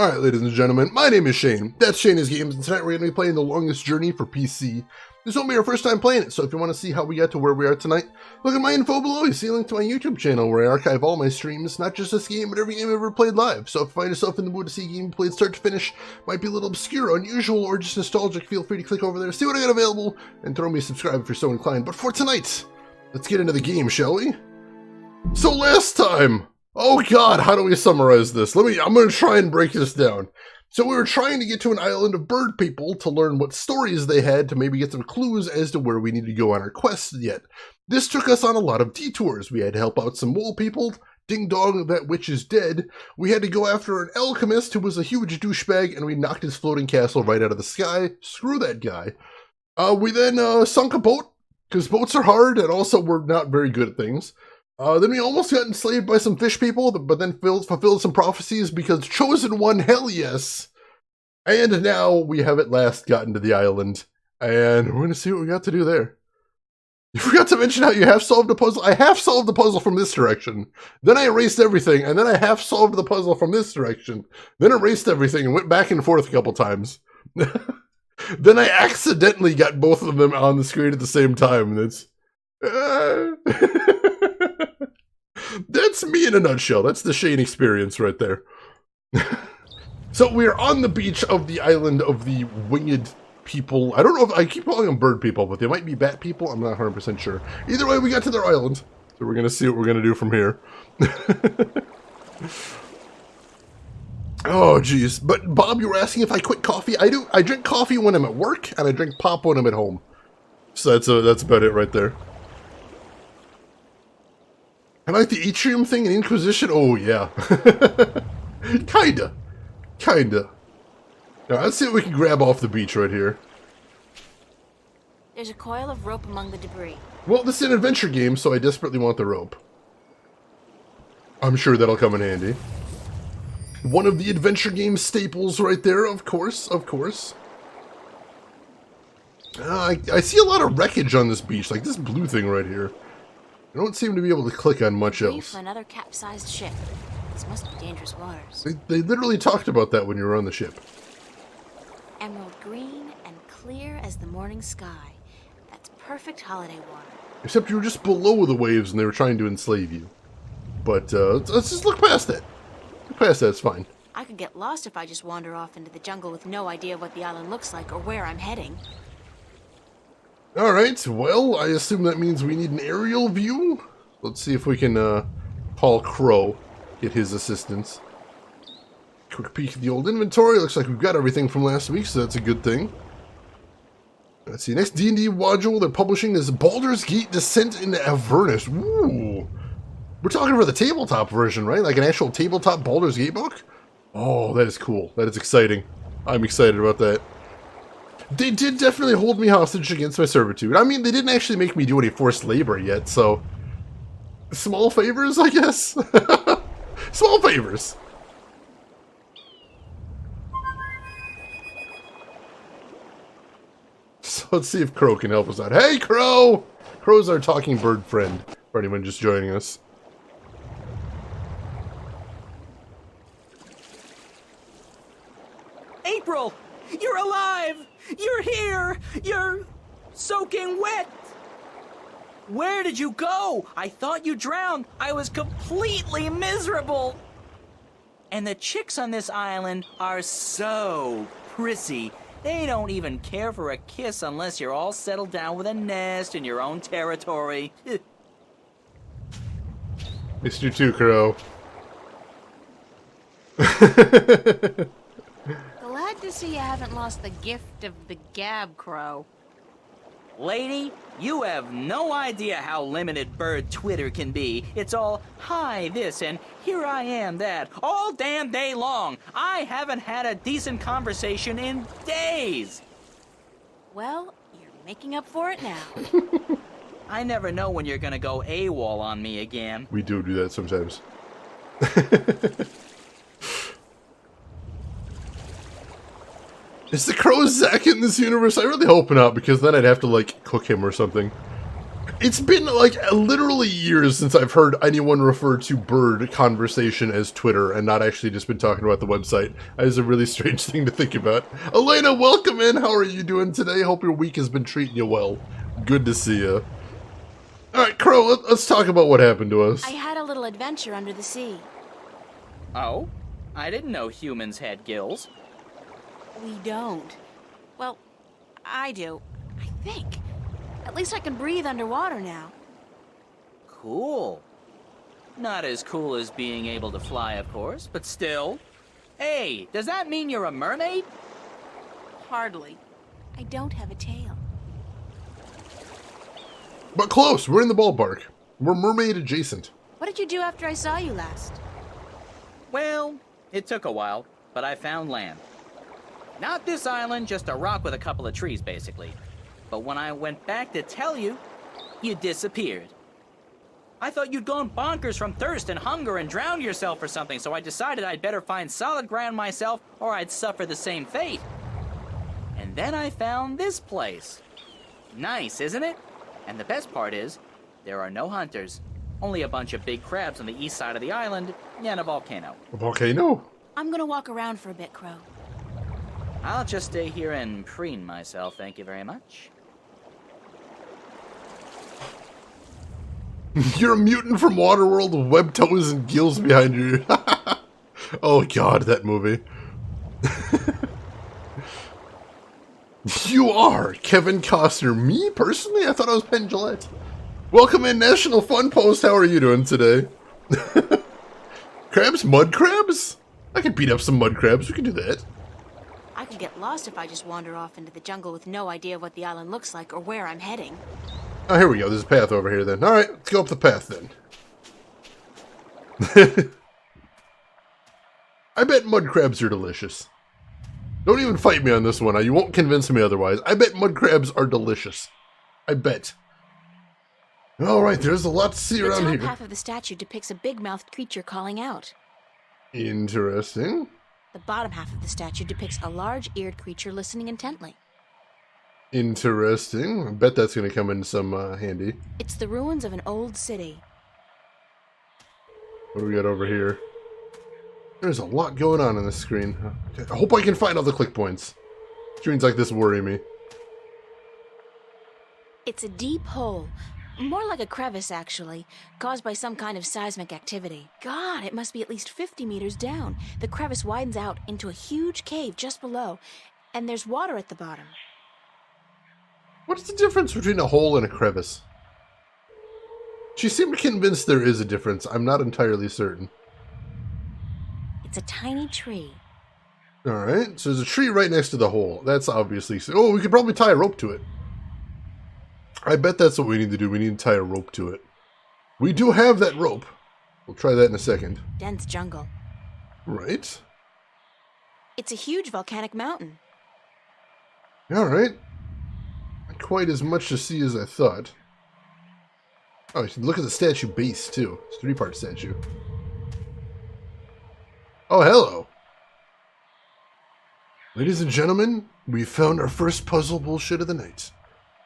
Alright, ladies and gentlemen, my name is Shane. That's Shane's Games, and tonight we're going to be playing The Longest Journey for PC. This won't be our first time playing it, so if you want to see how we got to where we are tonight, look at my info below. You see a link to my YouTube channel where I archive all my streams, not just this game, but every game I've ever played live. So if you find yourself in the mood to see a game played start to finish, might be a little obscure, unusual, or just nostalgic, feel free to click over there, see what I got available, and throw me a subscribe if you're so inclined. But for tonight, let's get into the game, shall we? So last time, oh god, how do we summarize this? I'm going to try and break this down. So we were trying to get to an island of bird people to learn what stories they had to maybe get some clues as to where we need to go on our quest yet. This took us on a lot of detours. We had to help out some mole people. Ding dong, that witch is dead. We had to go after an alchemist who was a huge douchebag, and we knocked his floating castle right out of the sky. Screw that guy. We then sunk a boat, because boats are hard, and also we're not very good at things. Then we almost got enslaved by some fish people, but then fulfilled some prophecies because Chosen One, hell yes! And now we have at last gotten to the island, and we're going to see what we got to do there. You forgot to mention how you half solved the puzzle. I half solved the puzzle from this direction. Then I erased everything, and then I half solved the puzzle from this direction. Then erased everything and went back and forth a couple times. Then I accidentally got both of them on the screen at the same time, and it's... That's me in a nutshell. That's the Shane experience right there. So we're on the beach of the island of the winged people. I don't know if I keep calling them bird people, but they might be bat people. I'm not 100% sure. Either way, we got to their island. So we're going to see what we're going to do from here. Oh, geez. But Bob, you were asking if I quit coffee. I do. I drink coffee when I'm at work, and I drink pop when I'm at home. So that's about it right there. I like the Atrium thing in Inquisition. Oh, yeah. Kinda. Now, let's see what we can grab off the beach right here. There's a coil of rope among the debris. Well, this is an adventure game, so I desperately want the rope. I'm sure that'll come in handy. One of the adventure game staples right there, of course. I see a lot of wreckage on this beach, like this blue thing right here. I don't seem to be able to click on much else. For another capsized ship. This must be dangerous waters. They literally talked about that when you were on the ship. Emerald green and clear as the morning sky. That's perfect holiday water. Except you were just below the waves and they were trying to enslave you. But let's just look past that. Look past that, it's fine. I could get lost if I just wander off into the jungle with no idea what the island looks like or where I'm heading. Alright, well, I assume that means we need an aerial view. Let's see if we can call Crow, get his assistance. Quick peek at the old inventory. Looks like we've got everything from last week, so that's a good thing. Let's see, next D&D module they're publishing is Baldur's Gate Descent into Avernus. Ooh! We're talking about the tabletop version, right? Like an actual tabletop Baldur's Gate book? Oh, that is cool. That is exciting. I'm excited about that. They did definitely hold me hostage against my servitude. I mean, they didn't actually make me do any forced labor yet, so... Small favors, I guess? Small favors. So let's see if Crow can help us out. Hey, Crow! Crow's our talking bird friend, for anyone just joining us. April! You're alive! You're here! You're soaking wet! Where did you go? I thought you drowned. I was completely miserable. And the chicks on this island are so prissy. They don't even care for a kiss unless you're all settled down with a nest in your own territory. Missed you too, Crow. Glad to see you haven't lost the gift of the gab, Crow. Lady, you have no idea how limited bird Twitter can be. It's all, hi this and here I am that, all damn day long. I haven't had a decent conversation in days. Well, you're making up for it now. I never know when you're gonna go AWOL on me again. We do that sometimes. Is the Crow Zack in this universe? I really hope not, because then I'd have to, like, cook him or something. It's been like literally years since I've heard anyone refer to bird conversation as Twitter and not actually just been talking about the website. That is a really strange thing to think about. Elena, welcome in. How are you doing today? Hope your week has been treating you well. Good to see you. All right, Crow, let's talk about what happened to us. I had a little adventure under the sea. Oh? I didn't know humans had gills. We don't. Well, I do. I think. At least I can breathe underwater now. Cool. Not as cool as being able to fly, of course, but still. Hey, does that mean you're a mermaid? Hardly. I don't have a tail. But close, we're in the ballpark. We're mermaid adjacent. What did you do after I saw you last? Well, it took a while, but I found land. Not this island, just a rock with a couple of trees, basically. But when I went back to tell you, you disappeared. I thought you'd gone bonkers from thirst and hunger and drowned yourself or something, so I decided I'd better find solid ground myself or I'd suffer the same fate. And then I found this place. Nice, isn't it? And the best part is, there are no hunters. Only a bunch of big crabs on the east side of the island and a volcano. A volcano? I'm gonna walk around for a bit, Crow. I'll just stay here and preen myself, thank you very much. You're a mutant from Waterworld with webbed toes and gills behind you. Oh god, that movie. You are Kevin Costner. Me, personally? I thought I was Penn Jillette. Welcome in, National Fun Post. How are you doing today? Crabs? Mud crabs? I could beat up some mud crabs. We can do that. I could get lost if I just wander off into the jungle with no idea what the island looks like or where I'm heading. Oh, here we go. There's a path over here then. Alright, let's go up the path then. I bet mud crabs are delicious. Don't even fight me on this one. You won't convince me otherwise. I bet mud crabs are delicious. I bet. Alright, there's a lot to see around The here. top half of the statue depicts a big-mouthed creature calling out. Interesting. The bottom half of the statue depicts a large-eared creature listening intently. Interesting. I bet that's going to come in some handy. It's the ruins of an old city. What do we got over here? There's a lot going on this screen. I hope I can find all the click points. Screens like this worry me. It's a deep hole. More like a crevice, actually, caused by some kind of seismic activity. God, it must be at least 50 meters down. The crevice widens out into a huge cave just below, and there's water at the bottom. What's the difference between a hole and a crevice? She seemed convinced there is a difference. I'm not entirely certain. It's a tiny tree. Alright, so there's a tree right next to the hole. That's obviously... Oh, we could probably tie a rope to it. I bet that's what we need to do. We need to tie a rope to it. We do have that rope. We'll try that in a second. Dense jungle. Right. It's a huge volcanic mountain. Alright. Not quite as much to see as I thought. Oh, you can look at the statue base, too. It's a three-part statue. Oh, hello. Ladies and gentlemen, we found our first puzzle bullshit of the night.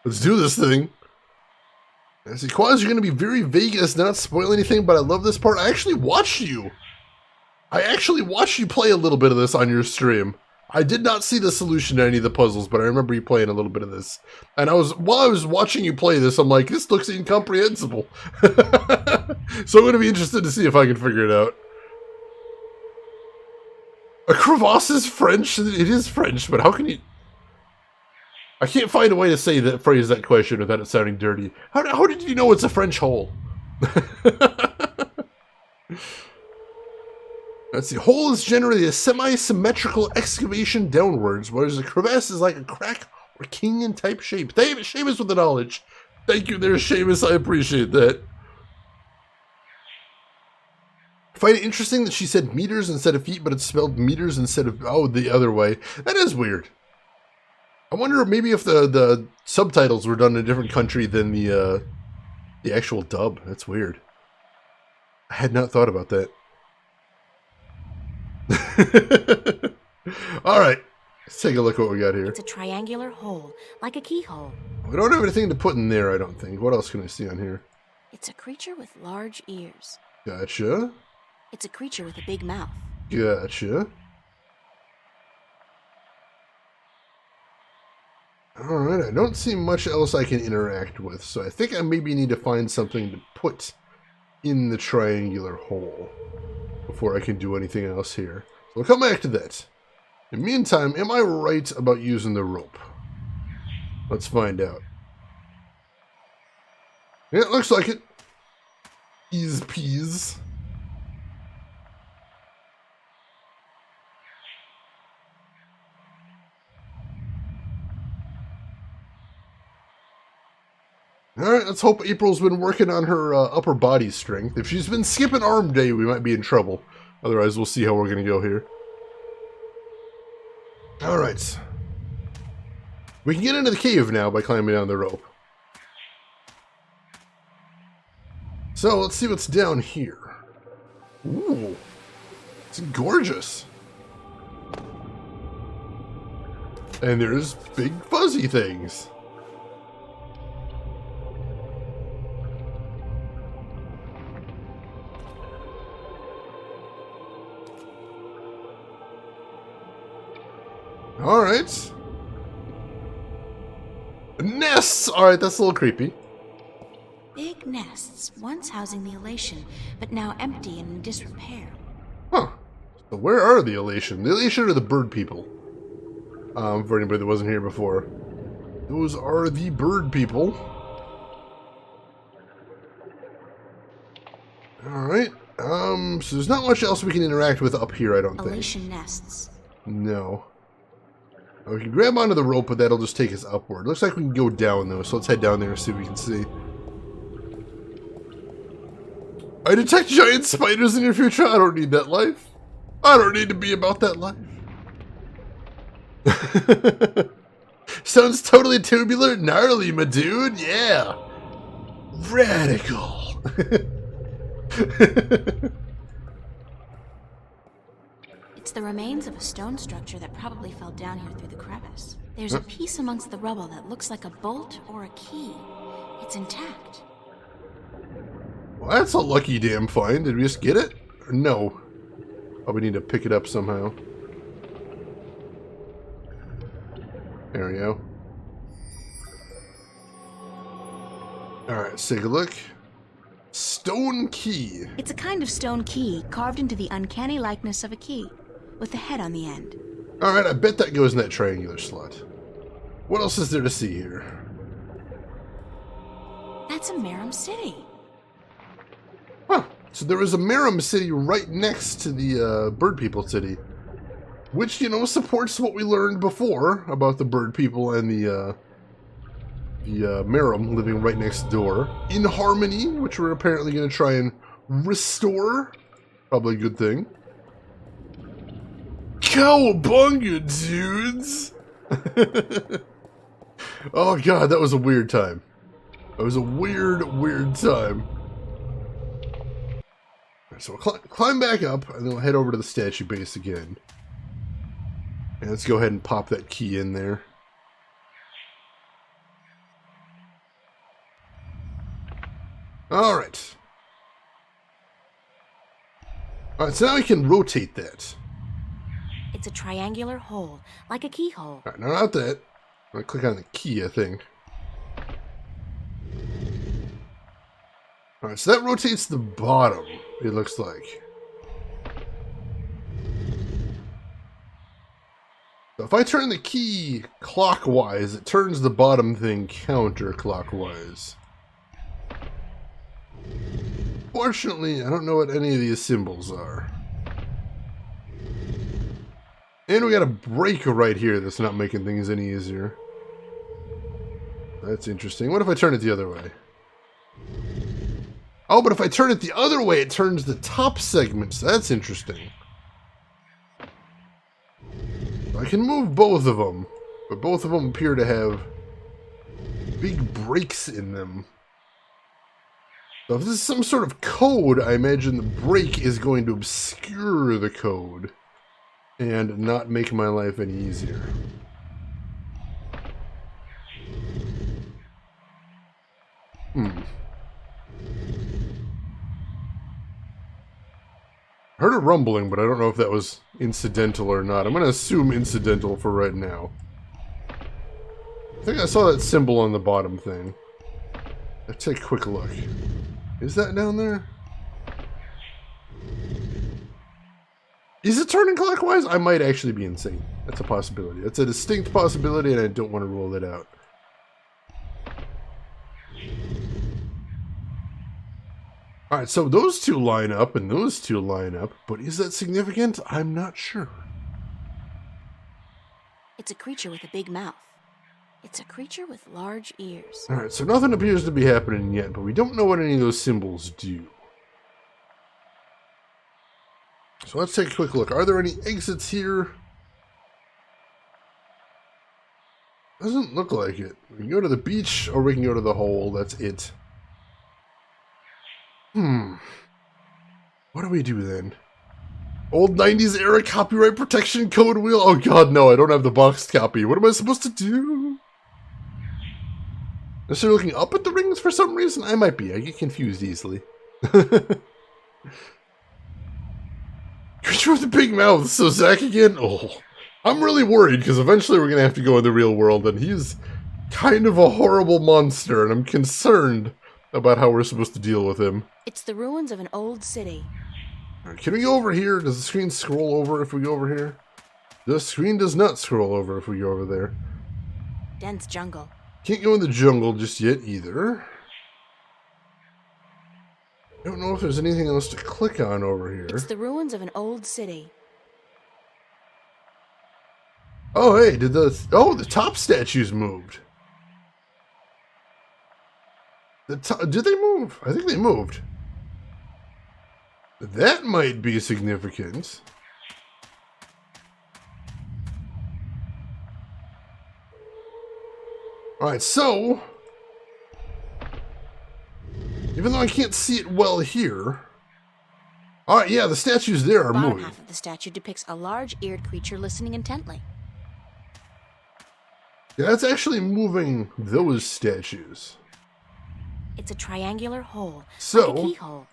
Let's do this thing. I see, Quaz, you're going to be very vague as to not spoil anything, but I love this part. I actually watched you. I actually watched you play a little bit of this on your stream. I did not see the solution to any of the puzzles, but I remember you playing a little bit of this. And while I was watching you play this, I'm like, this looks incomprehensible. So I'm going to be interested to see if I can figure it out. A crevasse is French? It is French, but how can you... I can't find a way to say that, phrase that question without it sounding dirty. How did you know it's a French hole? Let's see. Hole is generally a semi-symmetrical excavation downwards, whereas a crevasse is like a crack or king type shape. Seamus with the knowledge. Thank you there, Seamus. I appreciate that. I find it interesting that she said meters instead of feet, but it's spelled meters instead of, oh, the other way. That is weird. I wonder maybe if the subtitles were done in a different country than the actual dub. That's weird. I had not thought about that. All right. Let's take a look what we got here. It's a triangular hole, like a keyhole. We don't have anything to put in there, I don't think. What else can I see on here? It's a creature with large ears. Gotcha. It's a creature with a big mouth. Gotcha. Alright, I don't see much else I can interact with, so I think I maybe need to find something to put in the triangular hole before I can do anything else here. So we'll come back to that. In the meantime, am I right about using the rope? Let's find out. Yeah, it looks like it. Ease peas. Alright, let's hope April's been working on her upper body strength. If she's been skipping arm day, we might be in trouble. Otherwise, we'll see how we're going to go here. Alright. We can get into the cave now by climbing down the rope. So, let's see what's down here. Ooh. It's gorgeous. And there's big fuzzy things. Alright. Nests! Alright, that's a little creepy. Big nests, once housing the Elation, but now empty and in disrepair. Huh. So where are the Elation? The Elation are the bird people. For anybody that wasn't here before. Those are the bird people. Alright. So there's not much else we can interact with up here, I don't think. Elation nests. No. We can grab onto the rope, but that'll just take us upward. Looks like we can go down, though, so let's head down there and see what we can see. I detect giant spiders in your future. I don't need that life. I don't need to be about that life. Sounds totally tubular, gnarly, my dude. Yeah. Radical. It's the remains of a stone structure that probably fell down here through the crevice. There's a piece amongst the rubble that looks like a bolt or a key. It's intact. Well, that's a lucky damn find. Did we just get it? Or no. Oh, we need to pick it up somehow. There we go. Alright, let's take a look. Stone key. It's a kind of stone key carved into the uncanny likeness of a key, with the head on the end. Alright, I bet that goes in that triangular slot. What else is there to see here? That's a Merum City. Huh. So there was a Merum City right next to the Bird People City. Which, you know, supports what we learned before about the Bird People and the Merum living right next door. In harmony, which we're apparently going to try and restore. Probably a good thing. Cowabunga, dudes! Oh god, that was a weird time. That was a weird, weird time. Right, so we'll climb back up, and then we'll head over to the statue base again. And let's go ahead and pop that key in there. Alright. Alright, so now we can rotate that. It's a triangular hole, like a keyhole. Alright, now not that. I'm gonna click on the key, I think. Alright, so that rotates the bottom, it looks like. So if I turn the key clockwise, it turns the bottom thing counterclockwise. Fortunately, I don't know what any of these symbols are. And we got a break right here that's not making things any easier. That's interesting. What if I turn it the other way? Oh, but if I turn it the other way, it turns the top segments. That's interesting. I can move both of them, but both of them appear to have big breaks in them. So if this is some sort of code, I imagine the break is going to obscure the code. and not make my life any easier. Heard a rumbling, but I don't know if that was incidental or not. I'm going to assume incidental for right now. I think I saw that symbol on the bottom thing. Let's take a quick look. Is that down there? Is it turning clockwise? I might actually be insane. That's a possibility. That's a distinct possibility, and I don't want to rule it out. Alright, so those two line up, and those two line up, but is that significant? I'm not sure. It's a creature with a big mouth. It's a creature with large ears. Alright, so nothing appears to be happening yet, but we don't know what any of those symbols do. So let's take a quick look. Are there any exits here? Doesn't look like it. We can go to the beach, or we can go to the hole. That's it. What do we do then? Old 90s era copyright protection code wheel? Oh god, no, I don't have the boxed copy. What am I supposed to do? Is she looking up at the rings for some reason? I might be. I get confused easily. Creature with a big mouth. So Zach again? Oh, I'm really worried because eventually we're going to have to go in the real world and he's kind of a horrible monster and I'm concerned about how we're supposed to deal with him. It's the ruins of an old city. Alright, can we go over here? Does the screen scroll over if we go over here? The screen does not scroll over if we go over there. Dense jungle. Can't go in the jungle just yet either. Don't know if there's anything else to click on over here. It's the ruins of an old city. Oh, hey, the top statues moved. Did they move? I think they moved. That might be significant. Alright, so even though I can't see it well here. Alright, yeah, the statues there are The bottom moving. half of the statue depicts a large-eared creature listening intently. Yeah, that's actually moving those statues. It's a triangular hole, So- like a keyhole.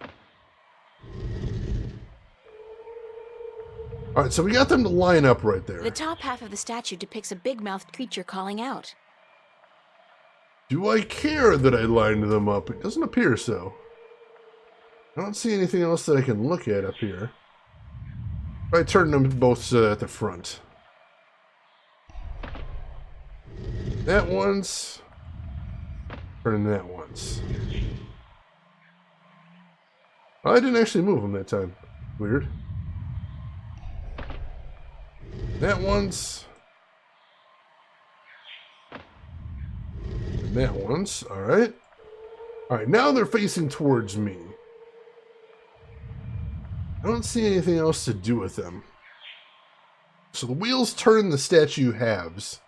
Alright, so we got them to line up right there. The top half of the statue depicts a big-mouthed creature calling out. Do I care that I lined them up? It doesn't appear so. I don't see anything else that I can look at up here. I turn them both at the front. That once. Turn that once. I didn't actually move them that time. Weird. That once. And that once. Alright. Alright, now they're facing towards me. I don't see anything else to do with them. So the wheels turn the statue halves.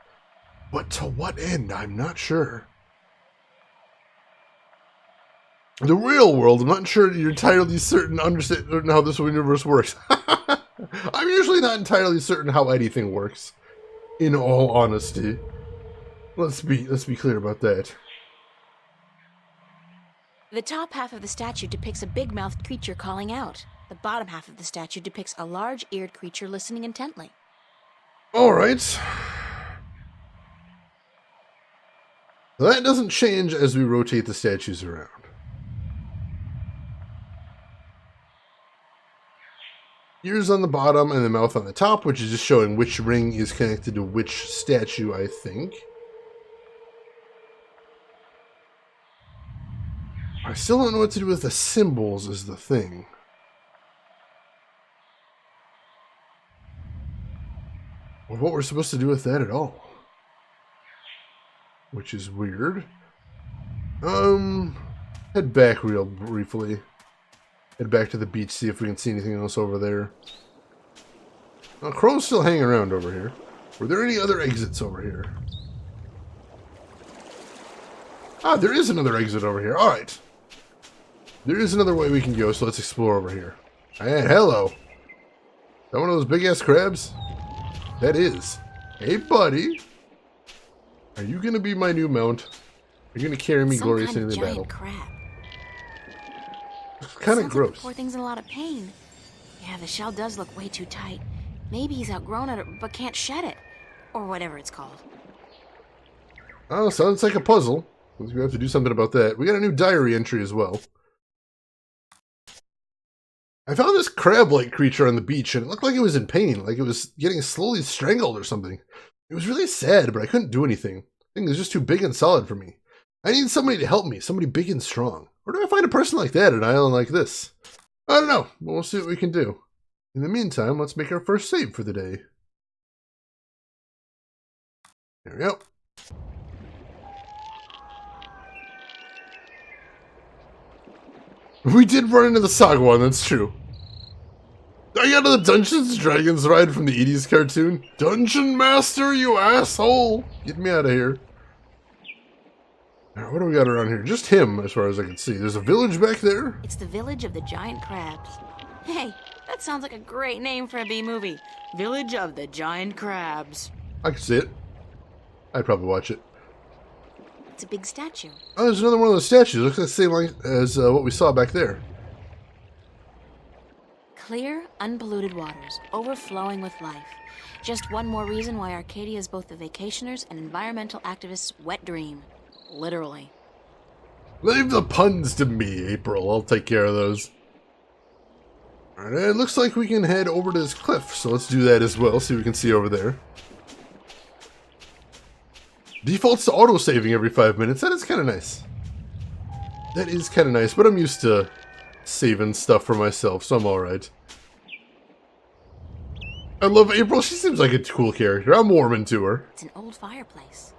But to what end? I'm not sure. The real world, I'm not sure you're entirely certain understand how this universe works. I'm usually not entirely certain how anything works. In all honesty. Let's be clear about that. The top half of the statue depicts a big-mouthed creature calling out. The bottom half of the statue depicts a large-eared creature listening intently. Alright. That doesn't change as we rotate the statues around. Ears on the bottom and the mouth on the top, which is just showing which ring is connected to which statue, I think. I still don't know what to do with the symbols is the thing. Or what we're supposed to do with that at all. Which is weird. Head back real briefly. Head back to the beach, see if we can see anything else over there. Crow's still hanging around over here. Were there any other exits over here? Ah, there is another exit over here. Alright. There is another way we can go, so let's explore over here. And hello. Is that one of those big-ass crabs? That is. Hey, buddy. Are you going to be my new mount? Are you going to carry me gloriously into the battle? Crab. It's kind of Sounds gross. Like the poor thing's in a lot of pain. Yeah, the shell does look way too tight. Maybe he's outgrown it, but can't shed it. Or whatever it's called. Oh, sounds like a puzzle. We have to do something about that. We got a new diary entry as well. I found this crab-like creature on the beach, and it looked like it was in pain, like it was getting slowly strangled or something. It was really sad, but I couldn't do anything. The thing was just too big and solid for me. I need somebody to help me, somebody big and strong. Where do I find a person like that on an island like this? I don't know. We'll see what we can do. In the meantime, let's make our first save for the day. There we go. We did run into the Saga one, that's true. I got the Dungeons and Dragons ride from the 80s cartoon. Dungeon Master, you asshole! Get me out of here. Now, what do we got around here? Just him, as far as I can see. There's a village back there. It's the village of the giant crabs. Hey, that sounds like a great name for a B-movie. Village of the Giant Crabs. I can see it. I'd probably watch it. It's a big statue. Oh, there's another one of those statues. Looks like the same like as what we saw back there. Clear, unpolluted waters, overflowing with life. Just one more reason why Arcadia is both the vacationers' and environmental activists' wet dream. Literally. Leave the puns to me, April. I'll take care of those. Alright, it looks like we can head over to this cliff, so let's do that as well, see what we can see over there. Defaults to auto-saving every 5 minutes. That is kind of nice. That is kind of nice, but I'm used to saving stuff for myself, so I'm alright. I love April. She seems like a cool character. I'm warming to her. It's an old fireplace.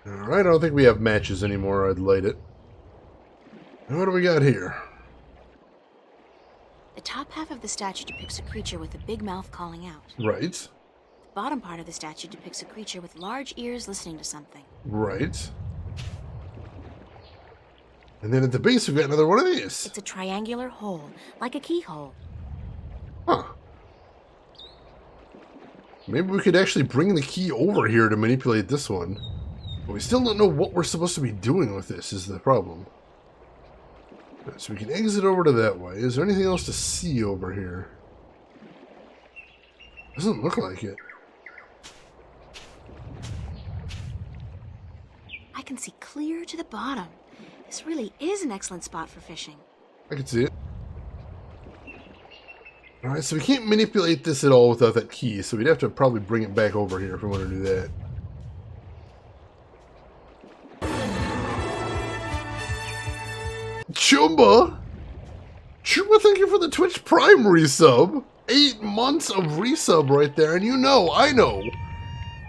Alright, I don't think we have matches anymore. I'd light it. And what do we got here? The top half of the statue depicts a creature with a big mouth calling out. Right. The bottom part of the statue depicts a creature with large ears listening to something. Right. And then at the base, we've got another one of these. It's a triangular hole, like a keyhole. Huh. Maybe we could actually bring the key over here to manipulate this one. But we still don't know what we're supposed to be doing with this, is the problem. So we can exit over to that way. Is there anything else to see over here? Doesn't look like it. I can see clear to the bottom. This really is an excellent spot for fishing. I can see it. Alright, so we can't manipulate this at all without that key, so we'd have to probably bring it back over here if we want to do that. Chumba! Chumba, thank you for the Twitch Prime resub. 8 months of resub right there, and you know, I know,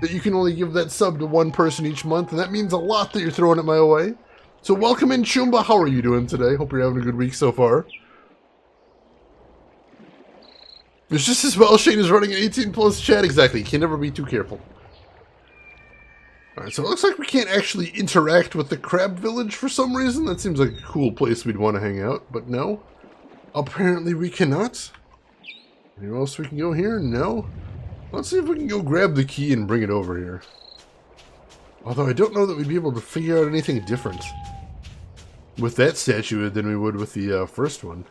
that you can only give that sub to one person each month, and that means a lot that you're throwing it my way. So welcome in, Chumba. How are you doing today? Hope you're having a good week so far. It's just as well Shane is running an 18+ chat. Exactly. You can never be too careful. Alright, so it looks like we can't actually interact with the crab village for some reason. That seems like a cool place we'd want to hang out, but no. Apparently we cannot. Anywhere else we can go here? No. Let's see if we can go grab the key and bring it over here. Although I don't know that we'd be able to figure out anything different with that statue than we would with the first one.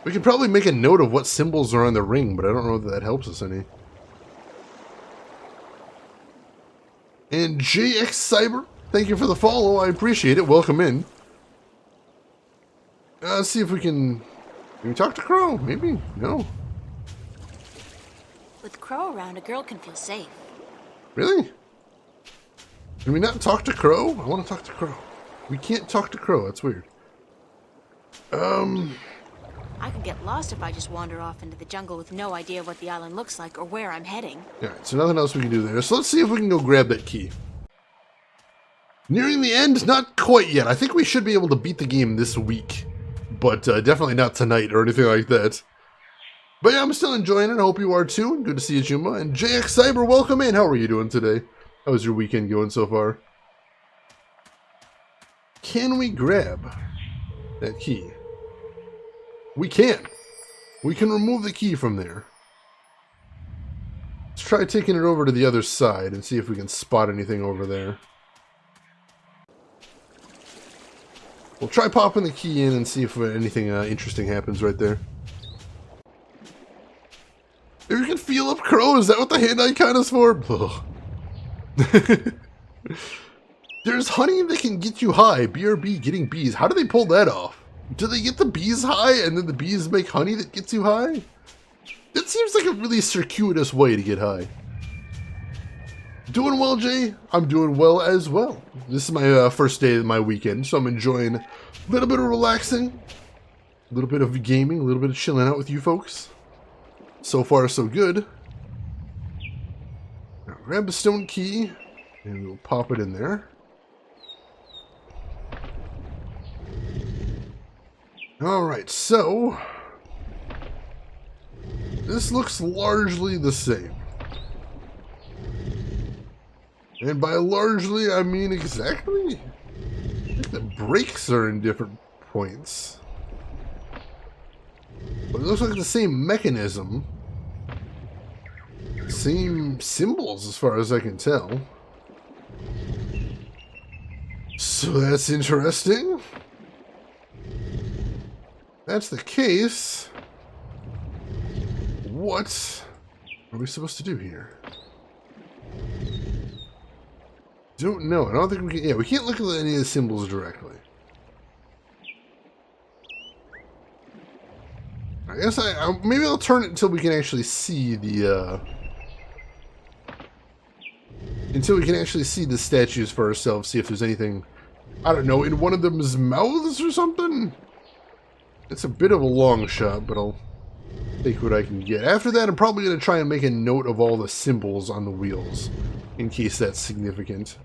We could probably make a note of what symbols are on the ring, but I don't know that that helps us any. And JX Cyber, thank you for the follow. I appreciate it. Welcome in. Let's see if we can talk to Crow. Maybe. No. With Crow around, a girl can feel safe. Really? Can we not talk to Crow? I want to talk to Crow. We can't talk to Crow. That's weird. I could get lost if I just wander off into the jungle with no idea what the island looks like or where I'm heading. Alright, so nothing else we can do there. So let's see if we can go grab that key. Nearing the end? Not quite yet. I think we should be able to beat the game this week. But definitely not tonight or anything like that. But yeah, I'm still enjoying it. I hope you are too. Good to see you, Juma. And JX Cyber, welcome in. How are you doing today? How's your weekend going so far? Can we grab that key? We can. We can remove the key from there. try taking it over to the other side and see if we can spot anything over there. We'll try popping the key in and see if anything interesting happens right there. Maybe we can feel up crow. Is that what the hand icon is for? There's honey that can get you high. BRB getting bees. How do they pull that off? Do they get the bees high and then the bees make honey that gets you high? That seems like a really circuitous way to get high. Doing well, Jay? I'm doing well as well. This is my first day of my weekend, so I'm enjoying a little bit of relaxing, a little bit of gaming, a little bit of chilling out with you folks. So far, so good. Now, grab the stone key, and we'll pop it in there. Alright, so this looks largely the same. And by largely, I mean exactly. I think the brakes are in different points. But it looks like the same mechanism. Same symbols as far as I can tell. So that's interesting. That's the case. What are we supposed to do here? Don't know. I don't think we can. Yeah, we can't look at any of the symbols directly. I guess maybe I'll turn it until we can actually see the until we can actually see the statues for ourselves. See if there's anything, I don't know, in one of them's mouths or something. It's a bit of a long shot, but I'll take what I can get. After that, I'm probably going to try and make a note of all the symbols on the wheels, in case that's significant.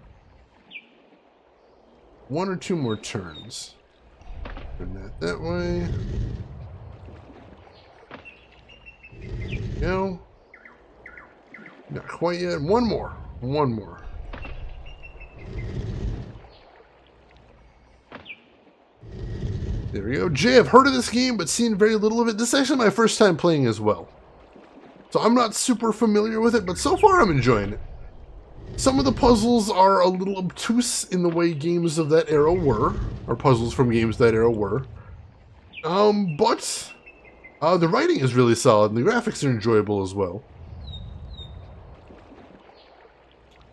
1 or 2 more turns. Turn that way. No. Not quite yet. One more. One more. There we go. Jay, I've heard of this game, but seen very little of it. This is actually my first time playing as well. So I'm not super familiar with it, but so far I'm enjoying it. Some of the puzzles are a little obtuse in the way games of that era were, or puzzles from games that era were. But the writing is really solid, and the graphics are enjoyable as well.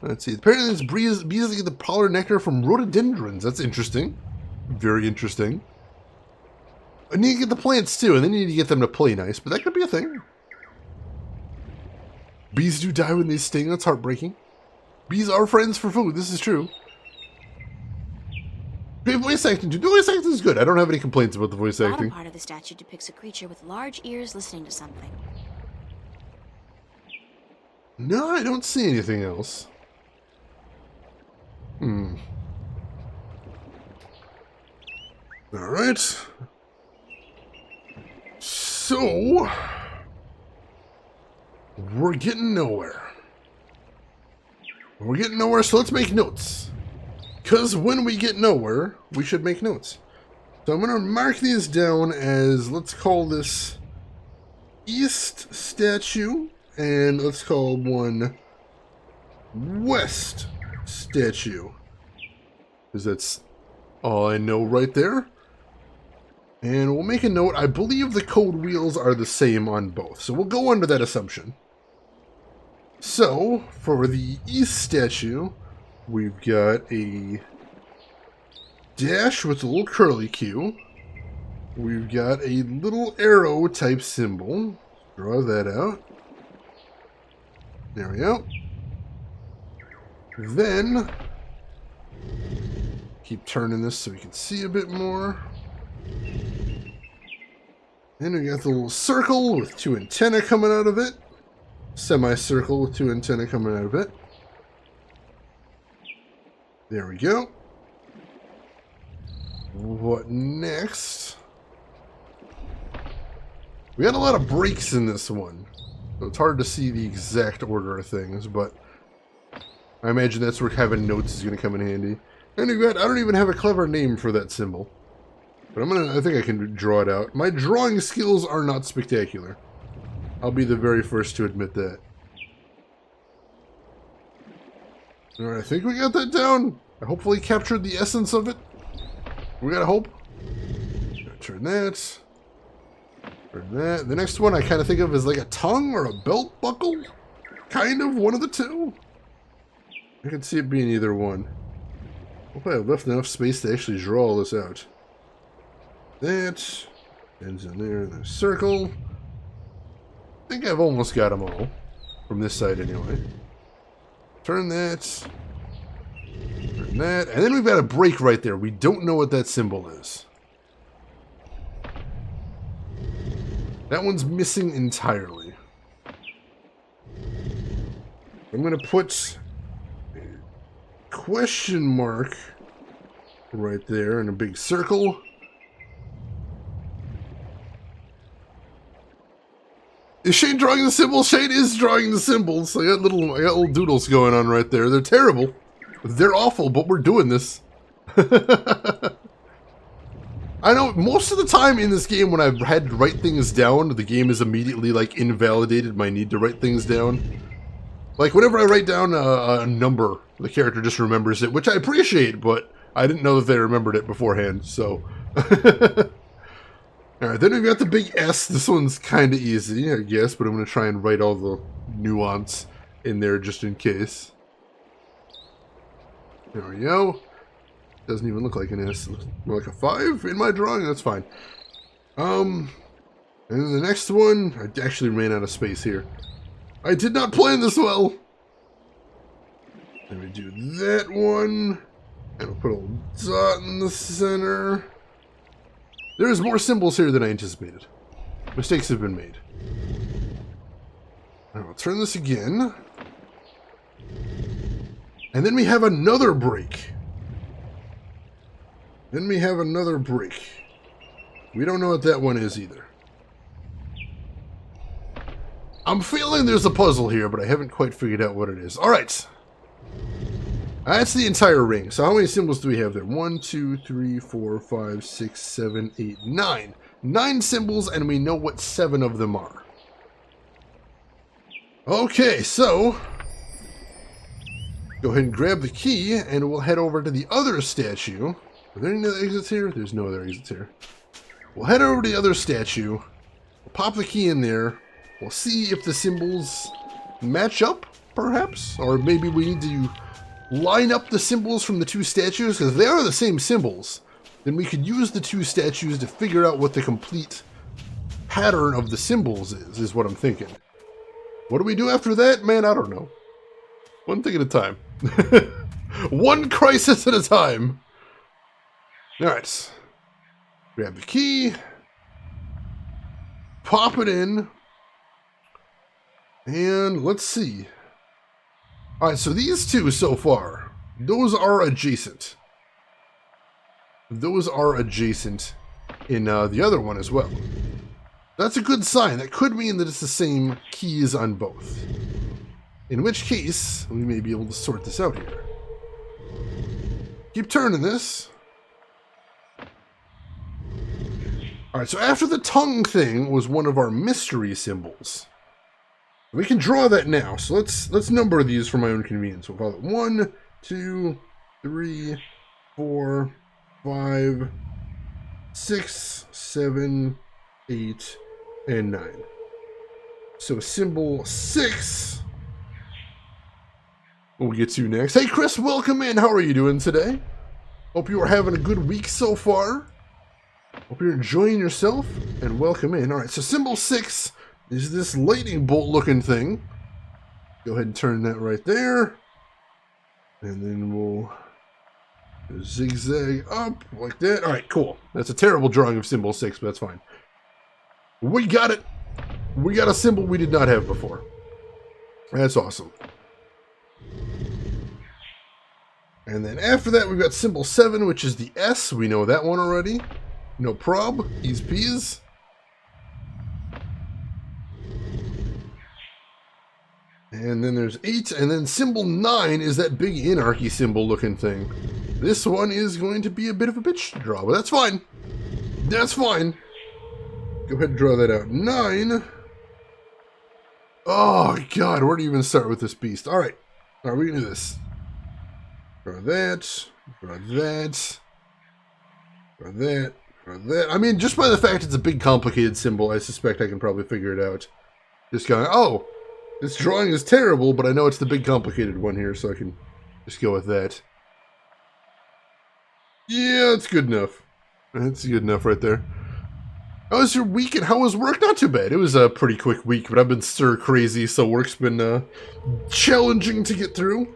Let's see. Apparently there's bees that get the pollard nectar from rhododendrons. That's interesting. Very interesting. I need to get the plants too, and then you need to get them to play nice, but that could be a thing. Bees do die when they sting. That's heartbreaking. Bees are friends for food. This is true. Great voice acting too. The voice acting is good. I don't have any complaints about the voice acting. The bottom part of the statue depicts a creature with large ears listening to something. No, I don't see anything else. Alright. So, we're getting nowhere. We're getting nowhere, so let's make notes. Because when we get nowhere, we should make notes. So I'm going to mark these down as, let's call this East Statue, and let's call one West Statue. Because that's all I know right there. And we'll make a note. I believe the code wheels are the same on both, so we'll go under that assumption. So, for the East Statue, we've got a dash with a little curly Q. We've got a little arrow type symbol. Draw that out. There we go. Then, keep turning this so we can see a bit more. Then we got the little circle with 2 antennae coming out of it. Semicircle with 2 antennae coming out of it. There we go. What next? We got a lot of breaks in this one, so it's hard to see the exact order of things, but I imagine that's where having notes is going to come in handy. And I don't even have a clever name for that symbol, but I think I can draw it out. My drawing skills are not spectacular. I'll be the very first to admit that. Alright, I think we got that down. I hopefully captured the essence of it. We gotta hope. Turn that. Turn that. The next one I kind of think of as like a tongue or a belt buckle. Kind of, one of the two. I can see it being either one. Hope I have left enough space to actually draw all this out. That ends in there, and there's circle. I think I've almost got them all. From this side anyway. Turn that. Turn that. And then we've got a break right there. We don't know what that symbol is. That one's missing entirely. I'm going to put a question mark right there in a big circle. Is Shane drawing the symbols? Shane is drawing the symbols. I got little doodles going on right there. They're terrible. They're awful, but we're doing this. I know most of the time in this game when I've had to write things down, the game has immediately like invalidated my need to write things down. Like whenever I write down a number, the character just remembers it, which I appreciate, but I didn't know that they remembered it beforehand, so. Alright, then we've got the big S. This one's kind of easy, I guess, but I'm going to try and write all the nuance in there just in case. There we go. Doesn't even look like an S. It looks more like a 5 in my drawing. That's fine. And then the next one, I actually ran out of space here. I did not plan this well. Let me do that one. And we'll put a little dot in the center. There's more symbols here than I anticipated. Mistakes have been made. I'll turn this again. And then we have another break. Then we have another break. We don't know what that one is either. I'm feeling there's a puzzle here, but I haven't quite figured out what it is. Alright. That's the entire ring. So how many symbols do we have there? 1, 2, 3, 4, 5, 6, 7, 8, 9. 9 symbols, and we know what 7 of them are. Okay, so go ahead and grab the key, and we'll head over to the other statue. Are there any other exits here? There's no other exits here. We'll head over to the other statue. We'll pop the key in there. We'll see if the symbols match up, perhaps? Or maybe we need to line up the symbols from the two statues, because they are the same symbols. Then we could use the two statues to figure out what the complete pattern of the symbols is what I'm thinking. What do we do after that? Man, I don't know. One thing at a time. One crisis at a time. Alright. Grab the key. Pop it in. And let's see. Alright, so these two so far, those are adjacent. Those are adjacent in the other one as well. That's a good sign. That could mean that it's the same keys on both. In which case, we may be able to sort this out here. Keep turning this. Alright, so after the tongue thing was one of our mystery symbols. We can draw that now, so let's number these for my own convenience. We'll call it 1, 2, 3, 4, 5, 6, 7, 8, and 9. So symbol 6 we'll get to next. Hey Chris, welcome in. How are you doing today? Hope you are having a good week so far. Hope you're enjoying yourself, and welcome in. Alright, so symbol 6 is this lightning bolt looking thing. Go ahead and turn that right there. And then we'll zigzag up like that. Alright, cool. That's a terrible drawing of symbol 6, but that's fine. We got it. We got a symbol we did not have before. That's awesome. And then after that, we've got symbol 7, which is the S. We know that one already. No prob. Ease peas. And then there's 8, and then symbol 9 is that big anarchy symbol looking thing. This one is going to be a bit of a bitch to draw, but that's fine. That's fine. Go ahead and draw that out. 9. Oh, God, where do you even start with this beast? All right. All right, we can do this. For that. For that. For that. For that. I mean, just by the fact it's a big, complicated symbol, I suspect I can probably figure it out. Just going, oh, this drawing is terrible, but I know it's the big, complicated one here, so I can just go with that. Yeah, that's good enough. That's good enough right there. How was your week and how was work? Not too bad. It was a pretty quick week, but I've been stir crazy, so work's been challenging to get through.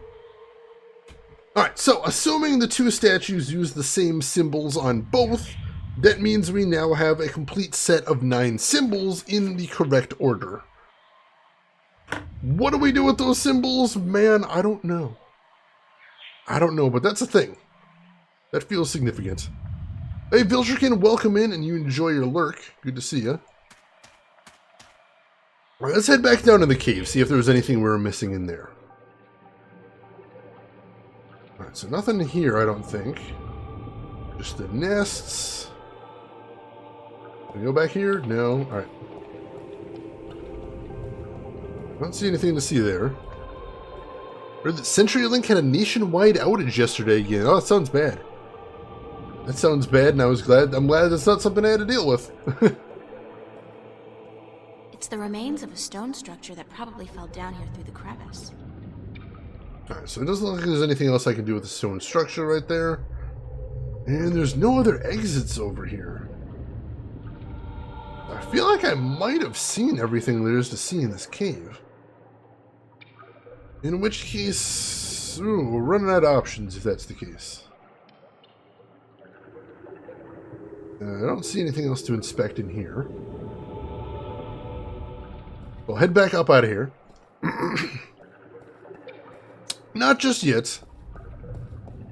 Alright, so assuming the two statues use the same symbols on both, that means we now have a complete set of 9 symbols in the correct order. What do we do with those symbols? Man, I don't know. I don't know, but that's a thing. That feels significant. Hey, Viltrukin, welcome in, and you enjoy your lurk. Good to see you. Alright, let's head back down to the cave, see if there was anything we were missing in there. Alright, so nothing here, I don't think. Just the nests. Can we go back here? No? Alright. I don't see anything to see there. Heard that CenturyLink had a nationwide outage yesterday again. Oh, that sounds bad. That sounds bad, and I'm glad that's not something I had to deal with. It's the remains of a stone structure that probably fell down here through the crevice. Alright, so it doesn't look like there's anything else I can do with the stone structure right there. And there's no other exits over here. I feel like I might have seen everything there is to see in this cave. In which case, ooh, we're running out of options if that's the case. I don't see anything else to inspect in here. We'll head back up out of here. Not just yet.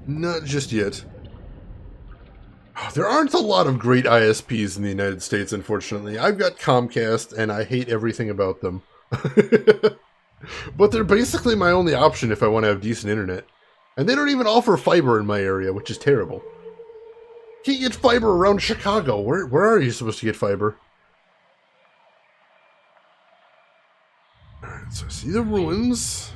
Not just yet. There aren't a lot of great ISPs in the United States, unfortunately. I've got Comcast, and I hate everything about them. But they're basically my only option if I want to have decent internet. And they don't even offer fiber in my area, which is terrible. Can't get fiber around Chicago. Where are you supposed to get fiber? Alright, so I see the ruins.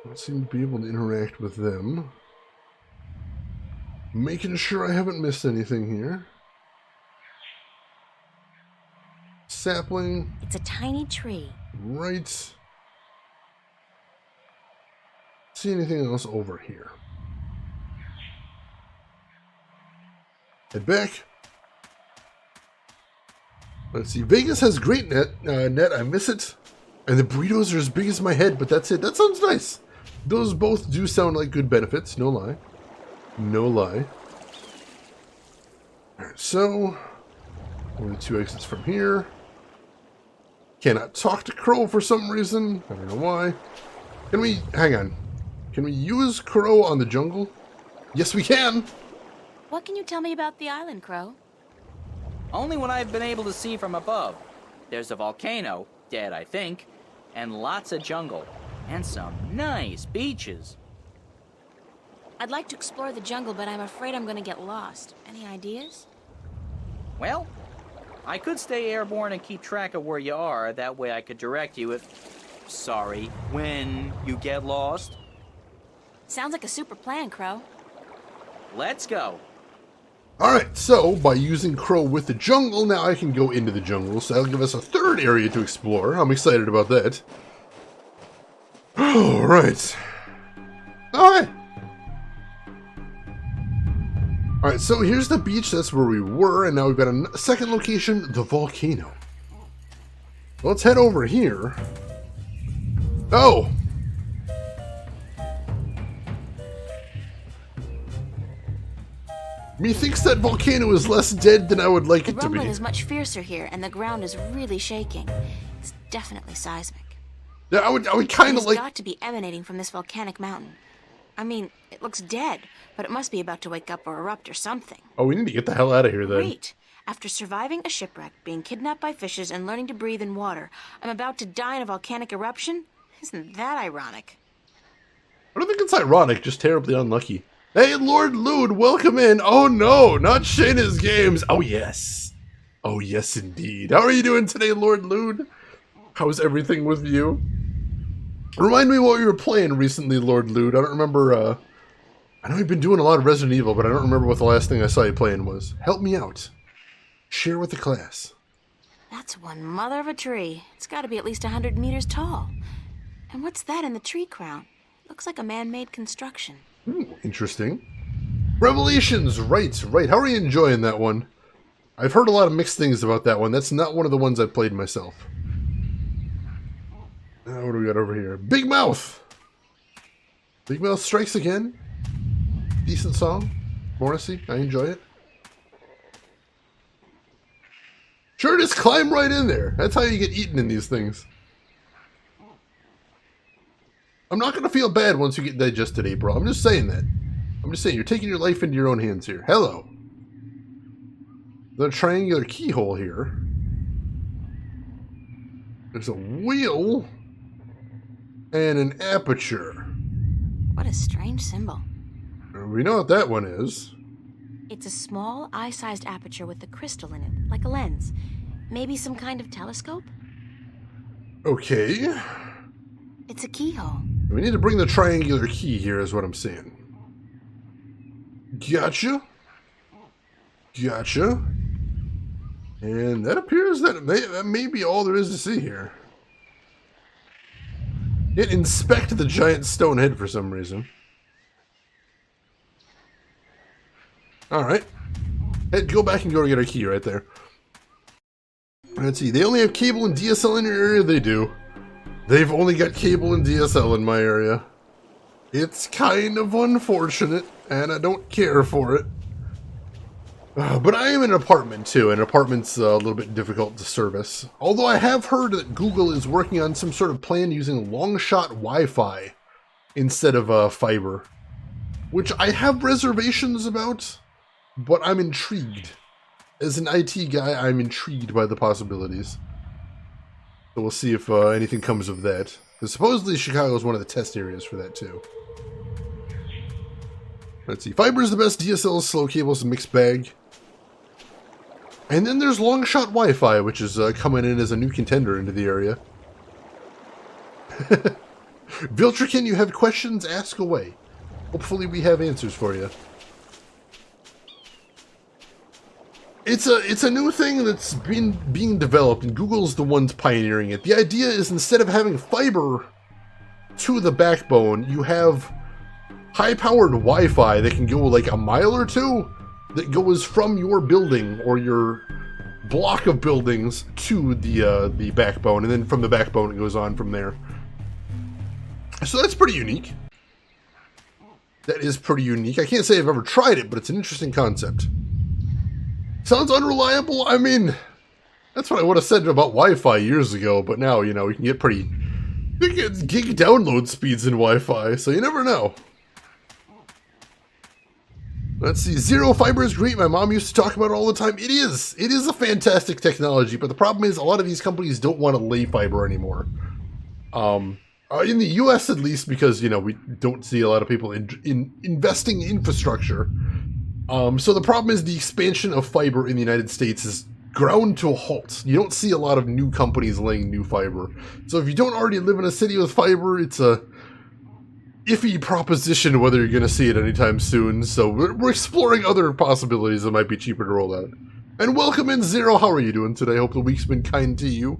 Don't seem to be able to interact with them. Making sure I haven't missed anything here. Sapling. It's a tiny tree. Right. See anything else over here? Head back. Let's see. Vegas has great net. I miss it. And the burritos are as big as my head, but that's it. That sounds nice. Those both do sound like good benefits. No lie. No lie. Alright, so only 2 exits from here. Cannot talk to Crow for some reason. I don't know why. Can we... hang on. Can we use Crow on the jungle? Yes, we can! What can you tell me about the island, Crow? Only what I've been able to see from above. There's a volcano, dead I think, and lots of jungle, and some nice beaches. I'd like to explore the jungle, but I'm afraid I'm gonna get lost. Any ideas? Well, I could stay airborne and keep track of where you are. That way I could direct you if... sorry, when you get lost. Sounds like a super plan, Crow. Let's go. Alright, so by using Crow with the jungle, now I can go into the jungle, so that'll give us a 3rd area to explore. I'm excited about that. Alright. Alright. Alright, so here's the beach, that's where we were, and now we've got a second location, the volcano. Let's head over here. Oh! Methinks that volcano is less dead than I would like it to The be. rumbling is much fiercer here, and the ground is really shaking. It's definitely seismic. Yeah, I would kind of It's like... got to be emanating from this volcanic mountain. I mean, it looks dead, but it must be about to wake up or erupt or something. Oh, we need to get the hell out of here then. Great. After surviving a shipwreck, being kidnapped by fishes, and learning to breathe in water, I'm about to die in a volcanic eruption? Isn't that ironic? I don't think it's ironic, just terribly unlucky. Hey, Lord Lude, welcome in. Oh no, not Shayna's Games. Oh yes. Oh yes indeed. How are you doing today, Lord Lude? How's everything with you? Remind me what you were playing recently, Lord Lude. I don't remember, I know you've been doing a lot of Resident Evil, but I don't remember what the last thing I saw you playing was. Help me out. Share with the class. That's one mother of a tree. It's got to be at least 100 meters tall. And what's that in the tree crown? Looks like a man-made construction. Interesting. Revelations, right. How are you enjoying that one? I've heard a lot of mixed things about that one. That's not one of the ones I played myself. Now, what do we got over here? Big Mouth! Big Mouth Strikes Again. Decent song. Morrissey, I enjoy it. Sure, just climb right in there. That's how you get eaten in these things. I'm not going to feel bad once you get digested, April. I'm just saying that. I'm just saying, you're taking your life into your own hands here. Hello. The triangular keyhole here. There's a wheel and an aperture. What a strange symbol. We know what that one is. It's a small, eye-sized aperture with a crystal in it, like a lens. Maybe some kind of telescope? Okay. It's a keyhole. We need to bring the triangular key here, is what I'm saying. Gotcha. And that appears that that may be all there is to see here. Inspect the giant stone head for some reason. Alright. Hey, go back and go get our key right there. Let's see. They only have cable and DSL in your area? They do. They've only got cable and DSL in my area. It's kind of unfortunate, and I don't care for it. But I am in an apartment too, and apartment's a little bit difficult to service. Although I have heard that Google is working on some sort of plan using long-shot Wi-Fi instead of fiber. Which I have reservations about, but I'm intrigued. As an IT guy, I'm intrigued by the possibilities. So we'll see if anything comes of that. Because supposedly Chicago is one of the test areas for that too. Let's see. Fiber is the best. DSL is slow. Cable is a mixed bag. And then there's long-shot Wi-Fi, which is coming in as a new contender into the area. Viltrikin, you have questions? Ask away. Hopefully we have answers for you. It's a new thing that's being developed, and Google's the ones pioneering it. The idea is instead of having fiber to the backbone, you have high-powered Wi-Fi that can go like a mile or two that goes from your building or your block of buildings to the backbone, and then from the backbone it goes on from there. So that's pretty unique. That is pretty unique. I can't say I've ever tried it, but it's an interesting concept. Sounds unreliable? I mean, that's what I would have said about Wi-Fi years ago, but now, you know, we can get pretty big gig download speeds in Wi-Fi, so you never know. Let's see, Zero Fiber is great. My mom used to talk about it all the time. It is a fantastic technology, but the problem is a lot of these companies don't want to lay fiber anymore. In the US at least, because, you know, we don't see a lot of people investing in infrastructure. So the problem is the expansion of fiber in the United States is ground to a halt. You don't see a lot of new companies laying new fiber. So if you don't already live in a city with fiber, it's a iffy proposition whether you're going to see it anytime soon. So we're exploring other possibilities that might be cheaper to roll out. And welcome in, Zero. How are you doing today? Hope the week's been kind to you.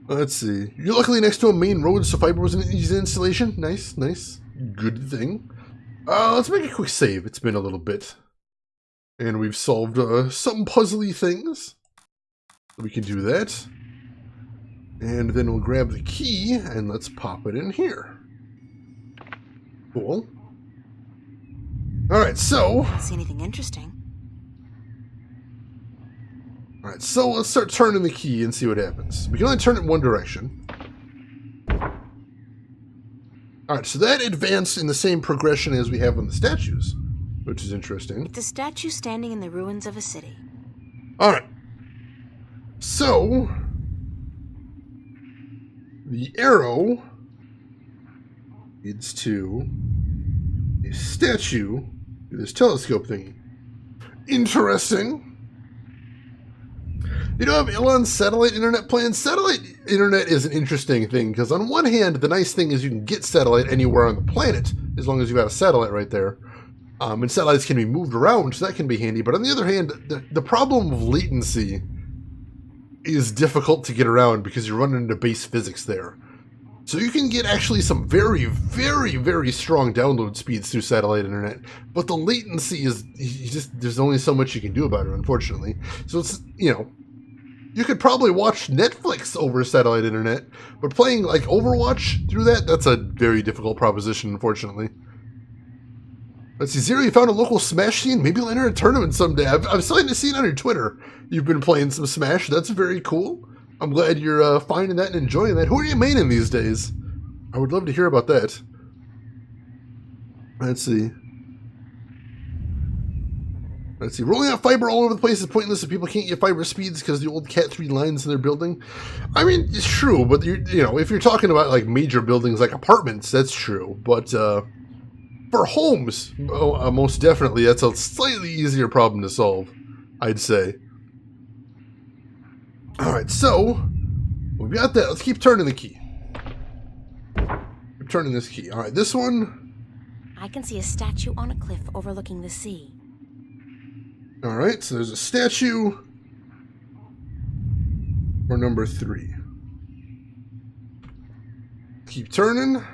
Let's see. You're luckily next to a main road, so fiber was an easy installation. Nice, nice. Good thing. Let's make a quick save. It's been a little bit. And we've solved some puzzly things. We can do that. And then we'll grab the key, and let's pop it in here. Cool. Alright, so... Don't see anything interesting. Alright, so let's start turning the key and see what happens. We can only turn it in one direction. Alright, so that advanced in the same progression as we have on the statues, which is interesting. It's a statue standing in the ruins of a city. Alright. So, the arrow leads to a statue with this telescope thingy. Interesting. You know, Elon's satellite internet plans. Satellite internet is an interesting thing because on one hand, the nice thing is you can get satellite anywhere on the planet as long as you've got a satellite right there. And satellites can be moved around, so that can be handy. But on the other hand, the problem of latency is difficult to get around because you're running into base physics there. So you can get actually some very, very, very strong download speeds through satellite internet, but the latency is there's only so much you can do about it, unfortunately. So it's, you know, you could probably watch Netflix over satellite internet, but playing like Overwatch through that's a very difficult proposition, unfortunately. Let's see, Zero, you found a local Smash scene? Maybe you'll enter a tournament someday. I've started to see it on your Twitter. You've been playing some Smash. That's very cool. I'm glad you're finding that and enjoying that. Who are you maining these days? I would love to hear about that. Let's see. Rolling out fiber all over the place is pointless if people can't get fiber speeds because the old Cat 3 lines in their building. I mean, it's true, but you know, if you're talking about like major buildings like apartments, that's true. But for homes, most definitely, that's a slightly easier problem to solve, I'd say. Alright, so we've got that. Let's keep turning the key. Keep turning this key. Alright, this one. I can see a statue on a cliff overlooking the sea. Alright, so there's a statue for number 3. Keep turning.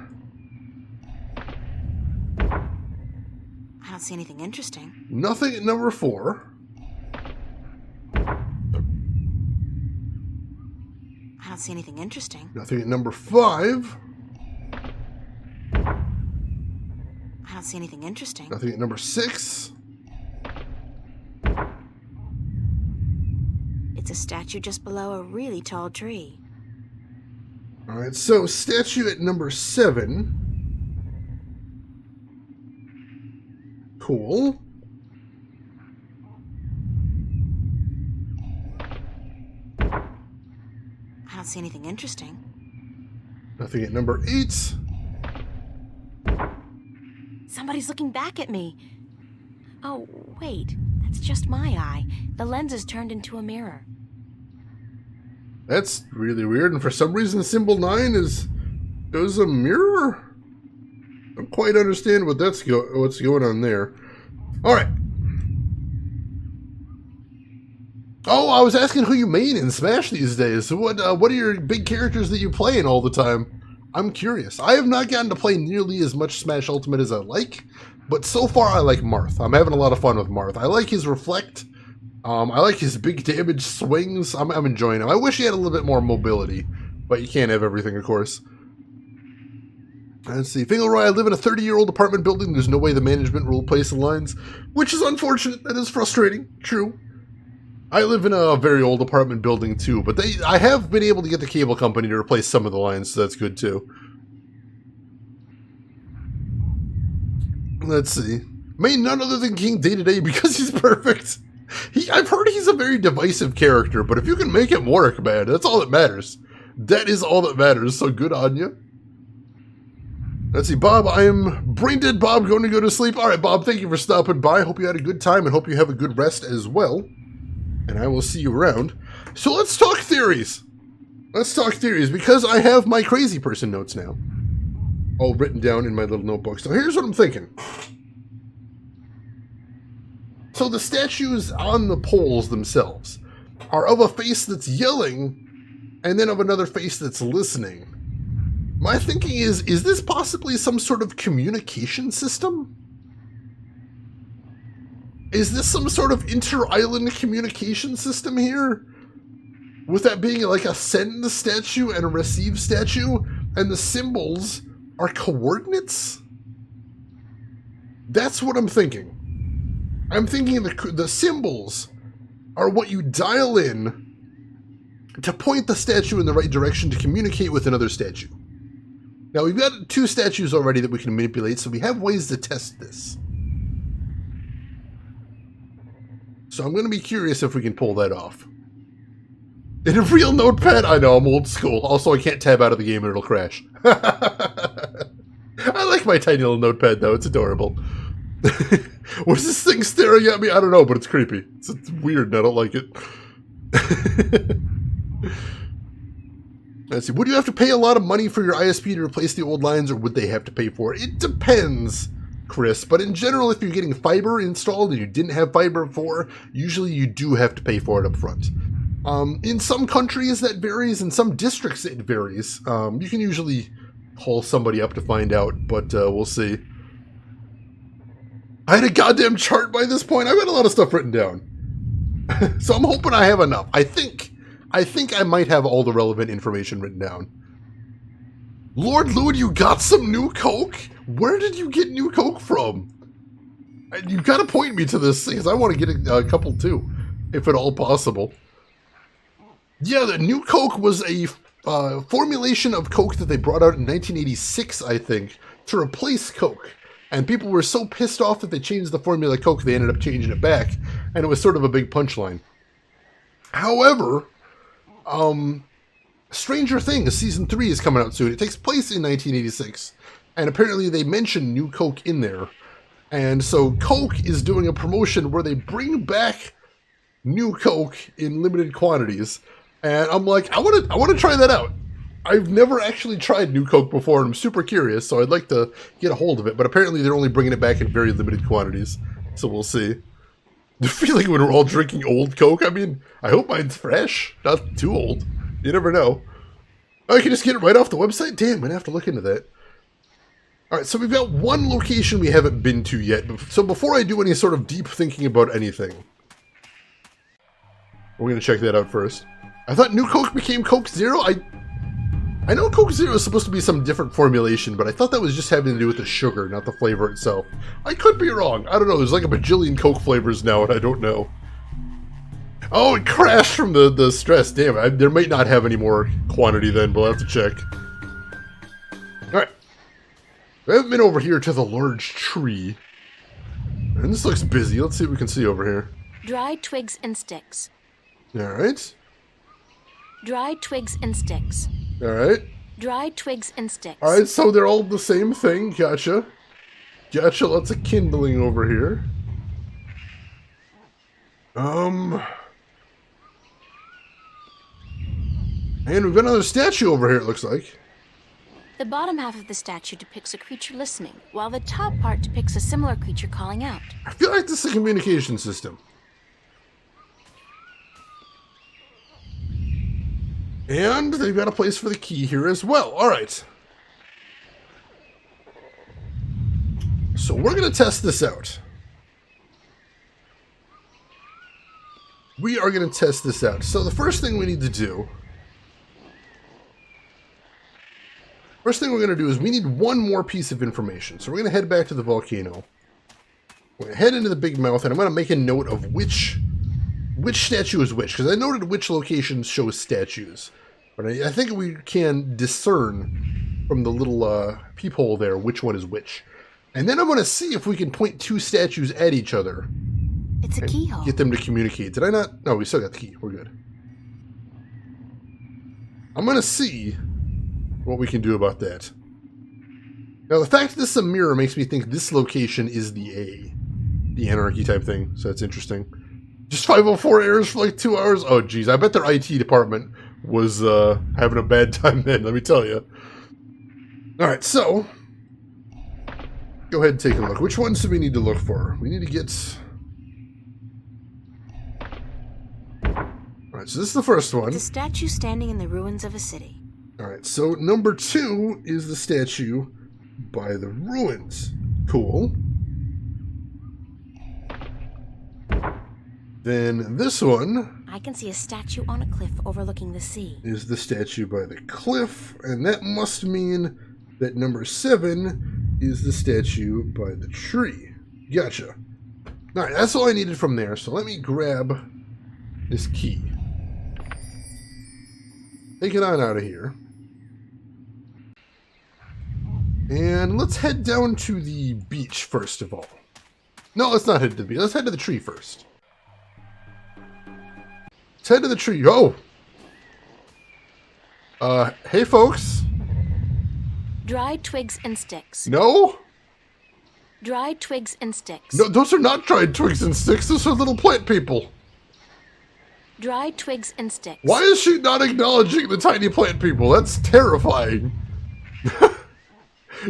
I don't see anything interesting. Nothing at number 4. I don't see anything interesting. Nothing at number 5. I don't see anything interesting. Nothing at number 6. It's a statue just below a really tall tree. Alright, so statue at number 7. Cool. I don't see anything interesting. Nothing at number 8. Somebody's looking back at me. Oh, wait. That's just my eye. The lens is turned into a mirror. That's really weird, and for some reason symbol 9 is a mirror? I don't quite understand what's going on there. Alright. Oh, I was asking who you main in Smash these days. So what are your big characters that you play in all the time? I'm curious. I have not gotten to play nearly as much Smash Ultimate as I like, but so far I like Marth. I'm having a lot of fun with Marth. I like his Reflect. I like his big damage swings. I'm enjoying him. I wish he had a little bit more mobility, but you can't have everything, of course. Let's see. Fingalroy, I live in a 30-year-old apartment building. There's no way the management will replace the lines, which is unfortunate. That is frustrating. True. I live in a very old apartment building too, but I have been able to get the cable company to replace some of the lines, so that's good too. Let's see. Main none other than King Day-to-Day because he's perfect. I've heard he's a very divisive character, but if you can make him work, man, that's all that matters. That is all that matters, so good on you. Let's see, Bob, I am brain dead, Bob, going to go to sleep. All right, Bob, thank you for stopping by. Hope you had a good time and hope you have a good rest as well. And I will see you around. So let's talk theories. Let's talk theories, because I have my crazy person notes now. All written down in my little notebook. So here's what I'm thinking. So the statues on the poles themselves are of a face that's yelling, and then of another face that's listening. My thinking is this possibly some sort of communication system? Is this some sort of inter-island communication system here? With that being like a send statue and a receive statue, and the symbols are coordinates? That's what I'm thinking. I'm thinking the symbols are what you dial in to point the statue in the right direction to communicate with another statue. Now, we've got 2 statues already that we can manipulate, so we have ways to test this. So I'm going to be curious if we can pull that off. In a real notepad? I know, I'm old school. Also, I can't tab out of the game and it'll crash. I like my tiny little notepad, though. It's adorable. What is this thing staring at me? I don't know, but it's creepy. It's weird and I don't like it. Let's see. Would you have to pay a lot of money for your ISP to replace the old lines, or would they have to pay for it? It depends, Chris. But in general, if you're getting fiber installed and you didn't have fiber before, usually you do have to pay for it up front. In some countries that varies, in some districts it varies. You can usually call somebody up to find out, but we'll see. I had a goddamn chart by this point. I've got a lot of stuff written down. So I'm hoping I have enough. I think I might have all the relevant information written down. Lord Lewd, you got some new Coke? Where did you get new Coke from? You gotta point me to this thing, because I want to get a couple too, if at all possible. Yeah, the new Coke was a formulation of Coke that they brought out in 1986, I think, to replace Coke. And people were so pissed off that they changed the formula of Coke, they ended up changing it back, and it was sort of a big punchline. However, Stranger Things Season 3 is coming out soon. It takes place in 1986, and apparently they mention new Coke in there. And so Coke is doing a promotion where they bring back new Coke in limited quantities. And I'm like, I want to try that out. I've never actually tried new Coke before, and I'm super curious, so I'd like to get a hold of it. But apparently they're only bringing it back in very limited quantities, so we'll see. The feeling when we're all drinking old Coke, I mean, I hope mine's fresh, not too old. You never know. Oh, I can just get it right off the website? Damn, I'm going to have to look into that. Alright, so we've got one location we haven't been to yet. So before I do any sort of deep thinking about anything, we're going to check that out first. I thought new Coke became Coke Zero? I know Coke Zero is supposed to be some different formulation, but I thought that was just having to do with the sugar, not the flavor itself. I could be wrong. I don't know. There's like a bajillion Coke flavors now, and I don't know. Oh, it crashed from the stress. Damn, there might not have any more quantity then, but I'll have to check. Alright. I haven't been over here to the large tree. And this looks busy. Let's see what we can see over here. Dried twigs and sticks. Alright. Dried twigs and sticks. Alright. Dried twigs and sticks. Alright, so they're all the same thing. Gotcha. Gotcha, lots of kindling over here. And we've got another statue over here, it looks like. The bottom half of the statue depicts a creature listening, while the top part depicts a similar creature calling out. I feel like this is a communication system. And they've got a place for the key here as well. Alright. So we're going to test this out. We are going to test this out. So the first thing we need to do... First thing we're going to do is we need one more piece of information. So we're going to head back to the volcano. We're going to head into the Big Mouth, and I'm going to make a note of which statue is which, because I noted which locations show statues. But I think we can discern from the little peephole there which one is which. And then I'm going to see if we can point two statues at each other. It's a keyhole. Get them to communicate. Did I not? No, we still got the key. We're good. I'm going to see what we can do about that. Now, the fact that this is a mirror makes me think this location is the Anarchy type thing, so that's interesting. Just 504 errors for like 2 hours? Oh, geez. I bet their IT department was having a bad time then, let me tell you. Alright, so... Go ahead and take a look. Which ones do we need to look for? We need to get... Alright, so this is the first one. It's a statue standing in the ruins of a city. Alright, so number 2 is the statue by the ruins. Cool. Then this one... I can see a statue on a cliff overlooking the sea. ...is the statue by the cliff, and that must mean that number 7 is the statue by the tree. Gotcha. Alright, that's all I needed from there, so let me grab this key. Take it on out of here. And let's head down to the beach first of all. No, let's not head to the beach. Let's head to the tree first. Let's head to the tree. Oh! Hey folks. Dried twigs and sticks. No? Dried twigs and sticks. No, those are not dried twigs and sticks. Those are little plant people. Dry twigs and sticks. Why is she not acknowledging the tiny plant people? That's terrifying.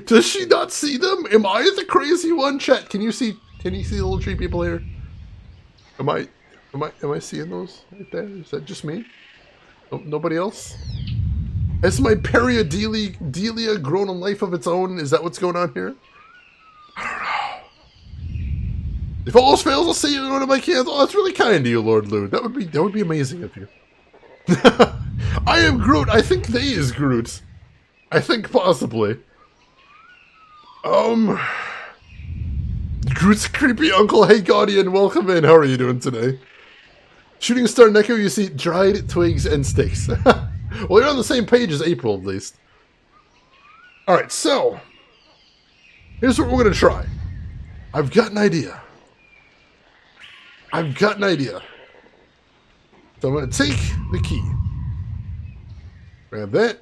Does she not see them? Am I the crazy one? Chat, can you see the little tree people here? Am I seeing those right there? Is that just me? Nobody else? Has my Delia grown a life of its own? Is that what's going on here? I don't know. If all else fails, I'll see you in one of my cans. Oh, that's really kind of you, Lord Lude. That would be amazing of you. I am Groot. I think they is Groot. I think possibly. Groot's creepy uncle. Hey, Guardian, welcome in. How are you doing today? Shooting Star Neko, you see dried twigs and sticks. Well, you're on the same page as April, at least. Alright, so. Here's what we're going to try. I've got an idea. So I'm going to take the key. Grab that.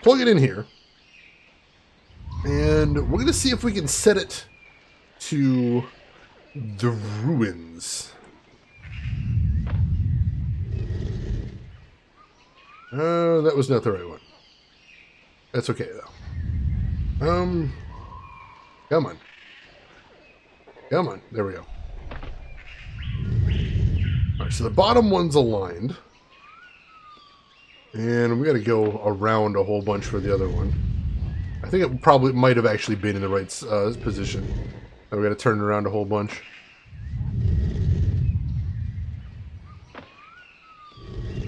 Plug it in here. And we're going to see if we can set it to the ruins. That was not the right one. That's okay, though. Come on. Come on. There we go. Alright, so the bottom one's aligned. And we got to go around a whole bunch for the other one. I think it probably might have actually been in the right position. Now we got to turn it around a whole bunch.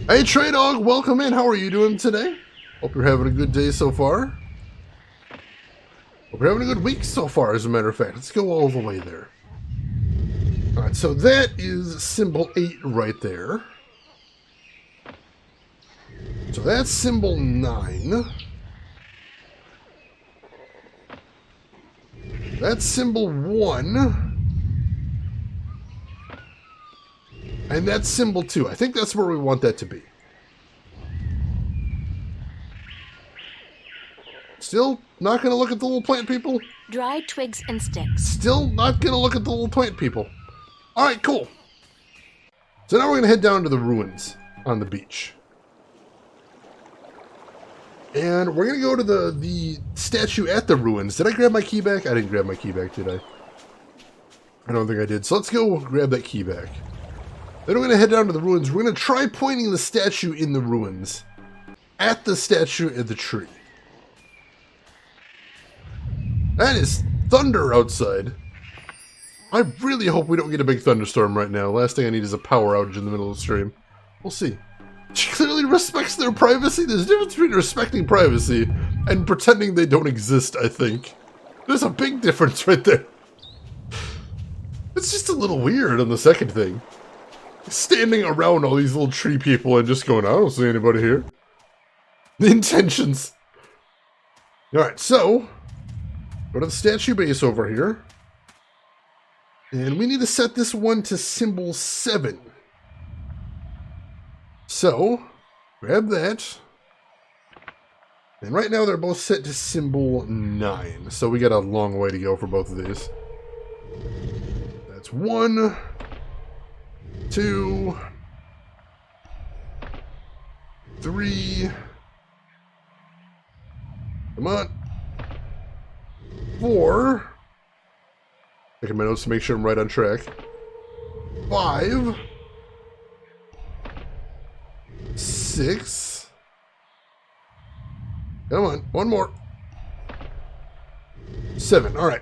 Hey Trey Dog, welcome in. How are you doing today? Hope you're having a good day so far. Hope you're having a good week so far, as a matter of fact. Let's go all the way there. Alright, so that is symbol 8 right there. So that's symbol 9. That's symbol 1. And that's symbol 2. I think that's where we want that to be. Still not going to look at the little plant people? Dry twigs and sticks. Still not going to look at the little plant people. Alright, cool. So now we're going to head down to the ruins on the beach. And we're going to go to the statue at the ruins. Did I grab my key back? I didn't grab my key back, did I? I don't think I did. So let's go grab that key back. Then we're going to head down to the ruins. We're going to try pointing the statue in the ruins at the statue in the tree. That is thunder outside. I really hope we don't get a big thunderstorm right now. Last thing I need is a power outage in the middle of the stream. We'll see. She clearly respects their privacy. There's a difference between respecting privacy and pretending they don't exist, I think. There's a big difference right there. It's just a little weird on the second thing. Standing around all these little tree people and just going, I don't see anybody here. The intentions. Alright, so go to the statue base over here. And we need to set this one to symbol 7. So, grab that. And right now they're both set to symbol 9. So we got a long way to go for both of these. That's 1, 2, 3. Come on. 4. Taking my notes to make sure I'm right on track. 5. 6. Come on, one more. 7, alright.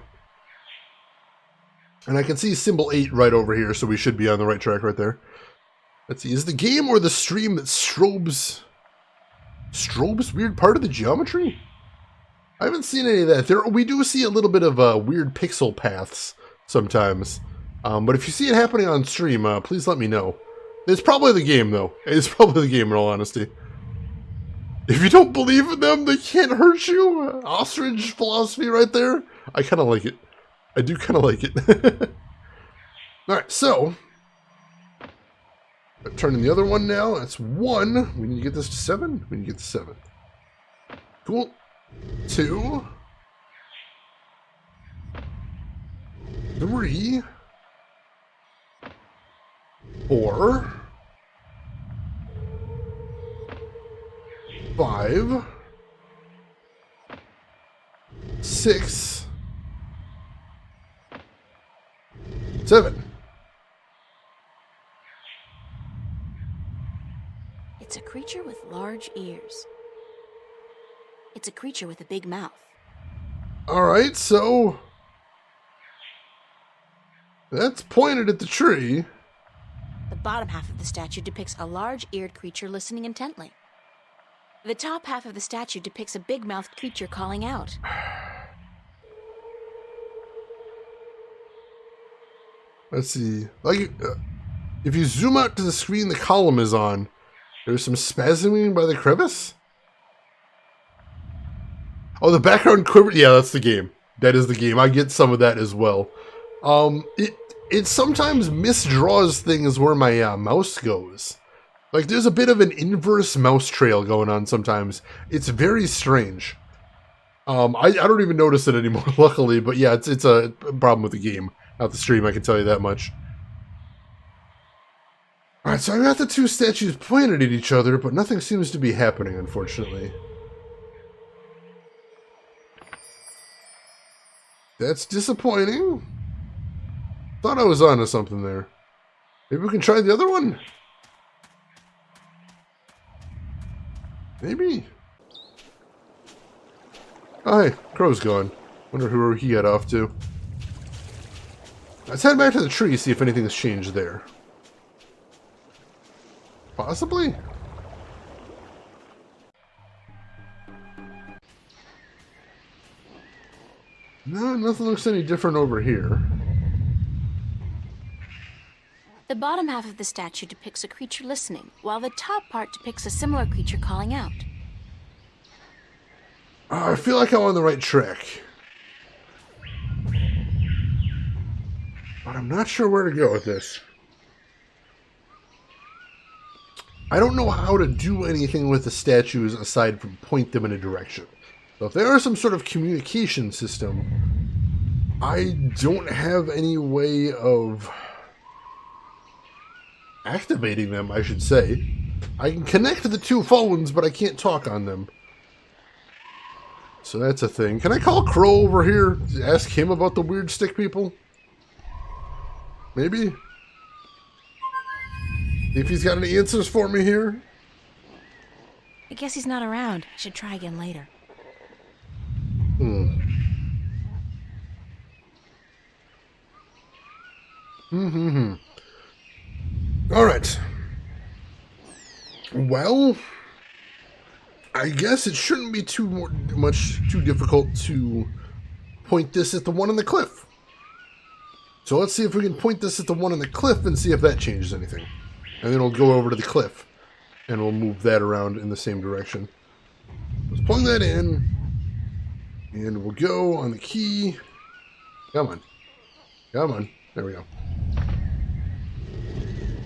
And I can see symbol 8 right over here, so we should be on the right track right there. Let's see, is the game or the stream that strobes weird part of the geometry? I haven't seen any of that. We do see a little bit of weird pixel paths sometimes. But if you see it happening on stream, please let me know. It's probably the game, though. It's probably the game, in all honesty. If you don't believe in them, they can't hurt you. Ostrich philosophy right there. I kind of like it. I do kind of like it. Alright, so. Turning the other one now. That's 1. We need to get this to 7. We need to get to 7. Cool. 2. 3. 4. 5, 6, 7. It's a creature with large ears. It's a creature with a big mouth. Alright, so that's pointed at the tree. The bottom half of the statue depicts a large-eared creature listening intently. The top half of the statue depicts a big-mouthed creature calling out. Let's see. Like, if you zoom out to the screen the column is on, there's some spasming by the crevice. Oh, the background quiver. Yeah, that's the game. That is the game. I get some of that as well. It sometimes misdraws things where my mouse goes. Like, there's a bit of an inverse mouse trail going on sometimes. It's very strange. I don't even notice it anymore, luckily. But yeah, it's a problem with the game, not the stream, I can tell you that much. Alright, so I got the two statues pointed at each other, but nothing seems to be happening, unfortunately. That's disappointing. Thought I was onto something there. Maybe we can try the other one? Maybe. Oh, hey, Crow's gone. Wonder who he got off to. Let's head back to the tree, see if anything's changed there. Possibly? No, nothing looks any different over here. The bottom half of the statue depicts a creature listening, while the top part depicts a similar creature calling out. I feel like I'm on the right track. But I'm not sure where to go with this. I don't know how to do anything with the statues aside from point them in a direction. So if there are some sort of communication system, I don't have any way of activating them, I should say. I can connect to the two phones, but I can't talk on them. So that's a thing. Can I call Crow over here? Ask him about the weird stick people? Maybe? If he's got any answers for me here? I guess he's not around. I should try again later. Alright. Well, I guess it shouldn't be too difficult to point this at the one on the cliff. So let's see if we can point this at the one on the cliff and see if that changes anything. And then we'll go over to the cliff and we'll move that around in the same direction. Let's plug that in and we'll go on the key. Come on. Come on. There we go.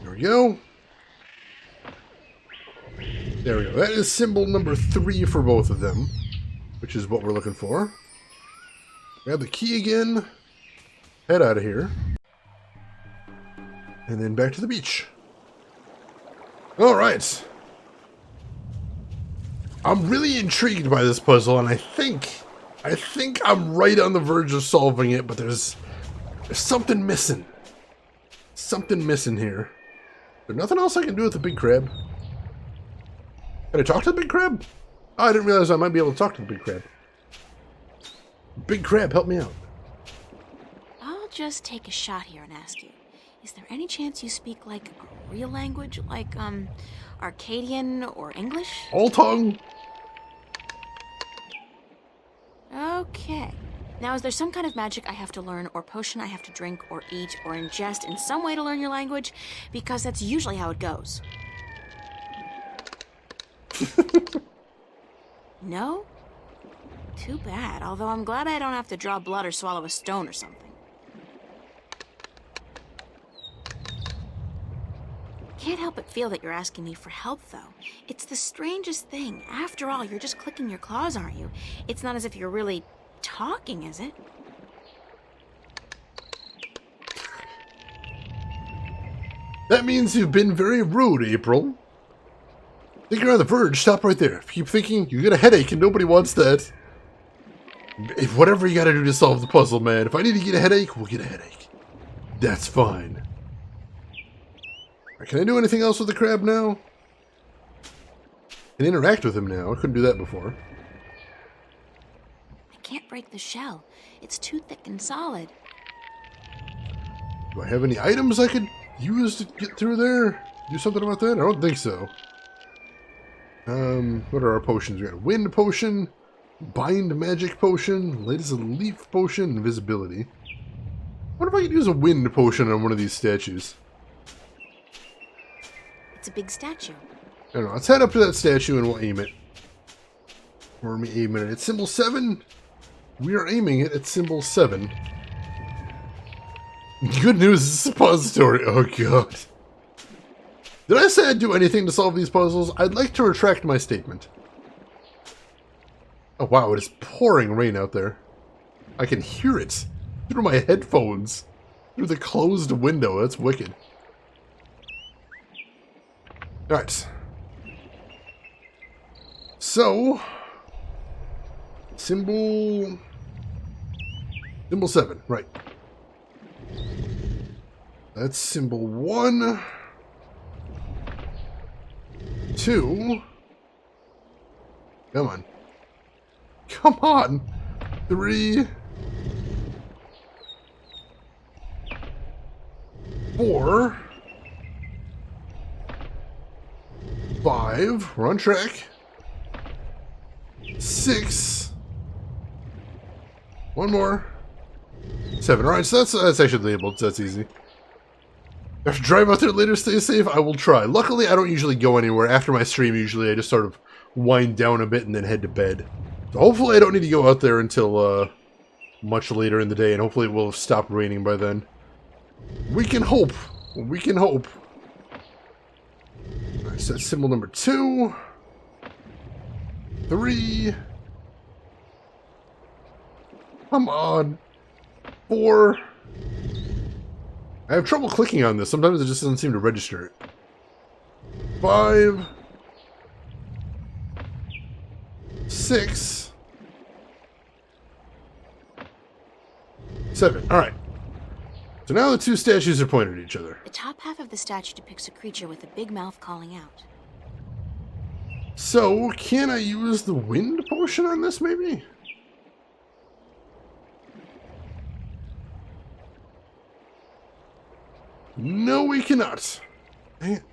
There we go. There we go. That is symbol number 3 for both of them, which is what we're looking for. Grab the key again. Head out of here. And then back to the beach. Alright. I'm really intrigued by this puzzle, and I think I'm right on the verge of solving it, but there's something missing. Something missing here. There's nothing else I can do with the big crab. Can I talk to the big crab? Oh, I didn't realize I might be able to talk to the big crab. Big crab, help me out. I'll just take a shot here and ask you. Is there any chance you speak, like, a real language? Like, Arcadian or English? All tongue. Okay. Now, is there some kind of magic I have to learn, or potion I have to drink, or eat, or ingest in some way to learn your language? Because that's usually how it goes. No? Too bad, although I'm glad I don't have to draw blood or swallow a stone or something. Can't help but feel that you're asking me for help, though. It's the strangest thing. After all, you're just clicking your claws, aren't you? It's not as if you're really talking, is it? That means you've been very rude, April. Think you're on the verge, stop right there. If you keep thinking, you get a headache and nobody wants that. If whatever you gotta do to solve the puzzle, man. If I need to get a headache, we'll get a headache. That's fine. Right, can I do anything else with the crab now? I can interact with him now. I couldn't do that before. I can't break the shell. It's too thick and solid. Do I have any items I could use to get through there? Do something about that? I don't think so. What are our potions? We got a wind potion, bind magic potion, latest leaf potion, invisibility. What if I could use a wind potion on one of these statues? It's a big statue. I don't know. Let's head up to that statue and we'll aim it. Where are we aiming it? At symbol 7? We are aiming it at symbol 7. Good news, it's a suppository. Oh, God. Did I say I'd do anything to solve these puzzles? I'd like to retract my statement. Oh, wow, it is pouring rain out there. I can hear it through my headphones. Through the closed window. That's wicked. Alright. So, symbol 7, right. That's symbol 1, 2, come on. Come on! 3, 4, 5, we're on track. 6, one more. 7. Alright, so that's actually labeled, so that's easy. If I drive out there later, stay safe, I will try. Luckily, I don't usually go anywhere. After my stream, usually I just sort of wind down a bit and then head to bed. So hopefully I don't need to go out there until much later in the day, and hopefully it will have stopped raining by then. We can hope. We can hope. Alright, so that's symbol number 2. 3. Come on. 4. I have trouble clicking on this. Sometimes it just doesn't seem to register it. 5. 6. 7. Alright. So now the two statues are pointed at each other. The top half of the statue depicts a creature with a big mouth calling out. So, can I use the wind potion on this, maybe? No, we cannot. Dang it.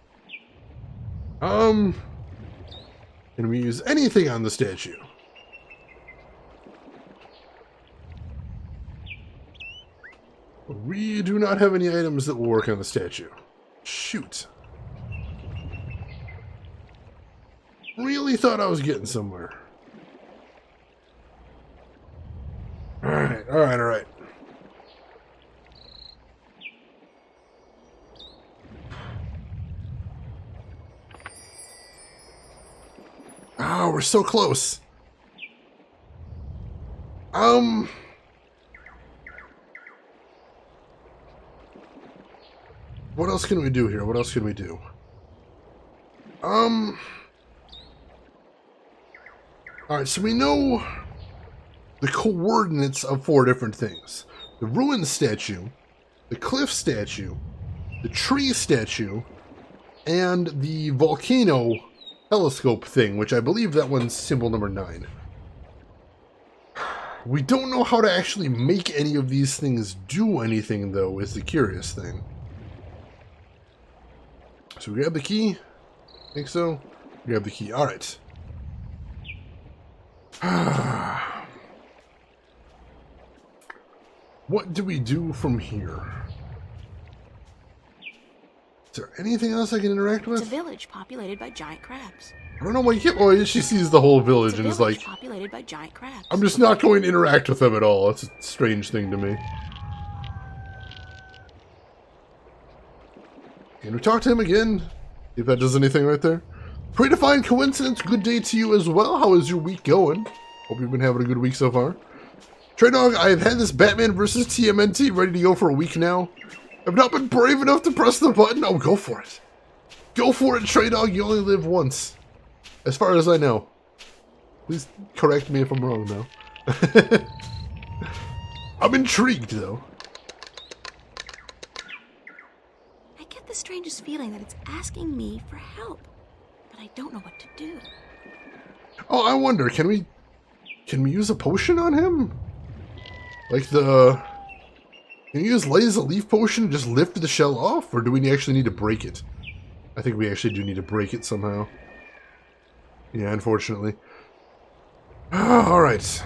Can we use anything on the statue? We do not have any items that will work on the statue. Shoot. Really thought I was getting somewhere. Alright, alright, alright. Oh, we're so close. What else can we do here? What else can we do? Alright, so we know the coordinates of 4 different things. The ruined statue, the cliff statue, the tree statue, and the volcano telescope thing, which I believe that one's symbol number 9. We don't know how to actually make any of these things do anything, though, is the curious thing. So we grab the key? Think so? Grab the key. Alright. What do we do from here? Is there anything else I can interact with? It's a village populated by giant crabs. I don't know why you can't. Oh, she sees the whole village and is like, populated by giant crabs. I'm just not going to interact with them at all. That's a strange thing to me. Can we talk to him again? See if that does anything right there. Pray to find coincidence. Good day to you as well. How is your week going? Hope you've been having a good week so far. Trey Dog, I've had this Batman vs. TMNT ready to go for a week now. I've not been brave enough to press the button. Oh, go for it. Go for it, Trey Dog. You only live once. As far as I know. Please correct me if I'm wrong, though. I'm intrigued, though. I get the strangest feeling that it's asking me for help, but I don't know what to do. Oh, I wonder, can we use a potion on him? Like can you use Lays a Leaf Potion and just lift the shell off, or do we actually need to break it? I think we actually do need to break it somehow. Yeah, unfortunately. Alright.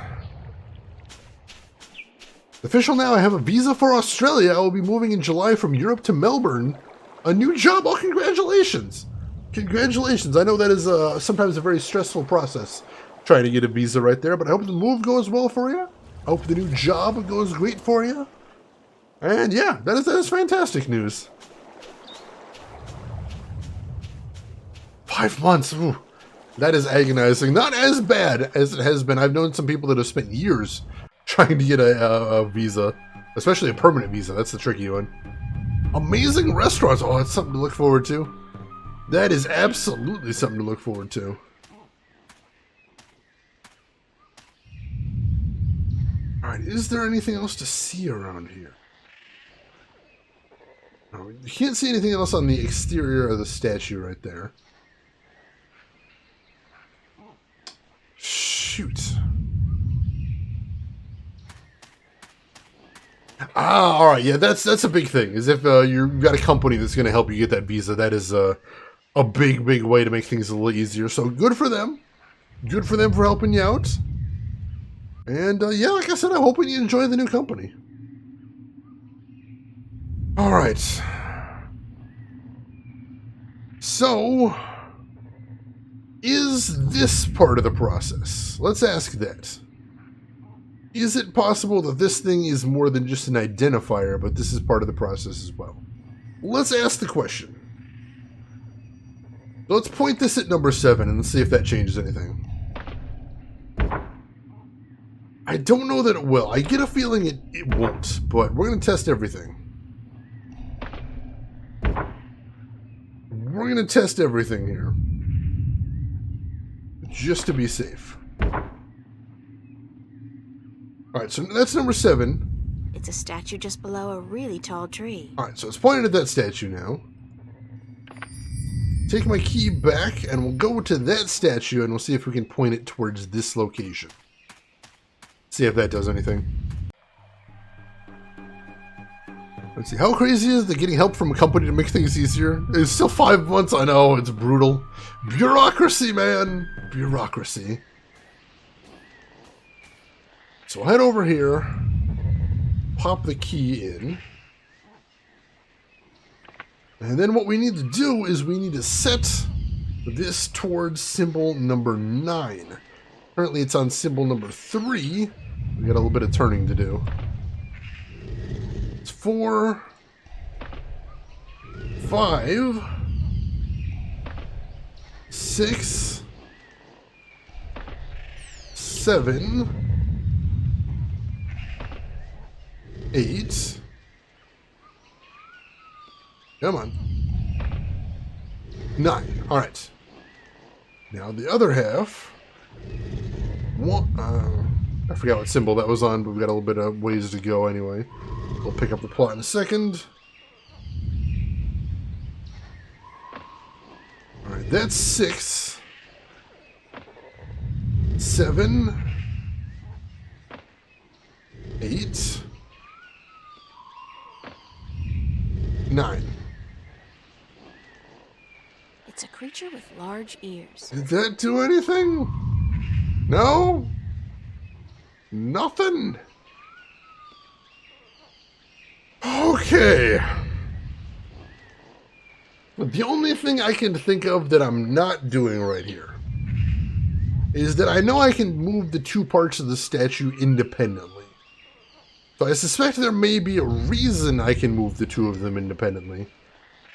Official now, I have a visa for Australia. I will be moving in July from Europe to Melbourne. A new job. Oh, congratulations. Congratulations. I know that is sometimes a very stressful process trying to get a visa right there, but I hope the move goes well for you. I hope the new job goes great for you. And yeah, that is fantastic news. 5 months. Ooh, that is agonizing. Not as bad as it has been. I've known some people that have spent years trying to get a visa, especially a permanent visa. That's the tricky one. Amazing restaurants. Oh, that's something to look forward to. That is absolutely something to look forward to. Alright, is there anything else to see around here? No, you can't see anything else on the exterior of the statue right there. Shoot. Ah, alright, yeah, that's a big thing. Is if you've got a company that's going to help you get that visa, that is a big way to make things a little easier. So good for them. Good for them for helping you out. And yeah, like I said, I'm hoping you enjoy the new company. Alright. So, is this part of the process? Let's ask that. Is it possible that this thing is more than just an identifier, but this is part of the process as well? Let's ask the question. Let's point this at number 7 and see if that changes anything. I don't know that it will. I get a feeling it won't, but we're going to test everything. We're going to test everything here. Just to be safe. Alright, so that's number 7. It's a statue just below a really tall tree. Alright, so it's pointed at that statue now. Take my key back, and we'll go to that statue, and we'll see if we can point it towards this location. See if that does anything. Let's see, how crazy is it getting help from a company to make things easier? It's still 5 months, I know, it's brutal. Bureaucracy, man! Bureaucracy. So we'll head over here, pop the key in. And then what we need to do is we need to set this towards symbol number 9. Currently it's on symbol number 3. We got a little bit of turning to do. It's 4, 5, 6, 7, 8. Come on. 9. Alright. Now the other half. I forgot what symbol that was on, but we've got a little bit of ways to go anyway. We'll pick up the plot in a second. Alright, that's 6. 7. 8. 9. It's a creature with large ears. Did that do anything? No? Nothing? Okay. The only thing I can think of that I'm not doing right here is that I know I can move the 2 parts of the statue independently. So I suspect there may be a reason I can move the 2 of them independently.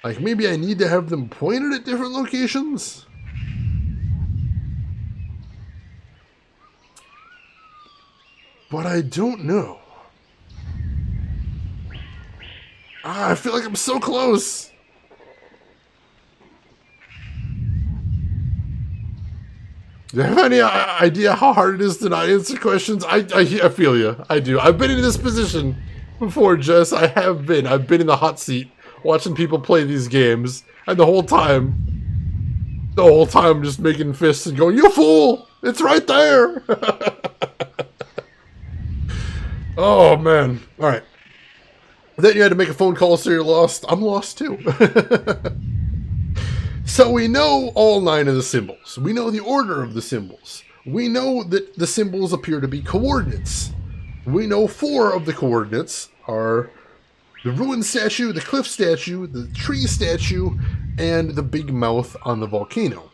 Like maybe I need to have them pointed at different locations? But I don't know. Ah, I feel like I'm so close. Do you have any idea how hard it is to not answer questions? I feel you. I do. I've been in this position before, Jess. I have been. I've been in the hot seat watching people play these games. And the whole time just making fists and going, "You fool! It's right there!" Oh, man. All right. Then you had to make a phone call, so you're lost. I'm lost, too. So we know all 9 of the symbols. We know the order of the symbols. We know that the symbols appear to be coordinates. We know 4 of the coordinates are the ruined statue, the cliff statue, the tree statue, and the big mouth on the volcano.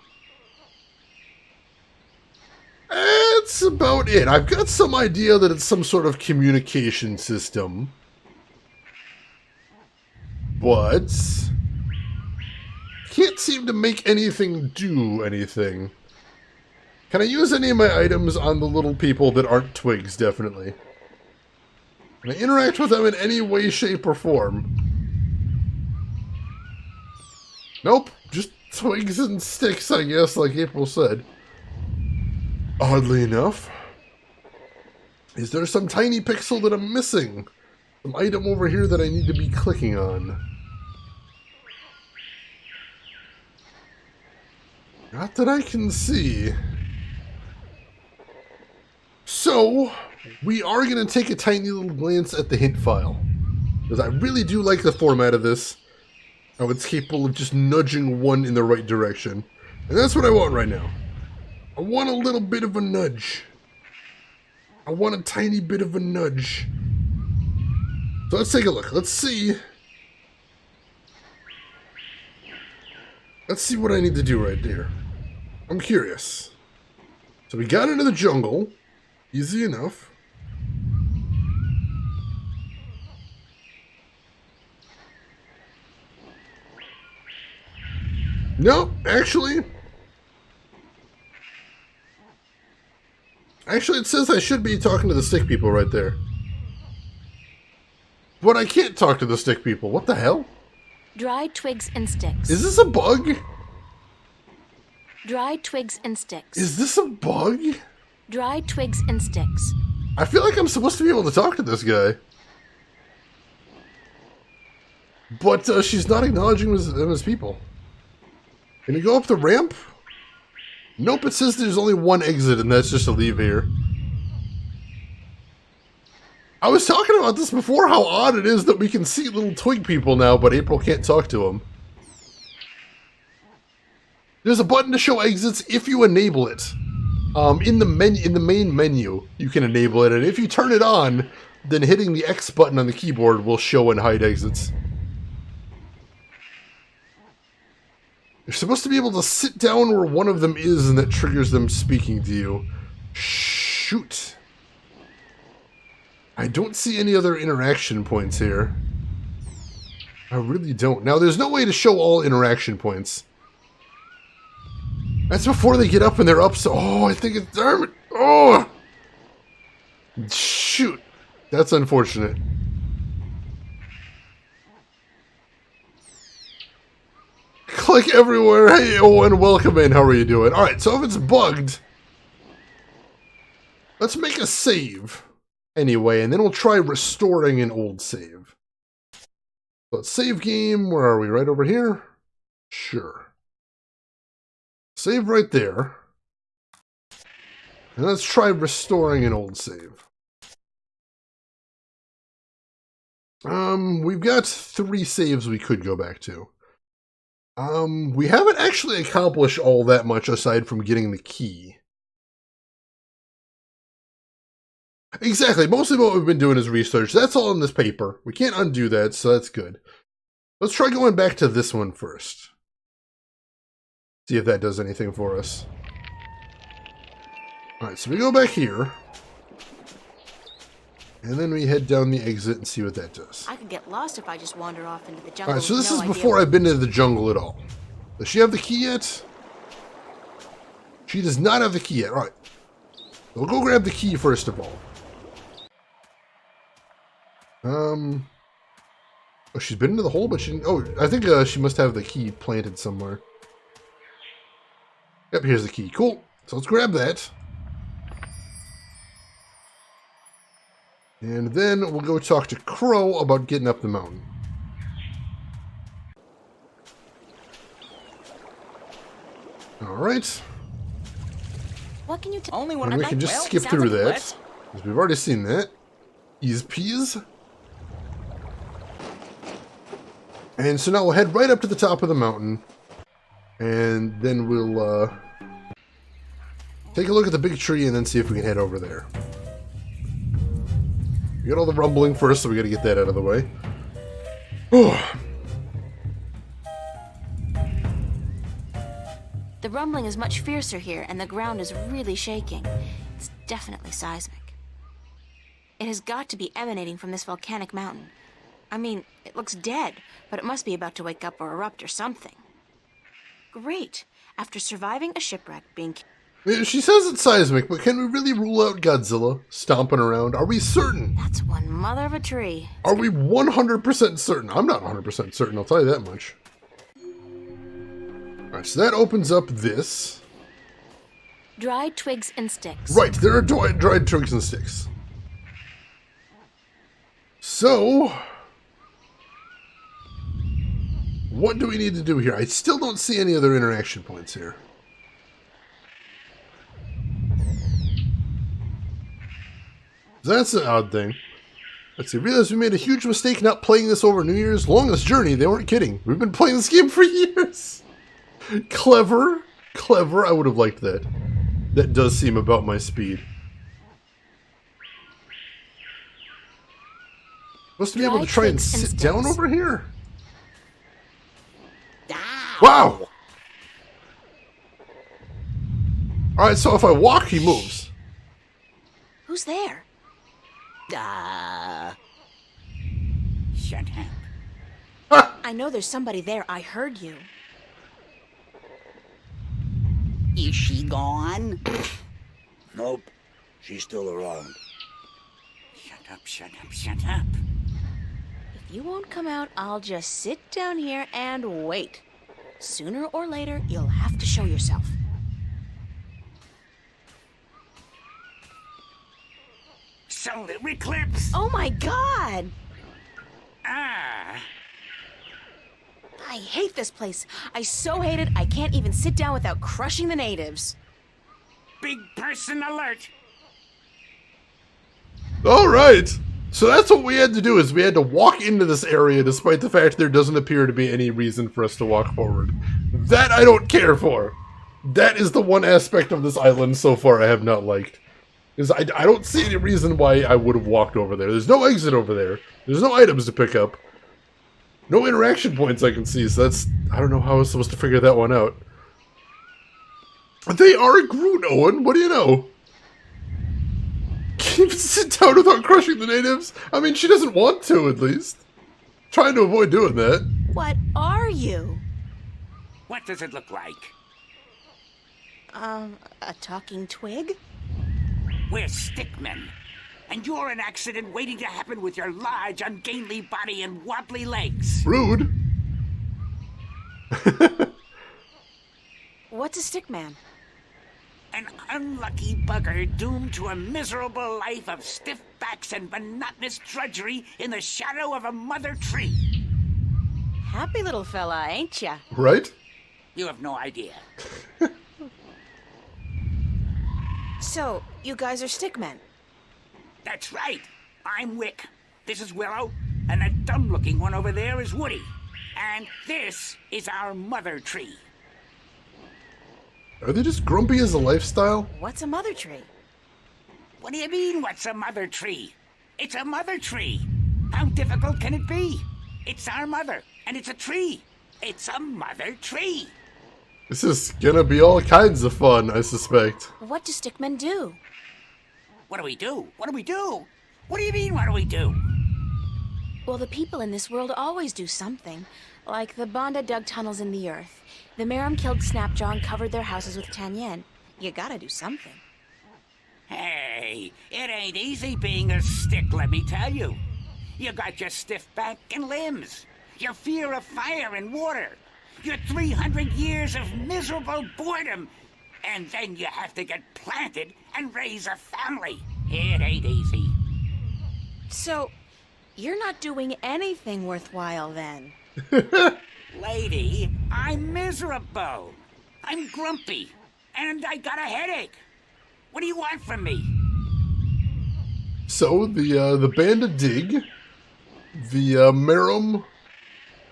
That's about it. I've got some idea that it's some sort of communication system. But can't seem to make anything do anything. Can I use any of my items on the little people that aren't twigs? Definitely. Can I interact with them in any way, shape, or form? Nope. Just twigs and sticks, I guess, like April said. Oddly enough. Is there some tiny pixel that I'm missing? Some item over here that I need to be clicking on? Not that I can see. So, we are going to take a tiny little glance at the hint file. Because I really do like the format of this. How it's capable of just nudging one in the right direction. And that's what I want right now. I want a little bit of a nudge. I want a tiny bit of a nudge. So let's take a look. Let's see. Let's see what I need to do right here. I'm curious. So we got into the jungle. Easy enough. Nope, actually it says I should be talking to the stick people right there. But I can't talk to the stick people. What the hell? Dried twigs and sticks. Is this a bug? Dried twigs and sticks. Is this a bug? Dried twigs and sticks. I feel like I'm supposed to be able to talk to this guy. But she's not acknowledging them as people. Can you go up the ramp? Nope, it says there's only one exit and that's just to leave here. I was talking about this before, how odd it is that we can see little twig people now, but April can't talk to them. There's a button to show exits if you enable it. In the main menu, you can enable it, and if you turn it on, then hitting the X button on the keyboard will show and hide exits. You're supposed to be able to sit down where one of them is, and that triggers them speaking to you. Shoot. I don't see any other interaction points here. I really don't. Now, there's no way to show all interaction points. That's before they get up and they're up, so... Oh, I think it's... Darn it! Oh! Shoot. That's unfortunate. Click everywhere. Hey, Owen, welcome in. How are you doing? Alright, so if it's bugged... Let's make a save. Anyway, and then we'll try restoring an old save. So let's save game. Where are we? Right over here? Sure. Save right there. And let's try restoring an old save. We've got 3 saves we could go back to. We haven't actually accomplished all that much aside from getting the key. Exactly. Mostly what we've been doing is research. That's all in this paper. We can't undo that, so that's good. Let's try going back to this one first. See if that does anything for us. Alright, so we go back here. And then we head down the exit and see what that does. I could get lost if I just wander off into the jungle. Alright, so this with is no before idea. I've been to the jungle at all. Does she have the key yet? She does not have the key yet. Alright. We'll go grab the key first of all. Oh, she's been into the hole, but she... Oh, I think she must have the key planted somewhere. Yep, here's the key. Cool. So let's grab that. And then we'll go talk to Crow about getting up the mountain. Alright. What can you tell? Only one And we can just skip through that, because we've already seen that. Ease peas. And so now we'll head right up to the top of the mountain. And then we'll take a look at the big tree and then see if we can head over there. We got all the rumbling first, so we got to get that out of the way. The rumbling is much fiercer here, and the ground is really shaking. It's definitely seismic. It has got to be emanating from this volcanic mountain. I mean, it looks dead, but it must be about to wake up or erupt or something. Great. After surviving a shipwreck, being... She says it's seismic, but can we really rule out Godzilla stomping around? Are we certain? That's one mother of a tree. Are we 100% certain? I'm not 100% certain, I'll tell you that much. Alright, so that opens up this. Dried twigs and sticks. Right, there are dried twigs and sticks. So... what do we need to do here? I still don't see any other interaction points here. That's an odd thing. Let's see. Realize we made a huge mistake not playing this over New Year's. Longest journey. They weren't kidding. We've been playing this game for years. Clever. Clever. I would have liked that. That does seem about my speed. Supposed to be able to try and sit down over here? Wow! Alright, so if I walk, he moves. Who's there? Shut up. I know there's somebody there. I heard you. Is she gone? Nope, she's still around. Shut up, shut up, shut up. If you won't come out, I'll just sit down here and wait. Sooner or later, you'll have to show yourself. Solar eclipse! Oh my god! Ah! I hate this place. I so hate it, I can't even sit down without crushing the natives. Big person alert! Alright! So that's what we had to do, is we had to walk into this area despite the fact there doesn't appear to be any reason for us to walk forward. That I don't care for. That is the one aspect of this island so far I have not liked. Is I don't see any reason why I would have walked over there. There's no exit over there. There's no items to pick up. No interaction points I can see, so that's... I don't know how I was supposed to figure that one out. They are Groot, Owen. What do you know? Can you sit down without crushing the natives? I mean, she doesn't want to, at least. Trying to avoid doing that. What are you? What does it look like? A talking twig? We're stickmen. And you're an accident waiting to happen with your large, ungainly body and wobbly legs. Rude. What's a stickman? An unlucky bugger doomed to a miserable life of stiff backs and monotonous drudgery in the shadow of a mother tree. Happy little fella, ain't ya? Right? You have no idea. So, you guys are stickmen? That's right. I'm Wick. This is Willow. And that dumb-looking one over there is Woody. And this is our mother tree. Are they just grumpy as a lifestyle? What's a mother tree? What do you mean, what's a mother tree? It's a mother tree. How difficult can it be? It's our mother, and it's a tree. It's a mother tree. This is gonna be all kinds of fun, I suspect. What do stickmen do? What do we do? What do we do? What do you mean, what do we do? Well, the people in this world always do something. Like the Banda dug tunnels in the earth. The Merum killed Snapjaw and covered their houses with Tanyen. You gotta do something. Hey, it ain't easy being a stick, let me tell you. You got your stiff back and limbs, your fear of fire and water, your 300 years of miserable boredom, And then you have to get planted and raise a family. It ain't easy. So, you're not doing anything worthwhile then. Lady, I'm miserable. I'm grumpy. And I got a headache. What do you want from me? So, the Banda dig, the Merum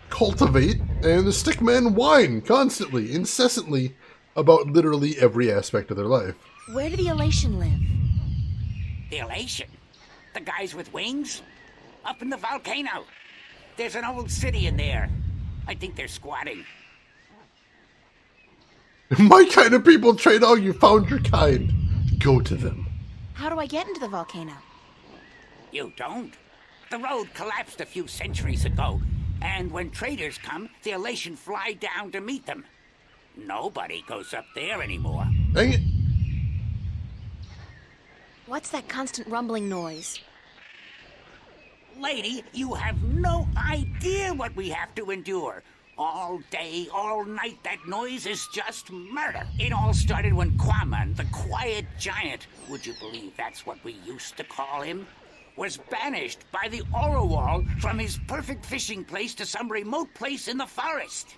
cultivate, and the Stickmen whine constantly, incessantly, about literally every aspect of their life. Where do the Elation live? The Elation? The guys with wings? Up in the volcano. There's an old city in there. I think they're squatting. My kind of people, Trey Dog, you found your kind. Go to them. How do I get into the volcano? You don't? The road collapsed a few centuries ago, and when traders come, the Elation fly down to meet them. Nobody goes up there anymore. Dang it. What's that constant rumbling noise? Lady, you have no idea what we have to endure. All day, all night, that noise is just murder. It all started when Quaman, the Quiet Giant, would you believe that's what we used to call him, was banished by the Orowal from his perfect fishing place to some remote place in the forest.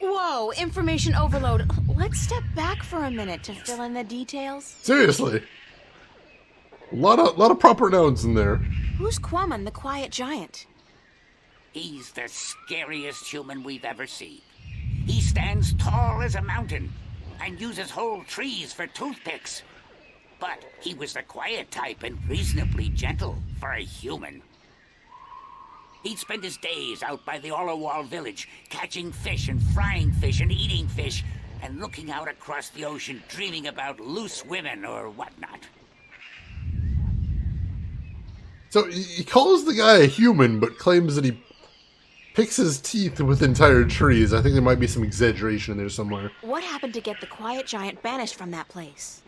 Whoa, information overload. Let's step back for a minute to fill in the details. Seriously. A lot of proper nouns in there. Who's Quaman, the Quiet Giant? He's the scariest human we've ever seen. He stands tall as a mountain and uses whole trees for toothpicks. But he was the quiet type and reasonably gentle for a human. He'd spend his days out by the Orowal village, catching fish and frying fish and eating fish, and looking out across the ocean, dreaming about loose women or whatnot. So he calls the guy a human, but claims that he picks his teeth with entire trees. I think there might be some exaggeration in there somewhere. What happened to get the Quiet Giant banished from that place?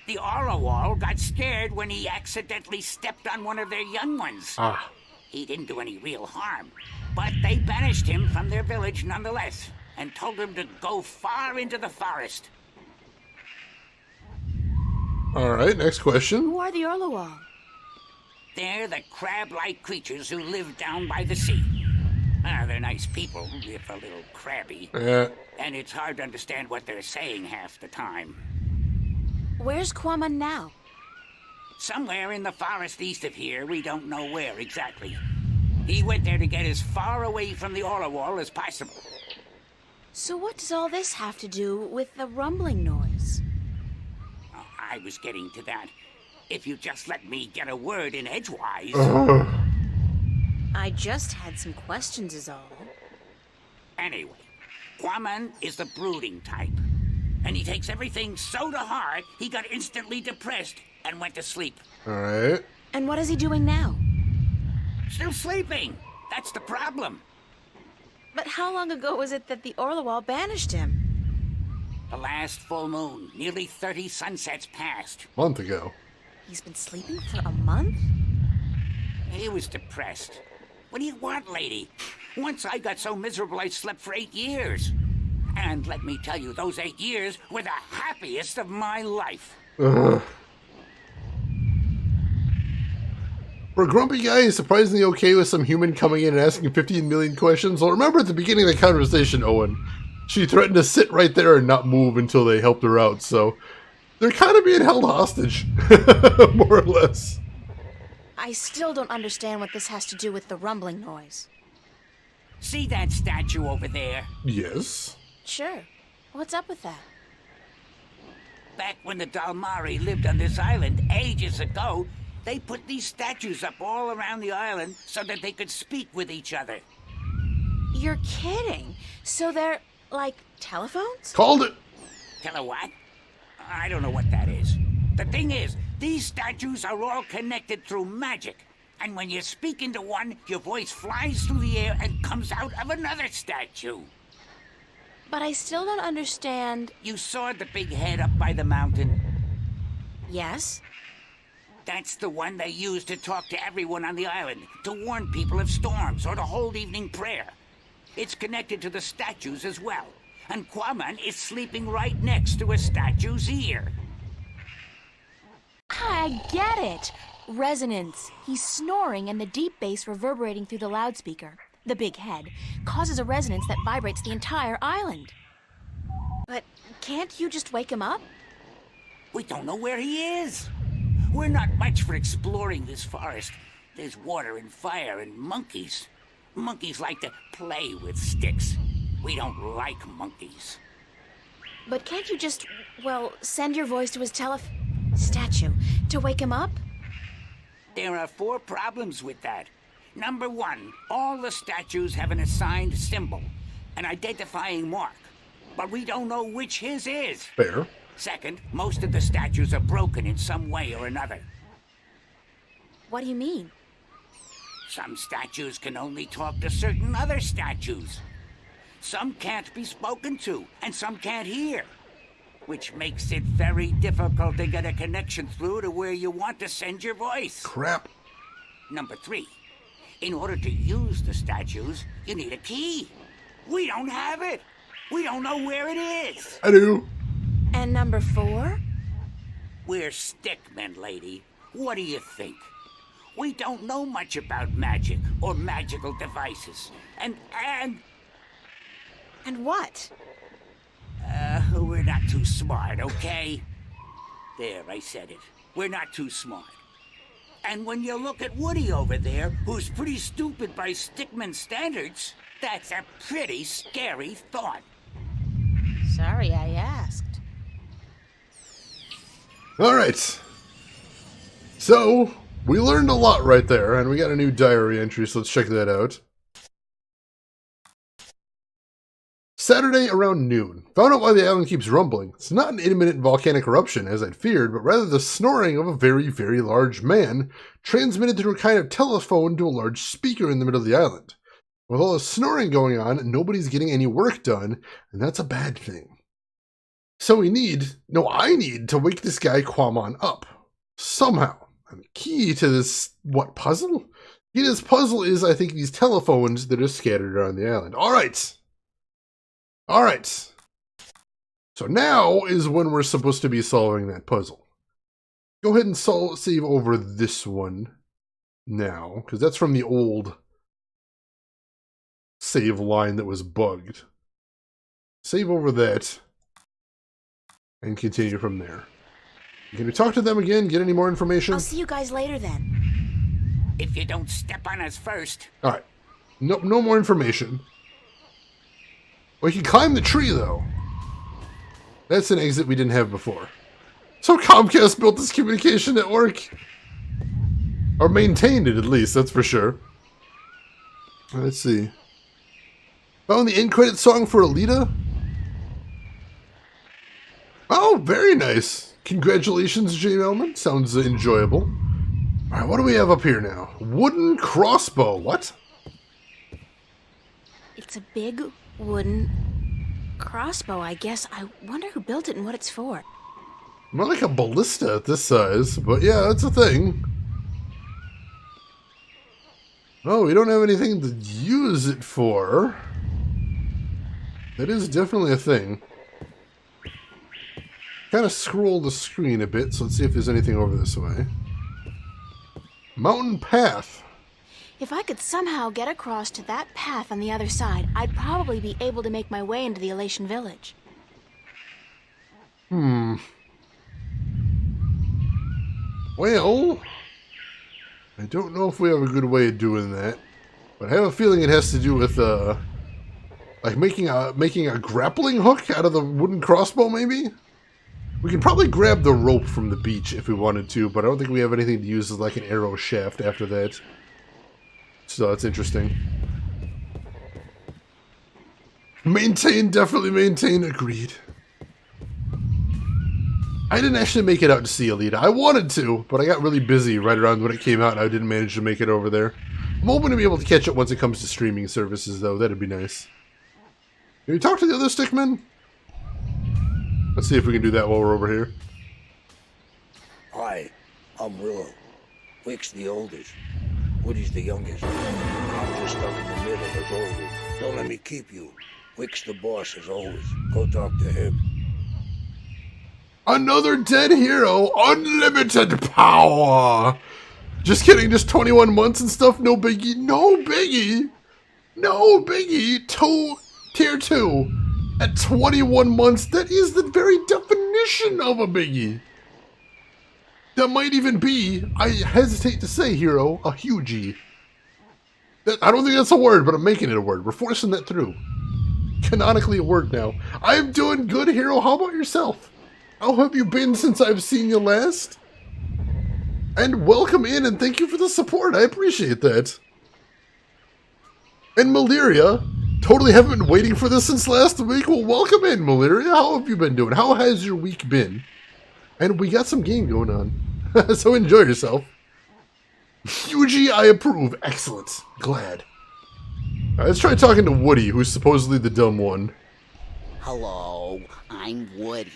The Orowal got scared when he accidentally stepped on one of their young ones. Ah. He didn't do any real harm, but they banished him from their village nonetheless, and told him to go far into the forest. Alright, next question. Who are the Orlowal? They're the crab-like creatures who live down by the sea. They're nice people, if a little crabby. And it's hard to understand what they're saying half the time. Where's Quaman now? Somewhere in the forest east of here, we don't know where exactly. He went there to get as far away from the Orowal as possible. So what does all this have to do with the rumbling noise? I was getting to that. If you just let me get a word in edgewise. I just had some questions is all. Anyway, Quaman is the brooding type. And he takes everything so to heart, he got instantly depressed and went to sleep. Alright. And what is he doing now? Still sleeping. That's the problem. But how long ago was it that the Orlowal banished him? The last full moon, nearly 30 sunsets passed. Month ago. He's been sleeping for a month? He was depressed. What do you want, lady? Once I got so miserable I slept for 8 years. And let me tell you, those 8 years were the happiest of my life. For a grumpy guy, he's surprisingly okay with some human coming in and asking 15 million questions. Well, remember at the beginning of the conversation, Owen, she threatened to sit right there and not move until they helped her out, so they're kind of being held hostage, more or less. I still don't understand what this has to do with the rumbling noise. See that statue over there? Yes. Sure. What's up with that? Back when the Dalmari lived on this island ages ago, they put these statues up all around the island so that they could speak with each other. You're kidding. So they're, like, telephones? Called it. Tell her what? I don't know what that is. The thing is, these statues are all connected through magic. And when you speak into one, your voice flies through the air and comes out of another statue. But I still don't understand. You saw the big head up by the mountain? Yes? That's the one they use to talk to everyone on the island, to warn people of storms or to hold evening prayer. It's connected to the statues as well. and Quaman is sleeping right next to a statue's ear. I get it. Resonance. He's snoring, and the deep bass reverberating through the loudspeaker, the big head, causes a resonance that vibrates the entire island. But can't you just wake him up? We don't know where he is. We're not much for exploring this forest. There's water and fire and monkeys. Monkeys like to play with sticks. We don't like monkeys. But can't you just, send your voice to his statue to wake him up? There are 4 problems with that. Number 1, all the statues have an assigned symbol, an identifying mark. But we don't know which his is. Fair. Second, most of the statues are broken in some way or another. What do you mean? Some statues can only talk to certain other statues. Some can't be spoken to, and some can't hear. Which makes it very difficult to get a connection through to where you want to send your voice. Crap. Number 3, in order to use the statues, you need a key. We don't have it. We don't know where it is. I do. And number 4? We're stickmen, lady. What do you think? We don't know much about magic or magical devices. And what? we're not too smart, okay? There, I said it. We're not too smart. And when you look at Woody over there, who's pretty stupid by stickman standards, that's a pretty scary thought. Sorry I asked. All right. So, we learned a lot right there, and we got a new diary entry, so let's check that out. Saturday around noon. Found out why the island keeps rumbling. It's not an imminent volcanic eruption, as I'd feared, but rather the snoring of a very, very large man, transmitted through a kind of telephone to a large speaker in the middle of the island. With all the snoring going on, nobody's getting any work done, and that's a bad thing. So I need to wake this guy Quaman up. Somehow. And the key to this, puzzle? The key to this puzzle is, I think, these telephones that are scattered around the island. Alright. So now is when we're supposed to be solving that puzzle. Go ahead and save over this one now, because that's from the old save line that was bugged. Save over that, and continue from there. Can we talk to them again, get any more information? I'll see you guys later then. If you don't step on us first. Alright. No more information. We can climb the tree, though. That's an exit we didn't have before. So Comcast built this communication network. Or maintained it, at least, that's for sure. Let's see. Found the end credit song for Alita? Oh, very nice. Congratulations, Jane Elman. Sounds enjoyable. Alright, what do we have up here now? Wooden crossbow. What? It's a big wooden crossbow, I guess. I wonder who built it and what it's for. More like a ballista at this size, but yeah, that's a thing. Oh, we don't have anything to use it for. That is definitely a thing. Kind of scroll the screen a bit, so let's see if there's anything over this way. Mountain path. If I could somehow get across to that path on the other side, I'd probably be able to make my way into the Elation village. Well, I don't know if we have a good way of doing that, but I have a feeling it has to do with, like making a grappling hook out of the wooden crossbow, maybe? We can probably grab the rope from the beach if we wanted to, but I don't think we have anything to use as like an arrow shaft after that. So that's interesting. Maintain, definitely maintain, agreed. I didn't actually make it out to see Alita. I wanted to, but I got really busy right around when it came out and I didn't manage to make it over there. I'm hoping to be able to catch it once it comes to streaming services, though. That'd be nice. Can we talk to the other stickmen? Let's see if we can do that while we're over here. Hi, I'm Willow. Wick's the oldest. Woody's the youngest. I'm just stuck in the middle as oldest. Don't let me keep you. Wick's the boss, as always. Go talk to him. Another dead hero, unlimited power. Just kidding, just 21 months and stuff, no biggie, no biggie. No biggie, tier 2 at 21 months, that is the very definition of a biggie. That might even be, I hesitate to say, hero, a hugie. I don't think that's a word, but I'm making it a word. We're forcing that through. Canonically a word now. I'm doing good, hero. How about yourself? How have you been since I've seen you last? And welcome in, and thank you for the support. I appreciate that. And Malaria, totally haven't been waiting for this since last week. Well, welcome in, Malaria. How have you been doing? How has your week been? And we got some game going on, so enjoy yourself. Hugie, I approve. Excellent. Glad. All right, let's try talking to Woody, who's supposedly the dumb one. Hello, I'm Woody.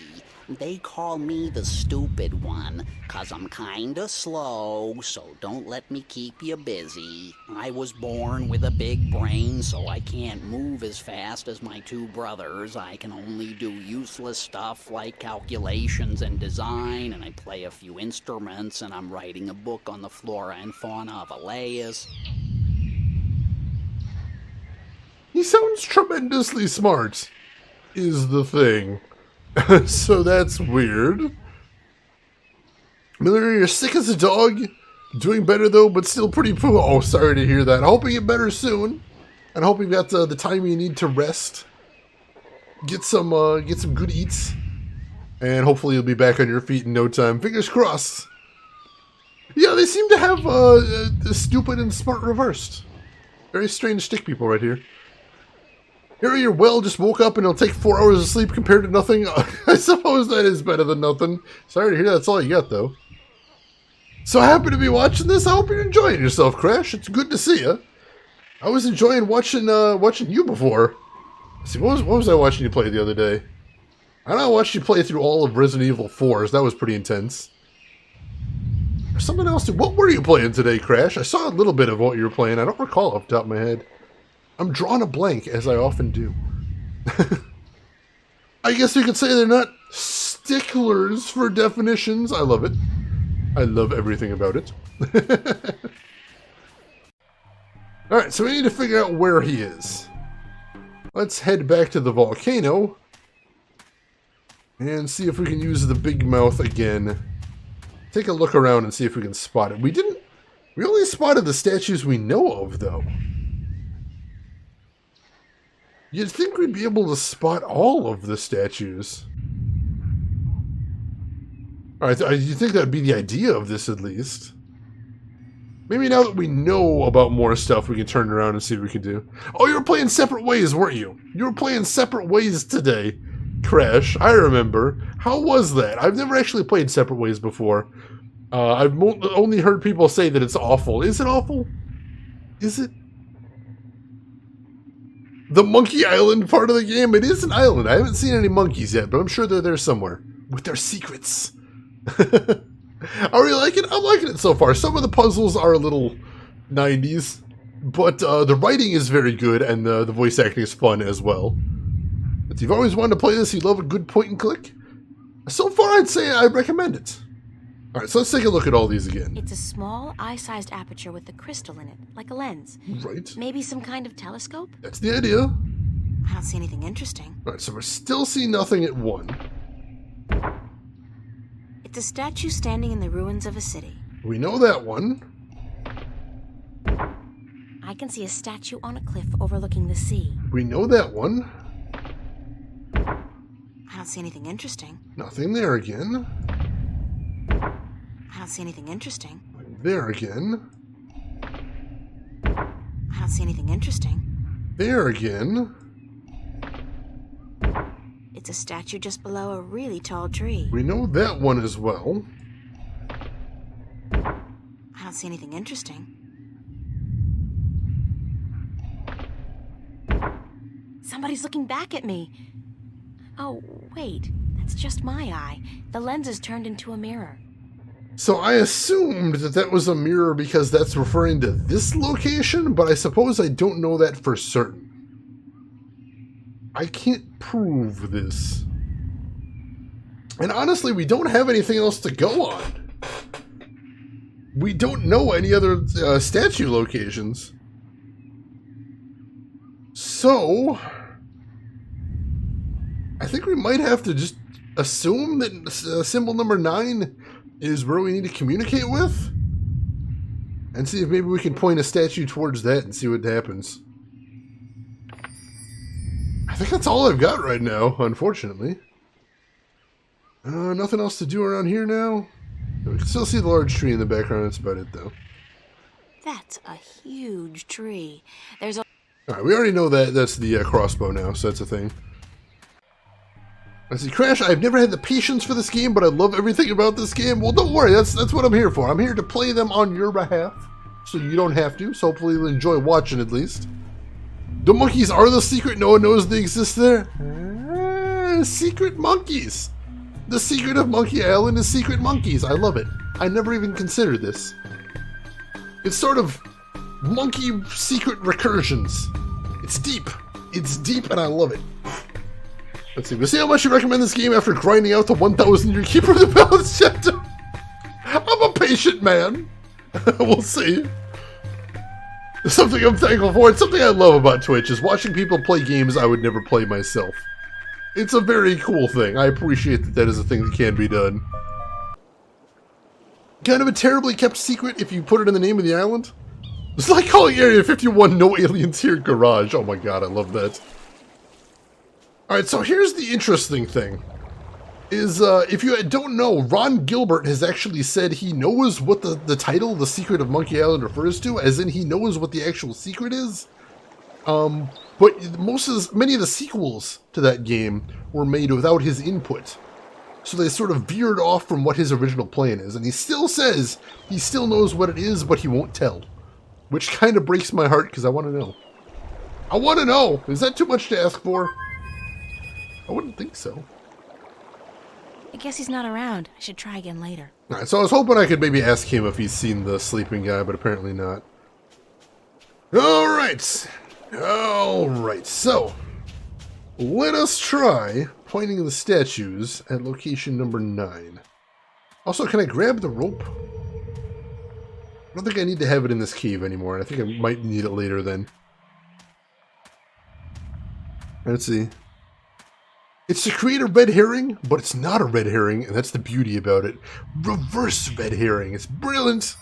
They call me the stupid one, 'cause I'm kinda slow, so don't let me keep you busy. I was born with a big brain, so I can't move as fast as my two brothers. I can only do useless stuff like calculations and design, and I play a few instruments, and I'm writing a book on the flora and fauna of Elias. He sounds tremendously smart, is the thing. So that's weird. Miller, you're sick as a dog. Doing better though, but still pretty poo. Oh, sorry to hear that. I hope you get better soon. And I hope you got the time you need to rest. Get some good eats. And hopefully you'll be back on your feet in no time. Fingers crossed. Yeah, they seem to have the stupid and smart reversed. Very strange stick people right here. Here you're well, just woke up and it'll take 4 hours of sleep compared to nothing. I suppose that is better than nothing. Sorry to hear that's all you got, though. So happy to be watching this. I hope you're enjoying yourself, Crash. It's good to see you. I was enjoying watching you before. Let's see, what was I watching you play the other day? I know I watched you play through all of Resident Evil 4s. That was pretty intense. There's something else. What were you playing today, Crash? I saw a little bit of what you were playing. I don't recall off the top of my head. I'm drawing a blank, as I often do. I guess you could say they're not sticklers for definitions. I love it. I love everything about it. Alright, so we need to figure out where he is. Let's head back to the volcano. And see if we can use the big mouth again. Take a look around and see if we can spot it. We only spotted the statues we know of, though. You'd think we'd be able to spot all of the statues. Alright, you think that'd be the idea of this, at least. Maybe now that we know about more stuff, we can turn around and see what we can do. Oh, you were playing Separate Ways, weren't you? You were playing Separate Ways today, Crash. I remember. How was that? I've never actually played Separate Ways before. I've only heard people say that it's awful. Is it awful? Is it? The Monkey Island part of the game? It is an island. I haven't seen any monkeys yet, but I'm sure they're there somewhere. With their secrets. Are you liking it? I'm liking it so far. Some of the puzzles are a little 90s, but the writing is very good, and the voice acting is fun as well. If you've always wanted to play this, you love a good point and click, so far I'd say I recommend it. Alright, so let's take a look at all these again. It's a small, eye-sized aperture with a crystal in it, like a lens. Right. Maybe some kind of telescope? That's the idea. I don't see anything interesting. Alright, so we're still seeing nothing at 1. It's a statue standing in the ruins of a city. We know that one. I can see a statue on a cliff overlooking the sea. We know that one. I don't see anything interesting. Nothing there again. I don't see anything interesting. There again. I don't see anything interesting. There again. It's a statue just below a really tall tree. We know that one as well. I don't see anything interesting. Somebody's looking back at me. Oh, wait. That's just my eye. The lens is turned into a mirror. So I assumed that that was a mirror because that's referring to this location, but I suppose I don't know that for certain. I can't prove this. And honestly, we don't have anything else to go on. We don't know any other statue locations. So, I think we might have to just assume that symbol number 9 is where we need to communicate with. And see if maybe we can point a statue towards that and see what happens. I think that's all I've got right now, unfortunately. Nothing else to do around here now. We can still see the large tree in the background. That's about it, though. That's a huge tree. There's a... Alright, we already know that that's the crossbow now, so that's a thing. I see, Crash, I've never had the patience for this game, but I love everything about this game. Well, don't worry, that's what I'm here for. I'm here to play them on your behalf, so you don't have to, so hopefully you'll enjoy watching at least. The monkeys are the secret. No one knows they exist there. Secret monkeys. The secret of Monkey Island is secret monkeys. I love it. I never even considered this. It's sort of monkey secret recursions. It's deep. It's deep and I love it. Let's see. We'll see how much you recommend this game after grinding out the 1,000 year Keeper of the Balance chapter. I'm a patient man. We'll see. Something I'm thankful for. It's something I love about Twitch is watching people play games I would never play myself. It's a very cool thing. I appreciate that that is a thing that can be done. Kind of a terribly kept secret if you put it in the name of the island. It's like calling Area 51 No Aliens Here Garage. Oh my god, I love that. Alright, so here's the interesting thing. Is, if you don't know, Ron Gilbert has actually said he knows what the title, The Secret of Monkey Island, refers to, as in he knows what the actual secret is. But many of the sequels to that game were made without his input. So they sort of veered off from what his original plan is, and he still says he still knows what it is, but he won't tell. Which kind of breaks my heart, because I want to know. I want to know! Is that too much to ask for? I wouldn't think so. I guess he's not around. I should try again later. Alright, so I was hoping I could maybe ask him if he's seen the sleeping guy, but apparently not. Alright! Alright, so let us try pointing the statues at location number 9. Also, can I grab the rope? I don't think I need to have it in this cave anymore, and I think I might need it later then. Let's see. It's to create a red herring, but it's not a red herring, and that's the beauty about it. Reverse red herring. It's brilliant.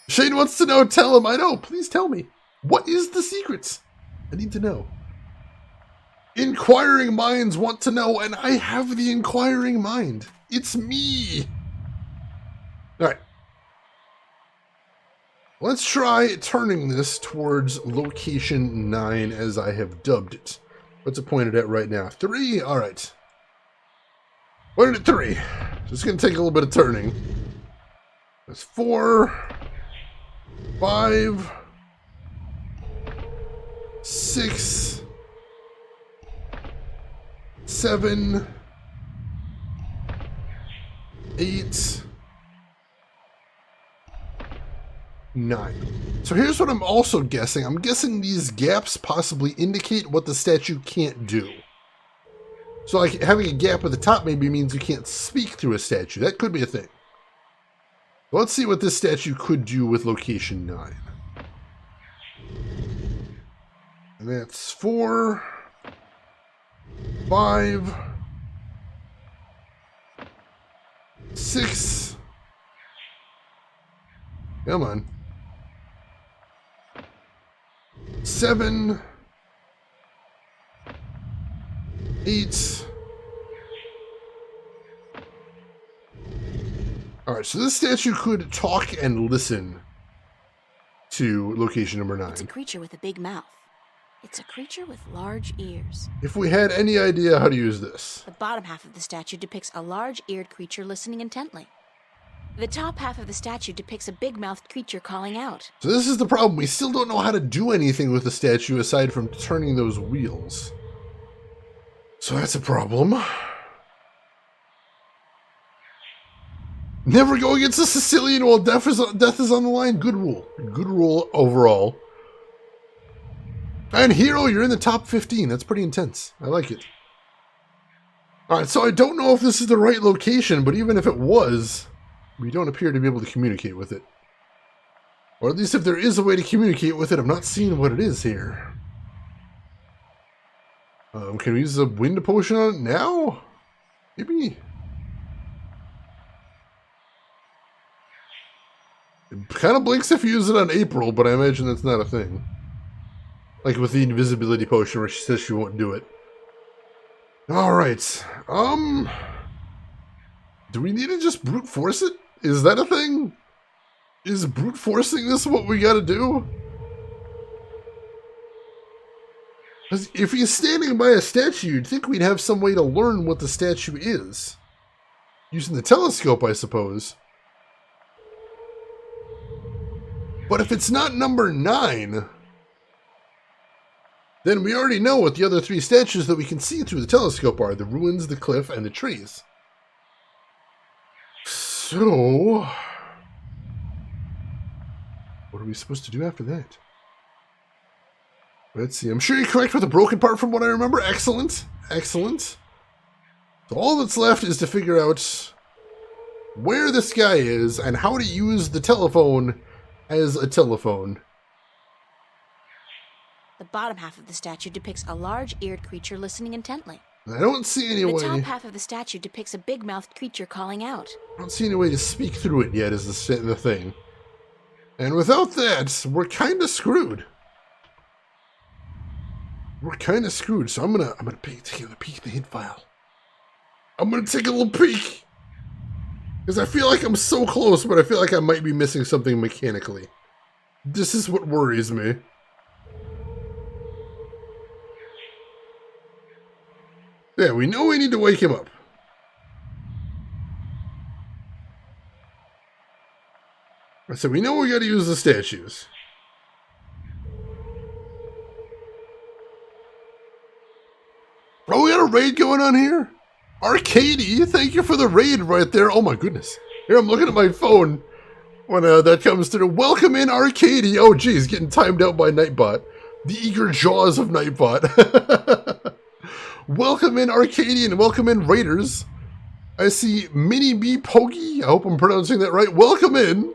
Shane wants to know. Tell him. I know. Please tell me. What is the secret? I need to know. Inquiring minds want to know, and I have the inquiring mind. It's me. Alright. Let's try turning this towards location 9 as I have dubbed it. What's it pointed at right now? 3? Alright. Pointed at 3. So it's going to take a little bit of turning. That's 4. 5. 6. 7. 8. 9. So here's what I'm also guessing. I'm guessing these gaps possibly indicate what the statue can't do. So like having a gap at the top maybe means you can't speak through a statue. That could be a thing. Let's see what this statue could do with location 9. And that's 4, 5, 6. Come on. 7, 8. Alright, so this statue could talk and listen to location number 9. It's a creature with a big mouth. It's a creature with large ears. If we had any idea how to use this. The bottom half of the statue depicts a large-eared creature listening intently. The top half of the statue depicts a big-mouthed creature calling out. So this is the problem. We still don't know how to do anything with the statue aside from turning those wheels. So that's a problem. Never go against a Sicilian while death is on the line. Good rule. Good rule overall. And Hero, you're in the top 15. That's pretty intense. I like it. Alright, so I don't know if this is the right location, but even if it was, we don't appear to be able to communicate with it. Or at least if there is a way to communicate with it, I'm not seeing what it is here. Can we use a wind potion on it now? Maybe. It kind of blinks if you use it on April, but I imagine that's not a thing. Like with the invisibility potion where she says she won't do it. Alright. Do we need to just brute force it? Is that a thing? Is brute forcing this what we gotta do? Because if he's standing by a statue, you'd think we'd have some way to learn what the statue is. Using the telescope, I suppose. But if it's not number 9, then we already know what the other 3 statues that we can see through the telescope are. The ruins, the cliff, and the trees. So... what are we supposed to do after that? Let's see. I'm sure you're correct with the broken part from what I remember. Excellent. Excellent. So all that's left is to figure out where this guy is and how to use the telephone as a telephone. The bottom half of the statue depicts a large-eared creature listening intently. I don't see any The way... top half of the statue depicts a big-mouthed creature calling out. I don't see any way to speak through it yet, is the thing. And without that, we're kind of screwed. We're kind of screwed, so I'm gonna take a little peek at the hint file. I'm gonna take a little peek! Because I feel like I'm so close, but I feel like I might be missing something mechanically. This is what worries me. Yeah, we know we need to wake him up. So we know we gotta use the statues. Oh, we got a raid going on here? Arcady, thank you for the raid right there. Oh my goodness. Here, I'm looking at my phone when that comes through. Welcome in, Arcady. Oh geez, getting timed out by Nightbot. The eager jaws of Nightbot. Welcome in, Arcady, and welcome in, Raiders. I see Mini B Pogi. I hope I'm pronouncing that right. Welcome in.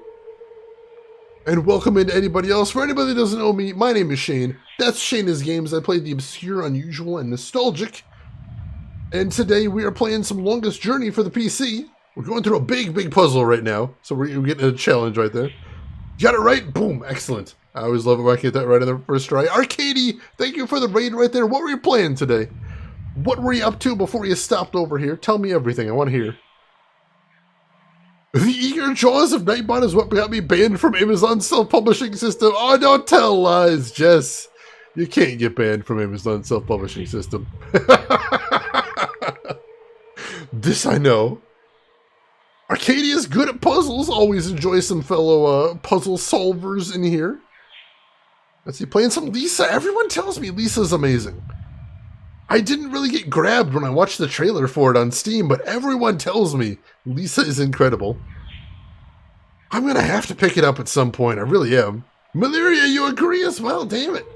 And welcome in to anybody else. For anybody that doesn't know me, my name is Shane. That's Shane is Games. I play the obscure, unusual, and nostalgic. And today we are playing some Longest Journey for the PC. We're going through a big puzzle right now. So we're getting a challenge right there. Got it right? Boom. Excellent. I always love it when I get that right on the first try. Arcady, thank you for the raid right there. What were you playing today? What were you up to before you stopped over here? Tell me everything. I want to hear. The eager jaws of Nightbot is what got me banned from Amazon's self-publishing system. Oh, don't tell lies, Jess. You can't get banned from Amazon's self-publishing system. This I know. Arcadia's good at puzzles. Always enjoy some fellow puzzle solvers in here. Let's see, playing some Lisa. Everyone tells me Lisa's amazing. I didn't really get grabbed when I watched the trailer for it on Steam, but everyone tells me Lisa is incredible. I'm gonna have to pick it up at some point, I really am. Malaria, you agree as well? Damn it.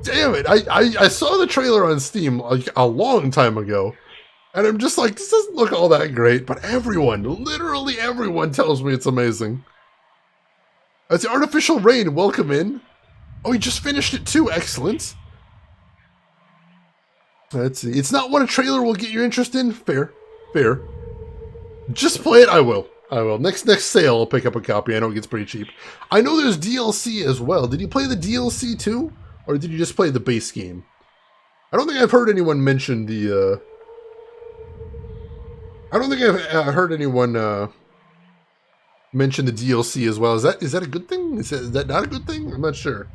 Damn it, I saw the trailer on Steam like a long time ago, and I'm just like, this doesn't look all that great, but everyone, literally everyone tells me it's amazing. That's the Artificial Rain, welcome in. Oh, you just finished it too, excellent. Let's see. It's not what a trailer will get your interest in. Fair. Fair. Just play it. I will. Next sale, I'll pick up a copy. I know it gets pretty cheap. I know there's DLC as well. Did you play the DLC too? Or did you just play the base game? I don't think I've heard anyone mention the, I don't think I've heard anyone, mention the DLC as well. Is that a good thing? Is that not a good thing? I'm not sure.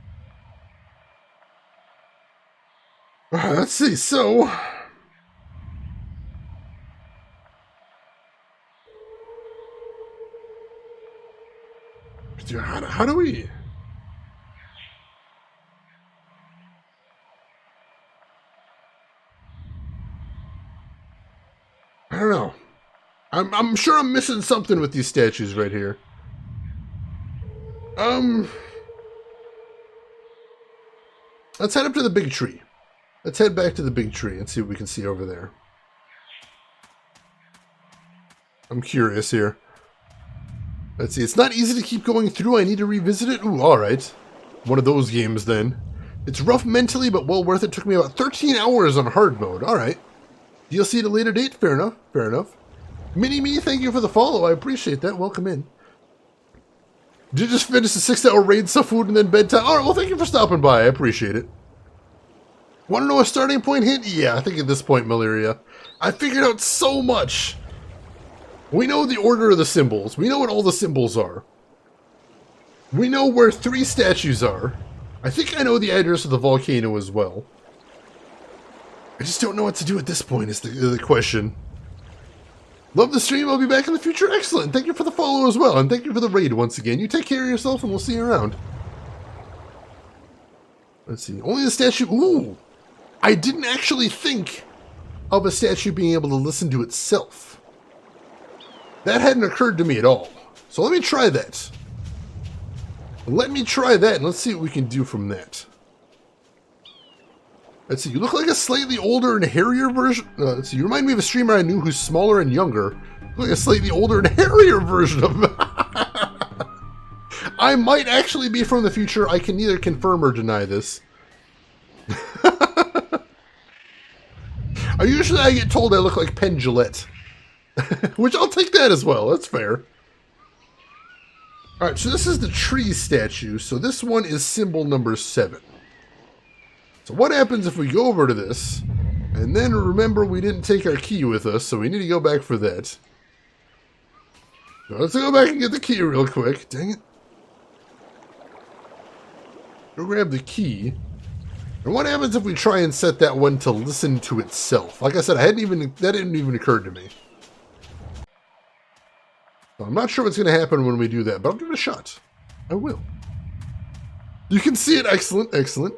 Let's see, so... Dude, how do we... I don't know. I'm sure I'm missing something with these statues right here. Let's head up to the big tree. Let's head back to the big tree and see what we can see over there. I'm curious here. Let's see. It's not easy to keep going through. I need to revisit it. Ooh, alright. One of those games then. It's rough mentally, but well worth it. Took me about 13 hours on hard mode. Alright. DLC at a later date? Fair enough. Fair enough. Mini-Me, thank you for the follow. I appreciate that. Welcome in. Did you just finish the 6-hour raid, some food, and then bedtime? Alright, well, thank you for stopping by. I appreciate it. Want to know a starting point hint? Yeah, I think at this point, Malaria. I figured out so much. We know the order of the symbols. We know what all the symbols are. We know where 3 statues are. I think I know the address of the volcano as well. I just don't know what to do at this point is the question. Love the stream. I'll be back in the future. Excellent. Thank you for the follow as well. And thank you for the raid once again. You take care of yourself and we'll see you around. Let's see. Only the statue. Ooh. I didn't actually think of a statue being able to listen to itself. That hadn't occurred to me at all. So let me try that. Let me try that and let's see what we can do from that. Let's see, you look like a slightly older and hairier version. Let's see, you remind me of a streamer I knew who's smaller and younger. You look like a slightly older and hairier version of I might actually be from the future. I can neither confirm or deny this. Usually I get told I look like Penn Jillette. Which I'll take that as well. That's fair. Alright, so this is the tree statue. So this one is symbol number 7. So what happens if we go over to this, and then remember we didn't take our key with us, so we need to go back for that. So let's go back and get the key real quick. Dang it. Go grab the key. And what happens if we try and set that one to listen to itself? Like I said, that didn't even occur to me. So I'm not sure what's going to happen when we do that, but I'll give it a shot. I will. You can see it. Excellent, excellent.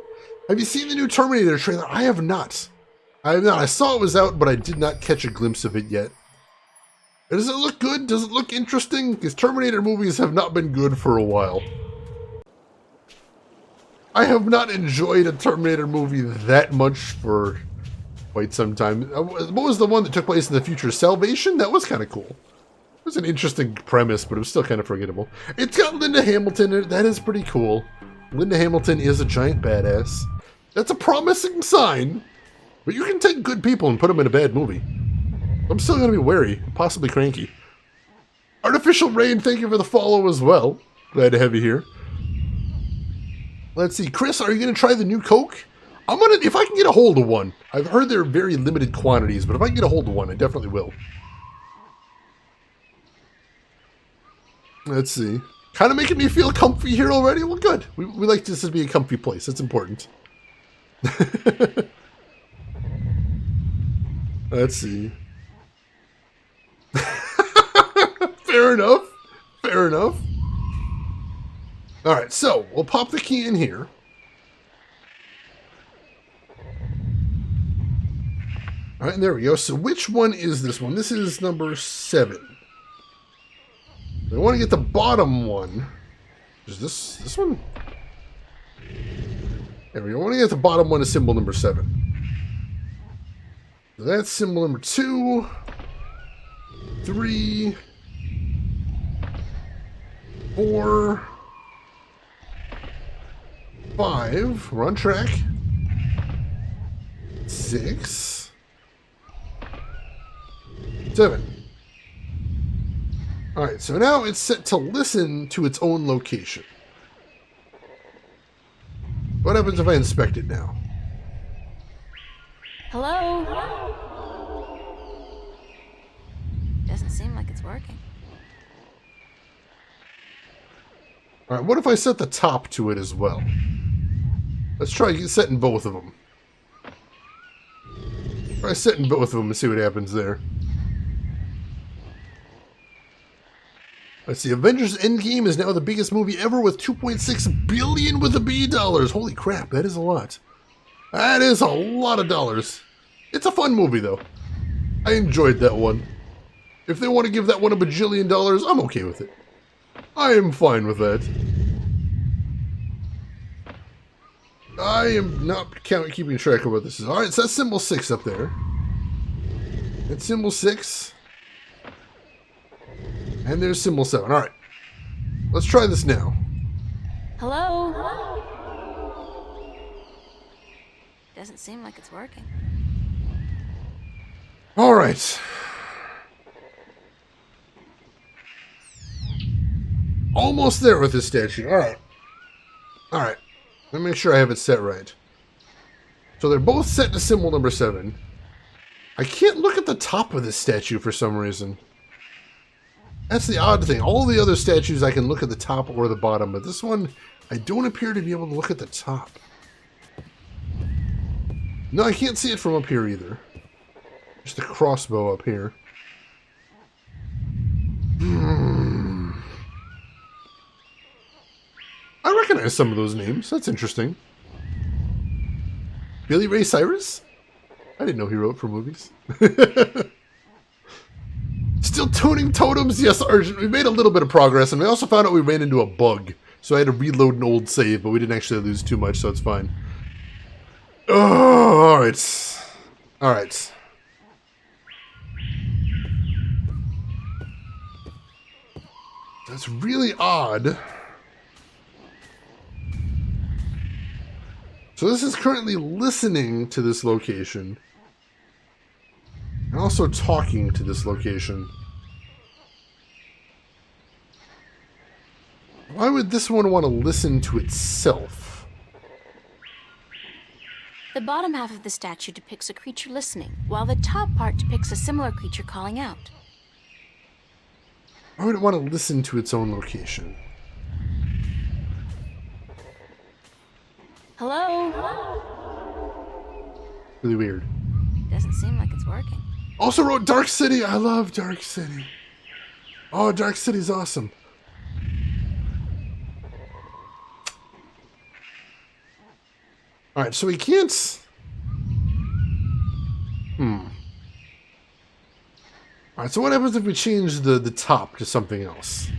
Have you seen the new Terminator trailer? I have not. I have not. I saw it was out, but I did not catch a glimpse of it yet. Does it look good? Does it look interesting? Because Terminator movies have not been good for a while. I have not enjoyed a Terminator movie that much for quite some time. What was the one that took place in the future? Salvation? That was kind of cool. It was an interesting premise, but it was still kind of forgettable. It's got Linda Hamilton in it. That is pretty cool. Linda Hamilton is a giant badass. That's a promising sign. But you can take good people and put them in a bad movie. I'm still going to be wary, possibly cranky. Artificial Rain, thank you for the follow as well. Glad to have you here. Let's see, Chris, are you going to try the new Coke? If I can get a hold of one. I've heard they're very limited quantities, but if I can get a hold of one, I definitely will. Let's see. Kind of making me feel comfy here already? Well, good. We like this to be a comfy place. That's important. Let's see. Fair enough. Fair enough. Alright, so we'll pop the key in here. Alright, and there we go. So which one is this one? This is number 7. I want to get the bottom one. Is this one? There we go. I want to get the bottom one as symbol number 7. So that's symbol number 2, 3, 4, 5. We're on track. 6, 7. Alright, so now it's set to listen to its own location. What happens if I inspect it now? Hello? Doesn't seem like it's working. Alright, what if I set the top to it as well? Let's try setting both of them. Try setting both of them and see what happens there. Let's see, Avengers Endgame is now the biggest movie ever with $2.6 billion with a B dollars. Holy crap, that is a lot. That is a lot of dollars. It's a fun movie, though. I enjoyed that one. If they want to give that one $1 bajillion, I'm okay with it. I am fine with that. I am not keeping track of what this is. Alright, so that's symbol 6 up there. That's symbol 6. And there's symbol 7. Alright. Let's try this now. Hello? Doesn't seem like it's working. Alright. Almost there with this statue. Alright. Alright. Let me make sure I have it set right. So they're both set to symbol number 7. I can't look at the top of this statue for some reason. That's the odd thing. All the other statues I can look at the top or the bottom, but this one, I don't appear to be able to look at the top. No, I can't see it from up here either. Just a crossbow up here. I recognize some of those names. That's interesting. Billy Ray Cyrus? I didn't know he wrote for movies. Still tuning totems? Yes, Argent. We made a little bit of progress, and we also found out we ran into a bug. So I had to reload an old save, but we didn't actually lose too much, so it's fine. Oh, alright. Alright. That's really odd. So this is currently listening to this location. And also talking to this location. Why would this one want to listen to itself? The bottom half of the statue depicts a creature listening, while the top part depicts a similar creature calling out. Why would it want to listen to its own location? Hello? Really weird. Doesn't seem like it's working. Also wrote Dark City. I love Dark City. Oh, Dark City's awesome. Alright, so we can't... Alright, so what happens if we change the top to something else?